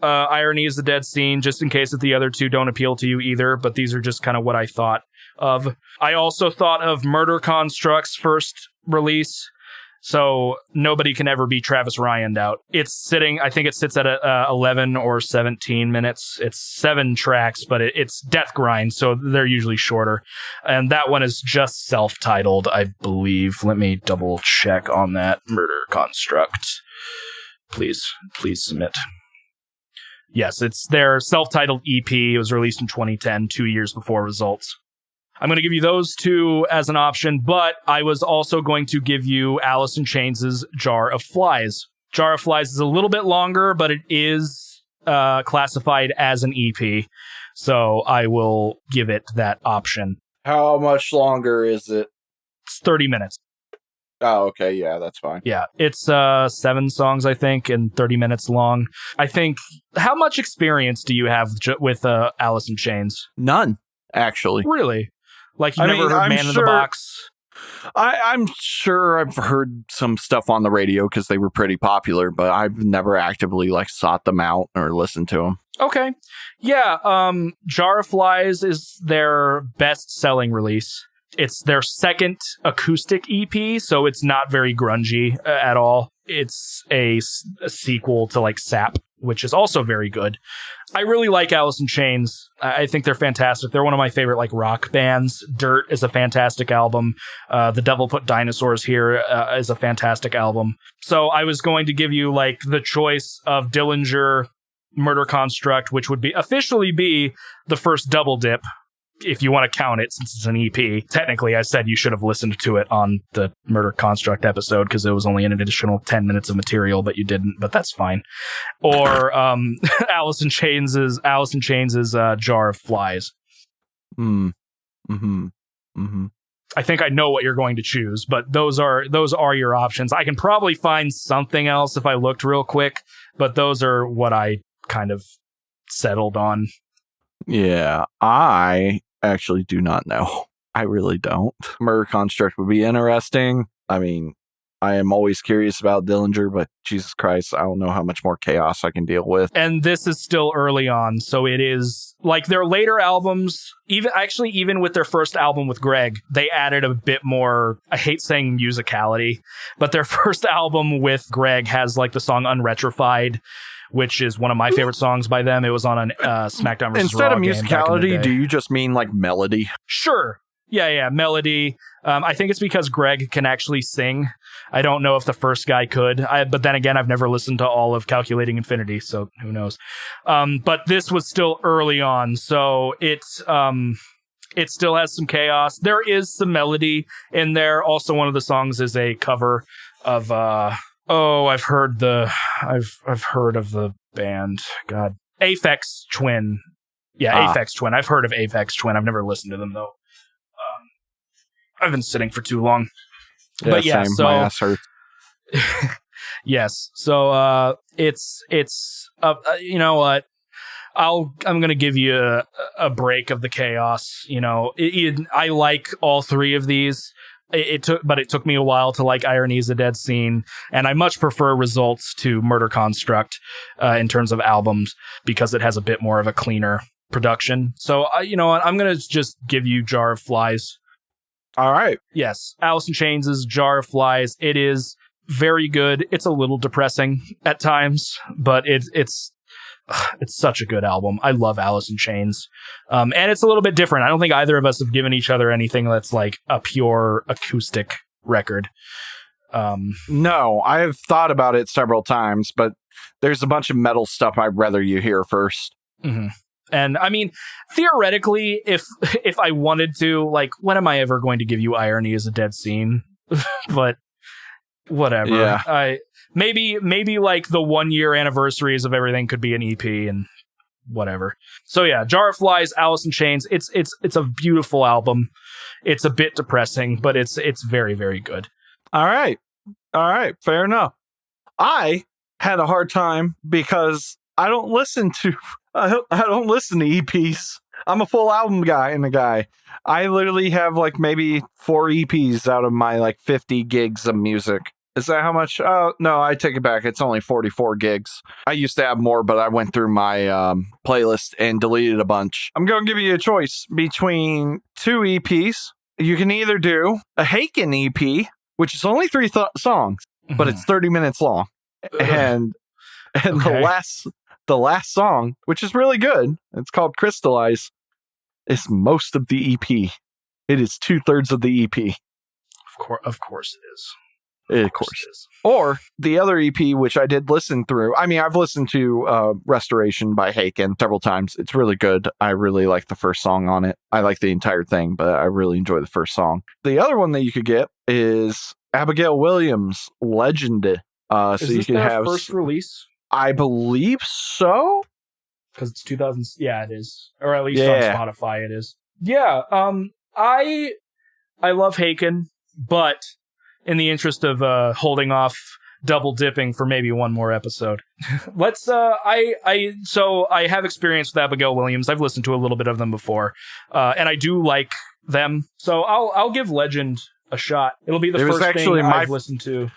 Irony is the Dead Scene just in case that the other two don't appeal to you either, but these are just kind of what I thought of. I also thought of Murder Construct's first release, so nobody can ever be Travis Ryan out. I think it sits at 11 or 17 minutes. It's 7 tracks, but it's death grind, so they're usually shorter. And that one is just self-titled, I believe. Let me double check on that. Murder Construct. Please submit. Yes, it's their self-titled EP. It was released in 2010, 2 years before Results. I'm going to give you those two as an option, but I was also going to give you Alice in Chains' Jar of Flies. Jar of Flies is a little bit longer, but it is classified as an EP, so I will give it that option. How much longer is it? It's 30 minutes. Oh, okay, yeah, that's fine. Yeah, it's 7 songs, I think, and 30 minutes long. I think, how much experience do you have with Alice in Chains? None, actually. Really? Like, you've never heard Man in the Box? I'm sure I've heard some stuff on the radio because they were pretty popular, but I've never actively sought them out or listened to them. Okay. Yeah, Jar of Flies is their best-selling release. It's their second acoustic EP, so it's not very grungy at all. It's a sequel to Sap, which is also very good. I really like Alice in Chains. I think they're fantastic. They're one of my favorite rock bands. Dirt is a fantastic album. The Devil Put Dinosaurs Here is a fantastic album. So I was going to give you the choice of Dillinger, Murder Construct, which would officially be the first double dip, if you want to count it, since it's an EP. Technically, I said you should have listened to it on the Murder Construct episode because it was only an additional 10 minutes of material, but you didn't, but that's fine. Or Alice in Chains' Jar of Flies. I think I know what you're going to choose, but those are your options. I can probably find something else if I looked real quick, but those are what I kind of settled on. Yeah, I actually do not know. I really don't. Murder Construct would be interesting. I mean, I am always curious about Dillinger, but Jesus Christ, I don't know how much more chaos I can deal with. And this is still early on, so it is their later albums, even with their first album with Greg, they added a bit more, I hate saying musicality, but their first album with Greg has the song Unretrified, which is one of my favorite songs by them. It was on a SmackDown vs. Instead Raw of musicality, do you just mean melody? Sure. Yeah, melody. I think it's because Greg can actually sing. I don't know if the first guy could. But then again, I've never listened to all of Calculating Infinity, so who knows. But this was still early on, so it still has some chaos. There is some melody in there. Also, one of the songs is a cover of... I've heard of the band. God, Aphex Twin. Yeah, Aphex Twin. I've heard of Aphex Twin. I've never listened to them though. I've been sitting for too long. Yeah, but yeah, same. so My ass hurts. yes. So it's you know what? I'm gonna give you a break of the chaos. I like all 3 of these. It took me a while to like Irony is the Dead Scene, and I much prefer Results to Murder Construct in terms of albums because it has a bit more of a cleaner production. So you know what? I'm gonna just give you Jar of Flies. All right. Yes, Alice in Chains' Jar of Flies. It is very good. It's a little depressing at times, but it's such a good album. I love Alice in Chains. And it's a little bit different. I don't think either of us have given each other anything that's a pure acoustic record. No, I have thought about it several times, but there's a bunch of metal stuff I'd rather you hear first. Mm-hmm. And I mean, theoretically, if I wanted to, like, when am I ever going to give you Irony as a dead scene? But whatever. Yeah. Maybe like the 1 year anniversaries of everything could be an EP and whatever. So yeah, Jar of Flies, Alice in Chains. It's a beautiful album. It's a bit depressing, but it's very, very good. All right. Fair enough. I had a hard time because I don't listen to EPs. I'm a full album guy and a guy. I literally have like maybe 4 EPs out of my like 50 gigs of music. Is that how much? Oh, no, I take it back. It's only 44 gigs. I used to have more, but I went through my playlist and deleted a bunch. I'm going to give you a choice between 2 EPs. You can either do a Haken EP, which is only 3 songs, but it's 30 minutes long. And okay. the last song, which is really good, it's called Crystallize, is most of the EP. It is 2/3 of the EP. Of course it is. Of course it is. Or the other EP, which I did listen through. I mean, I've listened to Restoration by Haken several times. It's really good. I really like the first song on it. I like the entire thing, but I really enjoy the first song. The other one that you could get is Abigail Williams' Legend. Is so this their first release? I believe so. Because it's 2000. Yeah, it is. Or at least on Spotify it is. Yeah. I love Haken, but in the interest of holding off double dipping for maybe one more episode, let's so I have experience with Abigail Williams. I've listened to a little bit of them before, and I do like them. So I'll give Legend a shot. It'll be the first thing I've listened to.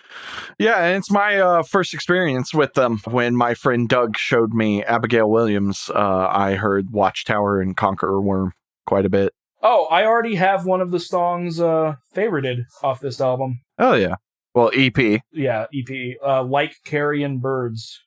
Yeah, and it's my first experience with them. When my friend Doug showed me Abigail Williams, I heard Watchtower and Conqueror Worm quite a bit. Oh, I already have one of the songs favorited off this album. Oh, yeah. Well, EP. Yeah, EP. Like Carrion Birds.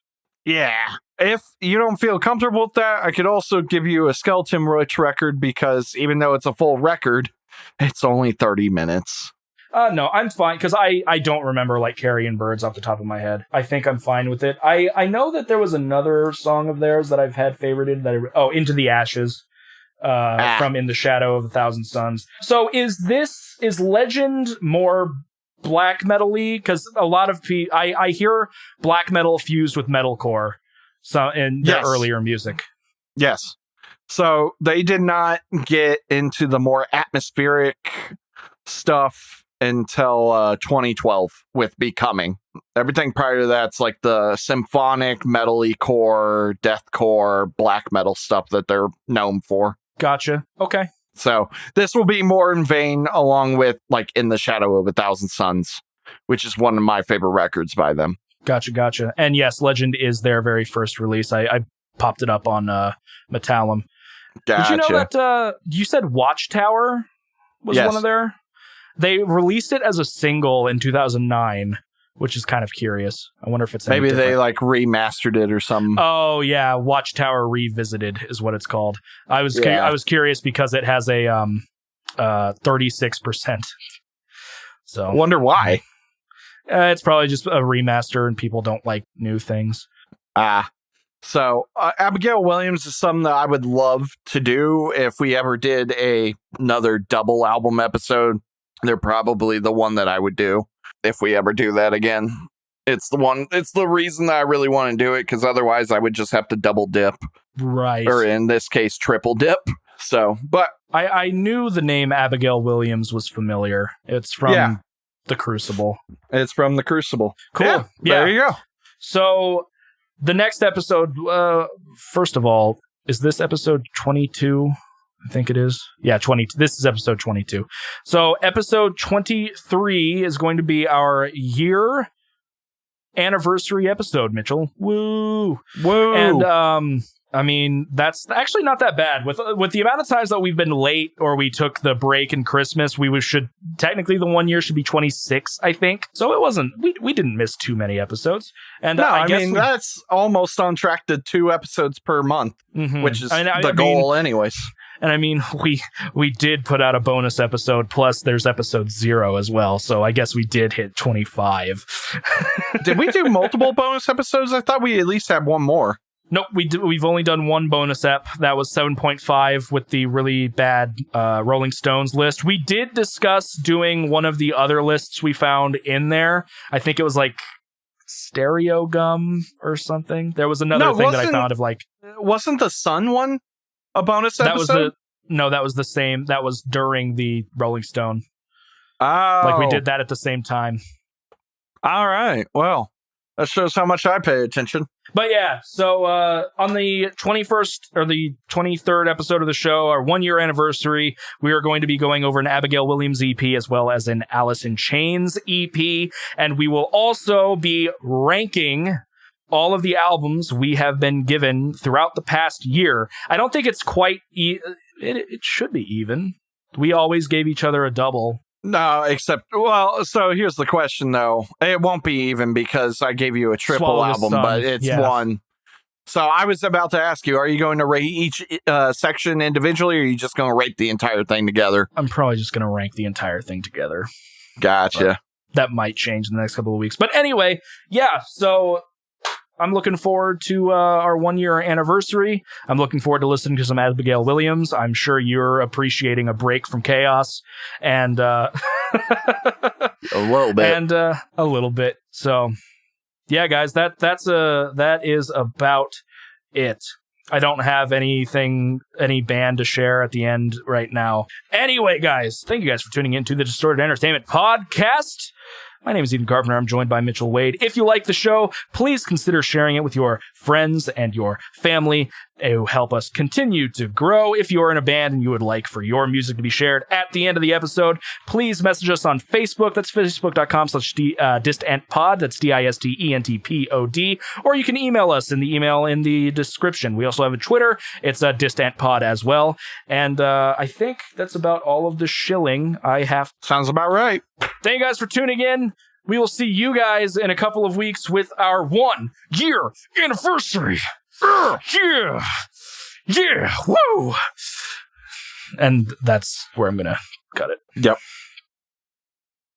Yeah. If you don't feel comfortable with that, I could also give you a Skeleton Roach record, because even though it's a full record, it's only 30 minutes. No, I'm fine, because I don't remember Like Carrion Birds off the top of my head. I think I'm fine with it. I know that there was another song of theirs that I've had favorited. Into the Ashes. From In the Shadow of a Thousand Suns. So is Legend more black metal-y? Because a lot of people, I hear black metal fused with metalcore in their earlier music. Yes. So they did not get into the more atmospheric stuff until 2012 with Becoming. Everything prior to that's like the symphonic, metal-y core, deathcore, black metal stuff that they're known for. Gotcha. Okay. So this will be more in vein, along with like In the Shadow of a Thousand Suns, which is one of my favorite records by them. Gotcha. And yes, Legend is their very first release. I popped it up on Metallum. Gotcha. Did you know that you said Watchtower was one of their... They released it as a single in 2009, which is kind of curious. I wonder if it's maybe different. They like remastered it or something. Oh yeah, Watchtower Revisited is what it's called. I was curious because it has a 36%. So I wonder why. It's probably just a remaster and people don't like new things. So Abigail Williams is something that I would love to do if we ever did another double album episode. They're probably the one that I would do if we ever do that again. It's the reason that I really want to do it, because otherwise I would just have to double dip. Right. Or in this case, triple dip. So, but I knew the name Abigail Williams was familiar. It's from The Crucible. It's from The Crucible. Cool. Yeah. There you go. So the next episode, first of all, is this episode 22? I think it is. Yeah, 20. This is episode 22. So episode 23 is going to be our year anniversary episode, Mitchell. Woo. And I mean, that's actually not that bad. With the amount of times that we've been late or we took the break in Christmas, should technically the 1 year should be 26, I think. So it wasn't, we didn't miss too many episodes. And no, I mean, that's almost on track to 2 episodes per month, which is the goal anyways. And I mean, we did put out a bonus episode, plus there's episode 0 as well. So I guess we did hit 25. Did we do multiple bonus episodes? I thought we at least had one more. Nope, we've only done one bonus ep. That was 7.5 with the really bad Rolling Stones list. We did discuss doing one of the other lists we found in there. I think it was like Stereo Gum or something. There was another thing that I found of like... Wasn't the Sun one a bonus episode? That was the same. That was during the Rolling Stone. Oh. Like we did that at the same time. All right. Well, that shows how much I pay attention. But yeah, so on the 21st or the 23rd episode of the show, our 1-year anniversary, we are going to be going over an Abigail Williams EP as well as an Alice in Chains EP. And we will also be ranking all of the albums we have been given throughout the past year. I don't think it's quite... It should be even. We always gave each other a double. No, except, well, so here's the question, though. It won't be even because I gave you a triple album, but it's one. So I was about to ask you, are you going to rate each section individually, or are you just going to rate the entire thing together? I'm probably just going to rank the entire thing together. Gotcha. But that might change in the next couple of weeks. But anyway, yeah, so... I'm looking forward to our 1-year anniversary. I'm looking forward to listening to some Abigail Williams. I'm sure you're appreciating a break from chaos and a little bit. And a little bit. So, yeah, guys, that is about it. I don't have any band to share at the end right now. Anyway, guys, thank you guys for tuning in to the Distorted Entertainment Podcast. My name is Ethan Carpenter. I'm joined by Mitchell Wade. If you like the show, please consider sharing it with your friends and your family to help us continue to grow. If you're in a band and you would like for your music to be shared at the end of the episode, please message us on Facebook. That's facebook.com/distentpod. That's DISTENTPOD. Or you can email us in the email in the description. We also have a Twitter. It's a distentpod as well. And I think that's about all of the shilling I have. Sounds about right. Thank you guys for tuning in. We will see you guys in a couple of weeks with our 1-year anniversary. Yeah. Yeah. Woo. And that's where I'm going to cut it. Yep.